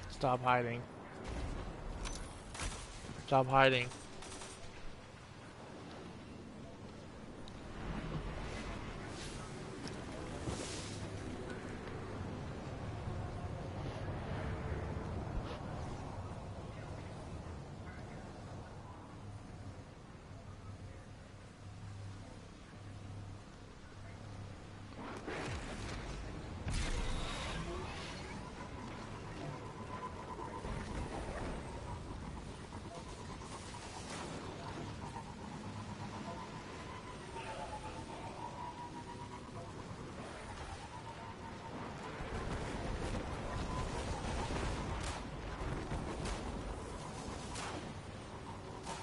Stop hiding. Stop hiding.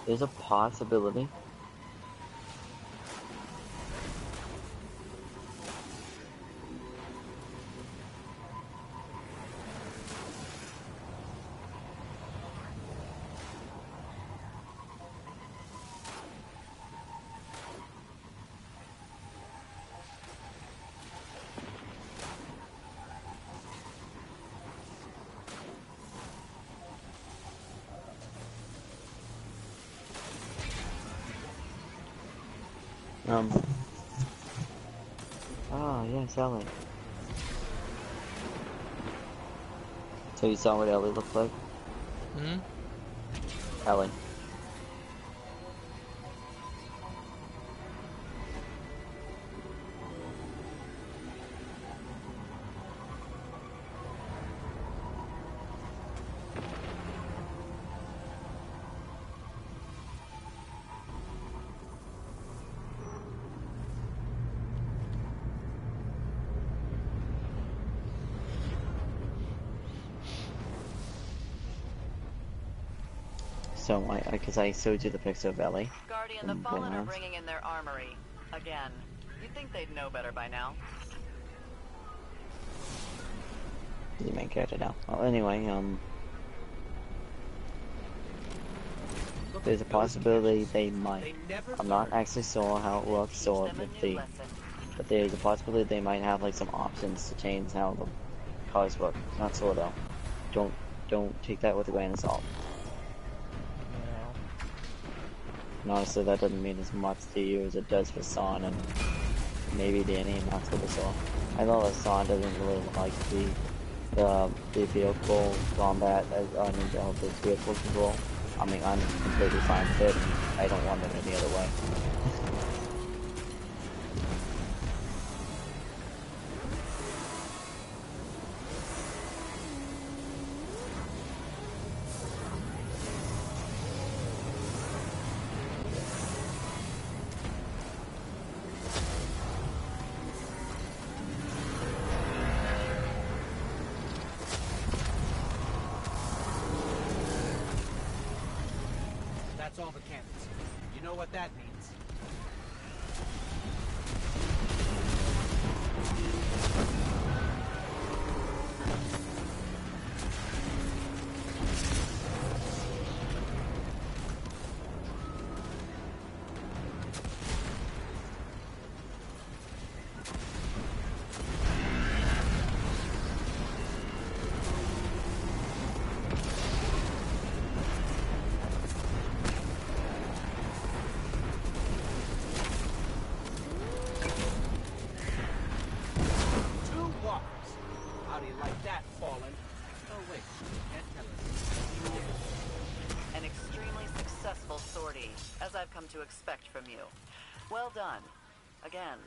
There's a possibility. Oh, yes, Ellie. So you saw what Ellie looked like? Hmm? Ellie. So, because I showed you the picture of Ellie. Guardian, the Fallen are bringing in their armory. Again. You'd think they'd know better by now. The main character now. Well, anyway, there's a possibility they might. I'm not actually sure how it works, so but there's a possibility they might have like some options to change how the cars work. Not sure though. Don't take that with a grain of salt. And honestly, that doesn't mean as much to you as it does for Son and maybe Danny, and that's what I saw. I know that Son doesn't really like the vehicle combat as the vehicle control. I mean, I'm completely fine with it, and I don't want it any other way. That's all the cannons. You know what that means. As I've come to expect from you. Well done. Again.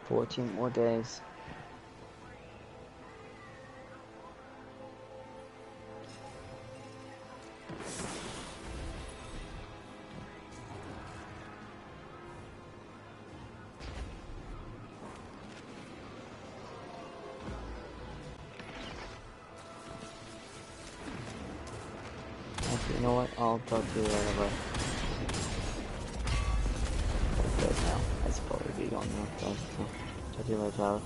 $14 more days. Actually, you know what? I'll talk to you later. Good now. I should probably be going now. So, talk to you later, Tyler.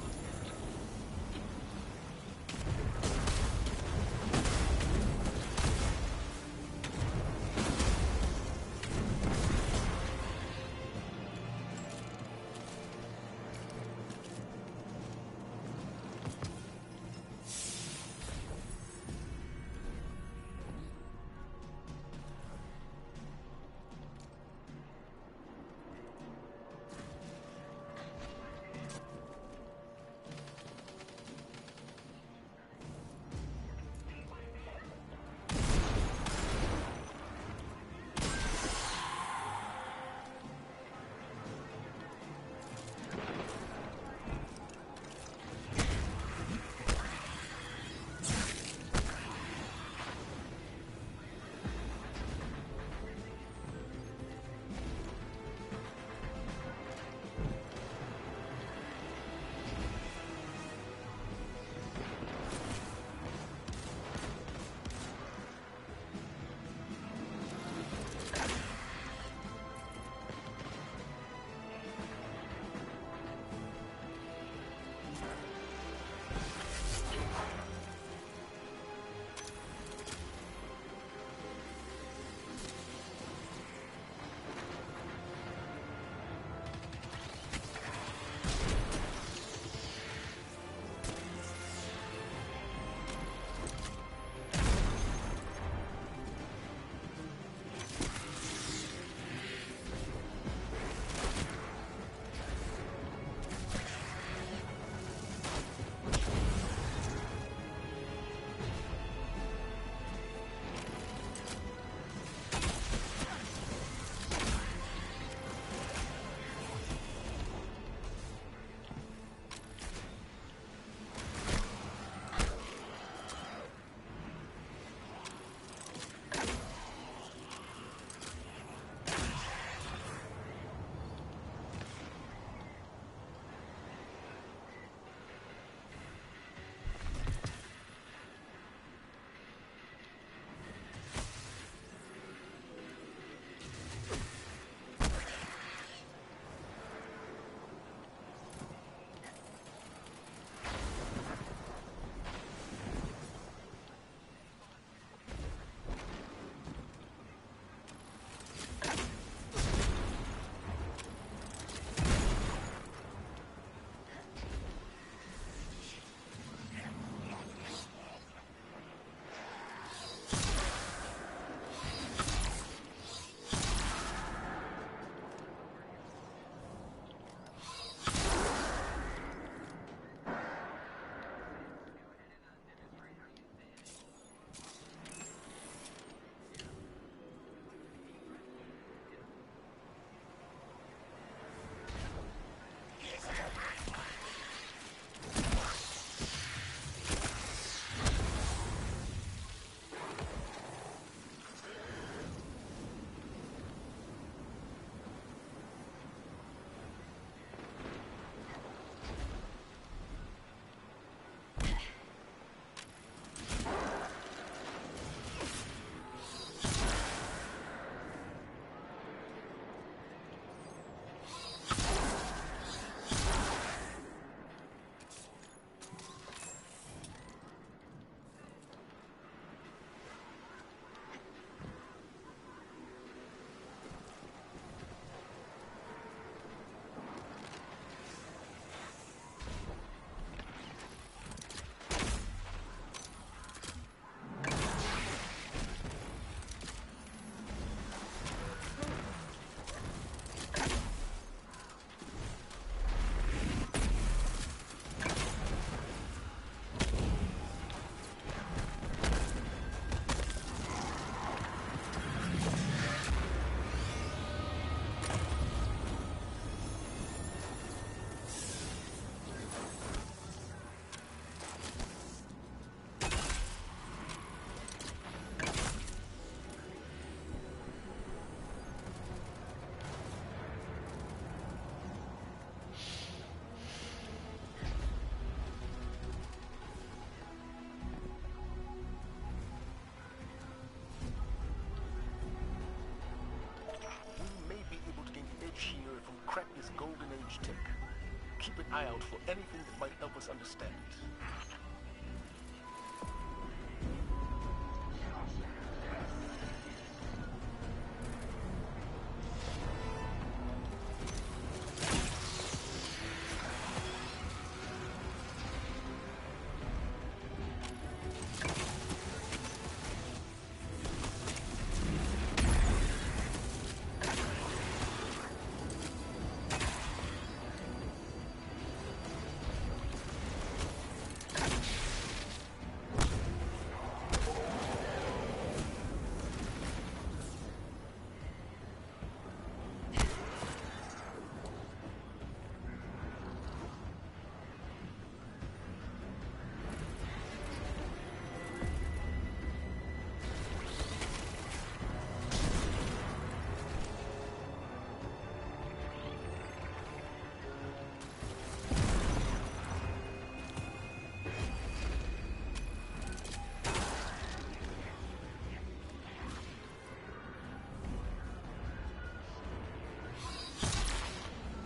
eye out for anything that might help us understand it.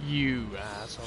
You asshole.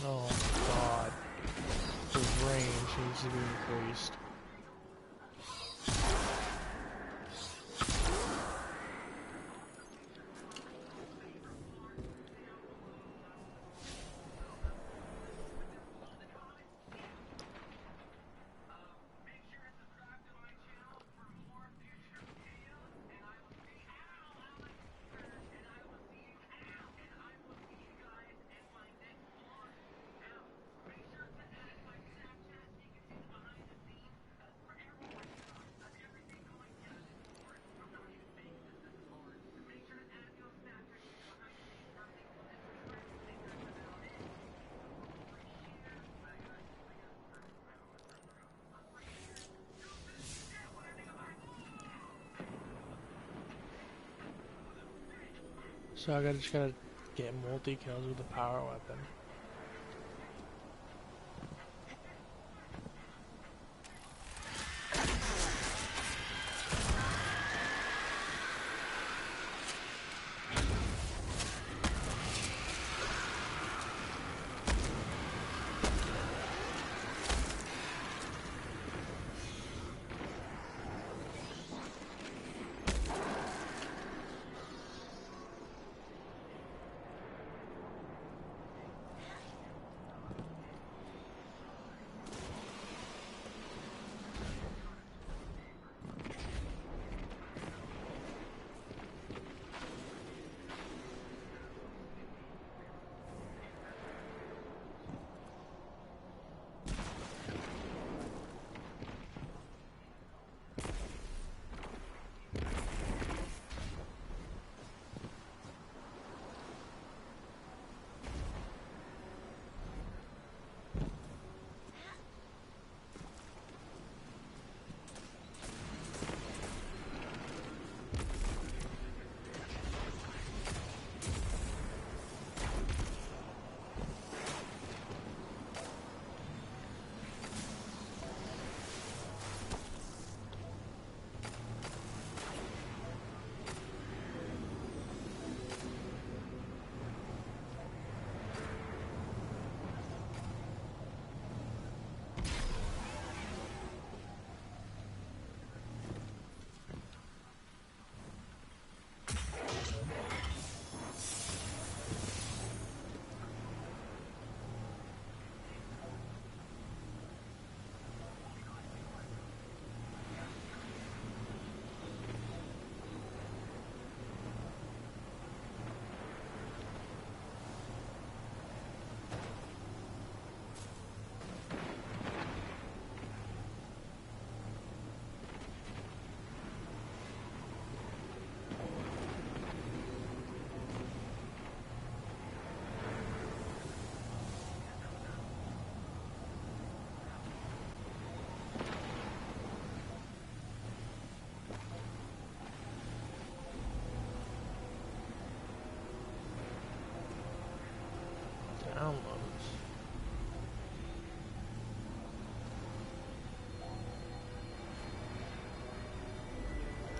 Oh god. The range needs to be increased. So I just gotta get multi-kills with the power weapon.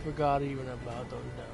Forgot even about those demos.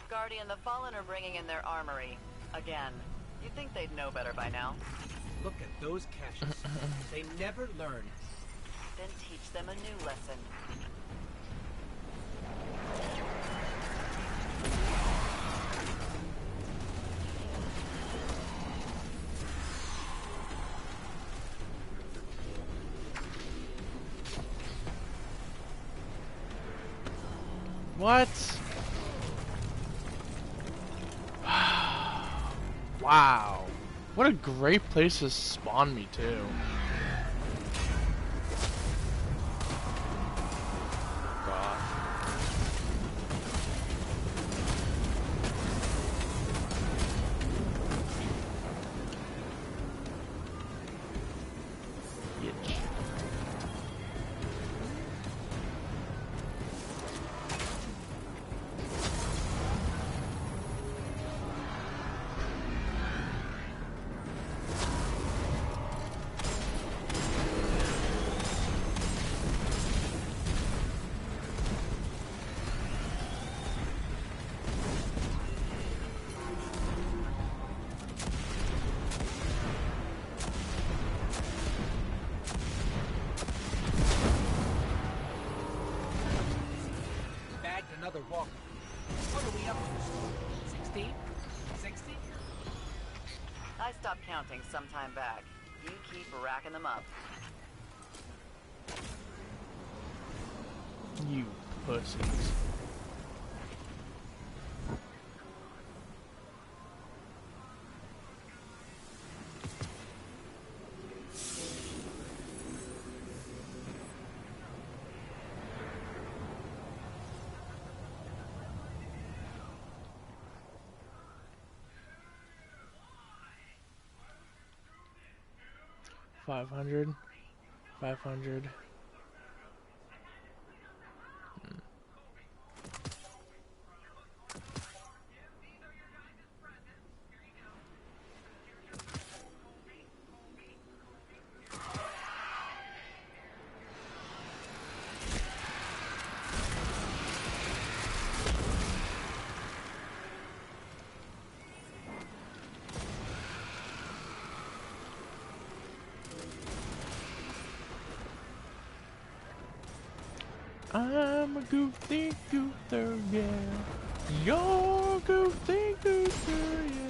Guardian, the Fallen are bringing in their armory. Again. You'd think they'd know better by now. Look at those caches. They never learn. Then teach them a new lesson. What? Wow. What a great place to spawn me too. God. Yitch. Another walker. What are we up to? 16? 60? I stopped counting some time back. You keep racking them up. You pussies. $500. I'm a goofy goother, yeah. You're a goofy goother, yeah.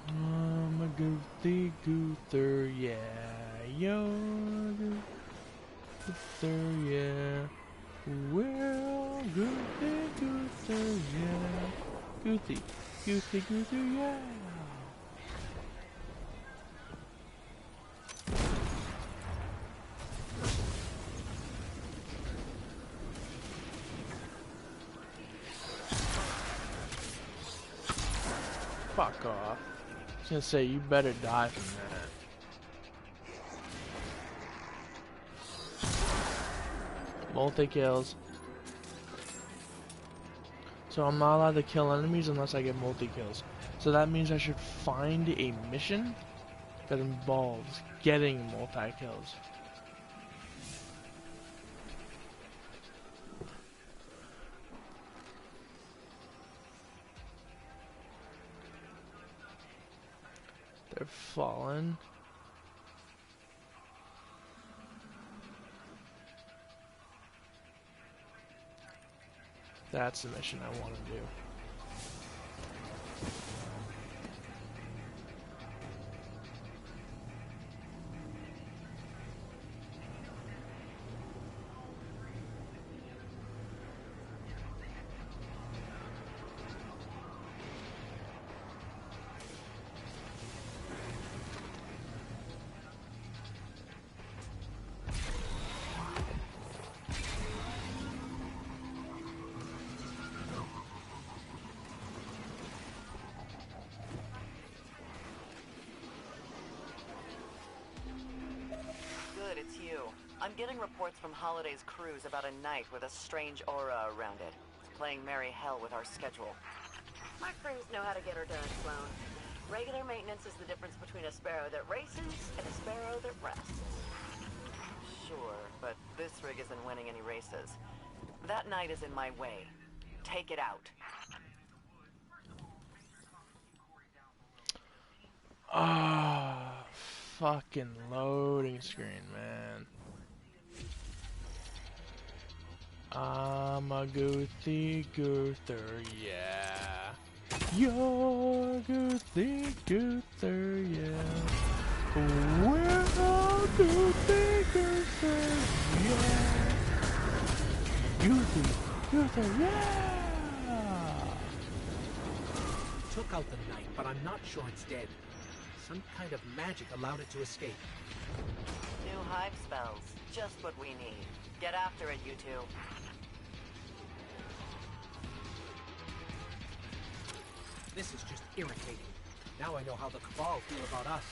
I'm a goofy goother, yeah. You're a goother, yeah. We're all goofy goother, yeah. Goofy, goofy goother, yeah. Fuck off. I was gonna say, you better die from that. Multi-kills. So I'm not allowed to kill enemies unless I get multi-kills. So that means I should find a mission that involves getting multi-kills. They're fallen. That's the mission I want to do. It's you. I'm getting reports from Holiday's cruise about a night with a strange aura around it. It's playing merry hell with our schedule. My crews know how to get her done, Sloan. Regular maintenance is the difference between a sparrow that races and a sparrow that rests. Sure, but this rig isn't winning any races. That night is in my way. Take it out. Ah, fucking loading screen, man. I'm a goothy goother, yeah. You're a goothy goother, yeah. We're a goothy goother, yeah. Goothy goother, yeah. Took out the knight, but I'm not sure it's dead. Some kind of magic allowed it to escape. New hive spells. Just what we need. Get after it, you two. This is just irritating. Now I know how the Cabal feel about us.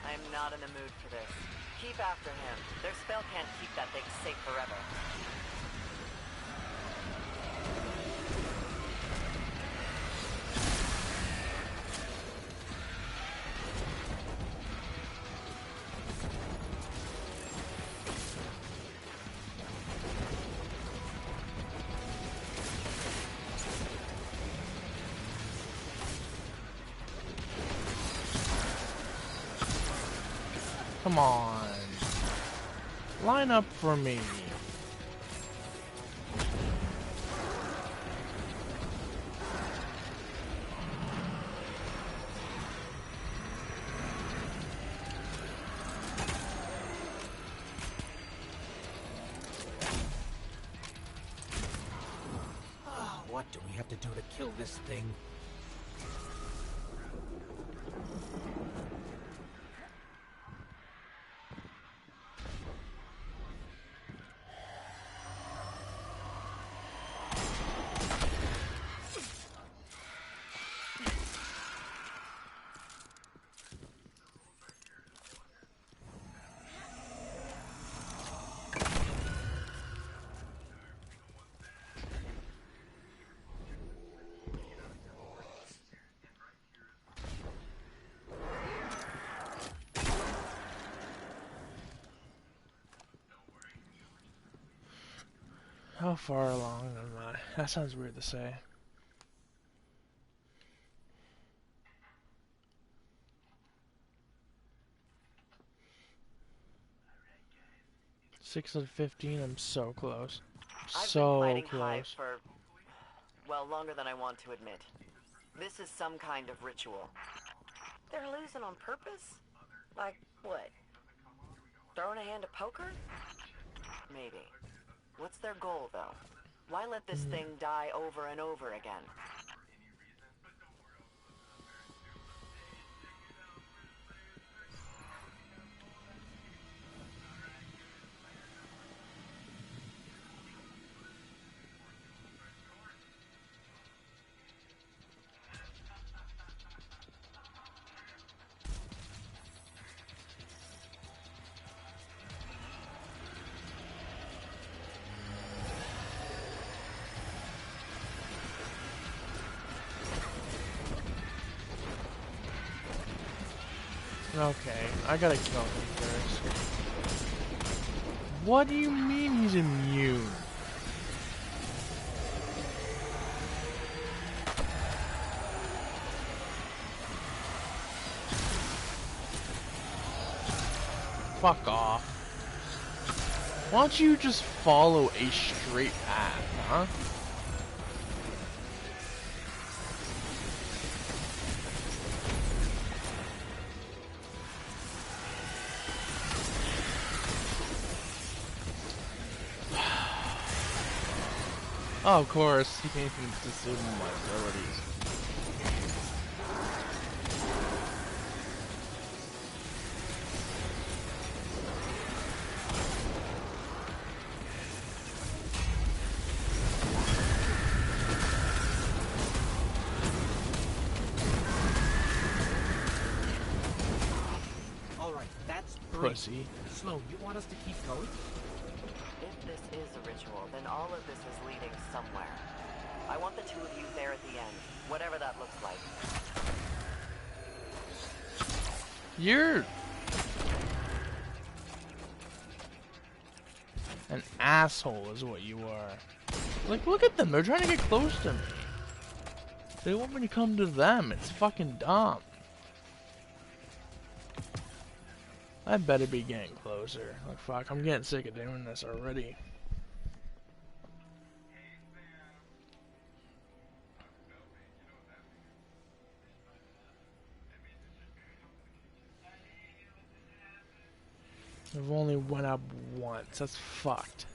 I'm not in the mood for this. Keep after him. Their spell can't keep that thing safe forever. Come on. Line up for me. What do we have to do to kill this thing? How far along am I? That sounds weird to say. Six of 15. I'm so close. I've So been fighting close. Hive for, well, longer than I want to admit. This is some kind of ritual. They're losing on purpose? Like what? Throwing a hand of poker? Maybe. What's their goal, though? Why let this thing die over and over again? Okay, I gotta kill him first. What do you mean he's immune? Fuck off. Why don't you just follow a straight path, huh? Oh, of course, he can't even assume my abilities. Alright, that's 3. Pussy. Sloan, you want us to keep going? If this is a ritual, then all of this is leading somewhere. I want the two of you there at the end, whatever that looks like. You're an asshole is what you are. Like, look at them, they're trying to get close to me. They want me to come to them, it's fucking dumb. I better be getting closer. Like, fuck, I'm getting sick of doing this already. I've only went up once, that's fucked.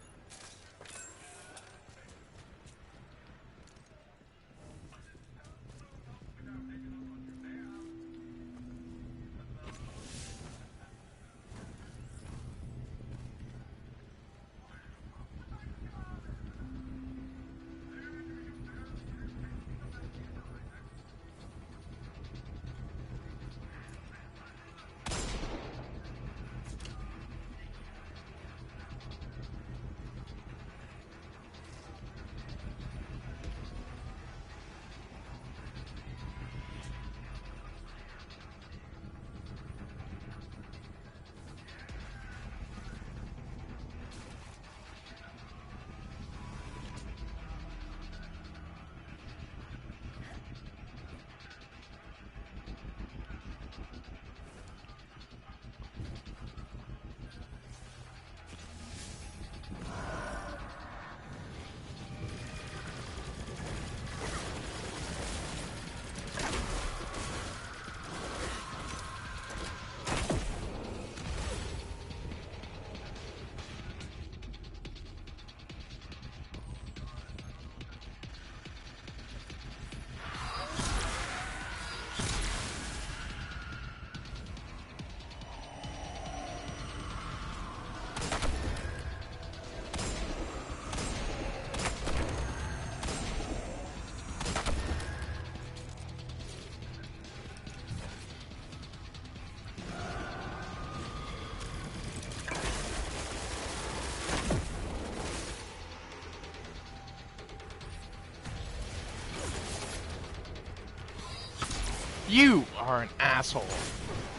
You are an asshole.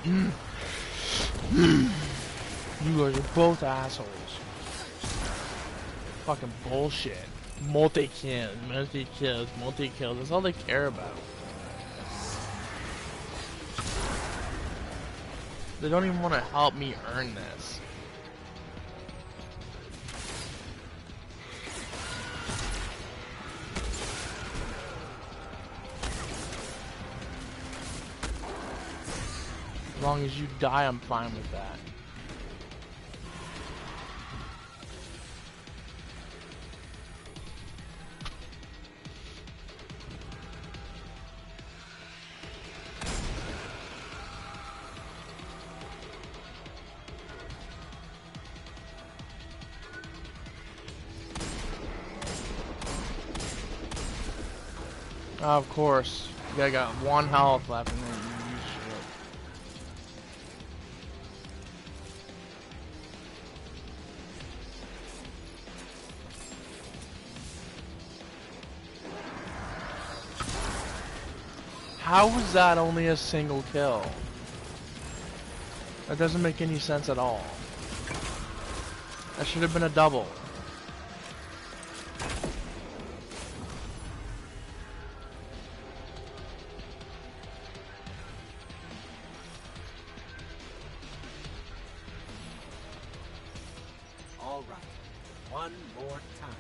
You guys are both assholes. Fucking bullshit. Multi-kills, multi-kills, multi-kills. That's all they care about. They don't even want to help me earn this. As long as you die, I'm fine with that. Of course. You guys got 1 health left and then you use shit. How was that only a single kill? That doesn't make any sense at all. That should have been a double. All right, one more time.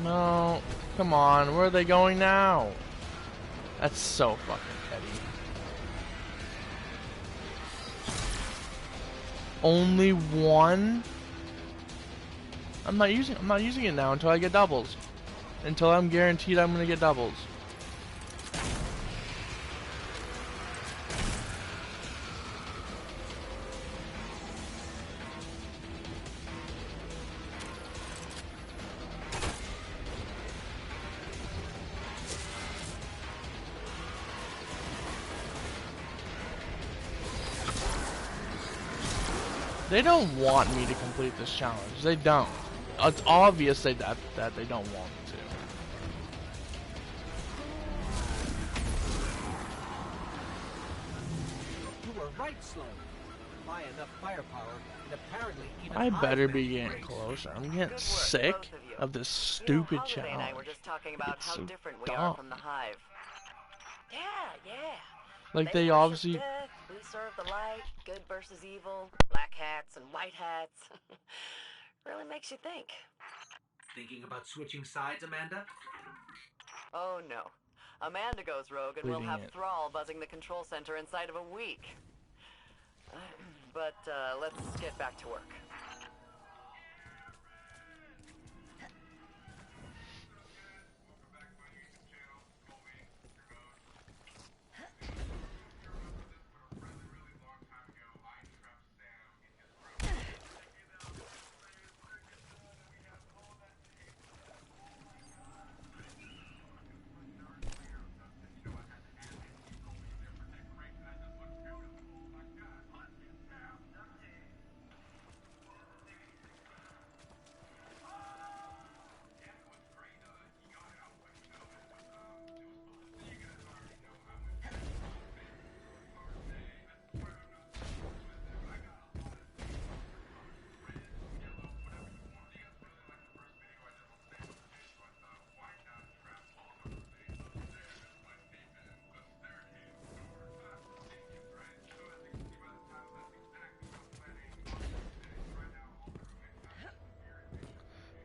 No, come on, where are they going now? That's so fucking petty. Only one? I'm not using it now until I get doubles. Until I'm guaranteed I'm gonna get doubles. They don't want me to complete this challenge. They don't. It's obvious that they don't want me to. You were right, Sloan. By enough firepower, and apparently even I better be getting closer. I'm getting sick of this stupid Holiday and I were challenge. just talking about It's how so different we are dumb. from the Hive. Yeah, yeah. Like they worship obviously. death, we serve the light, good versus evil, black hats and white hats. Really makes you think. Thinking about switching sides, Amanda? Oh no. Amanda goes rogue and we'll Leaving have it. Thrall buzzing the control center inside of a week. But let's get back to work.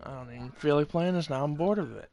I don't even feel like playing this now. I'm bored of it.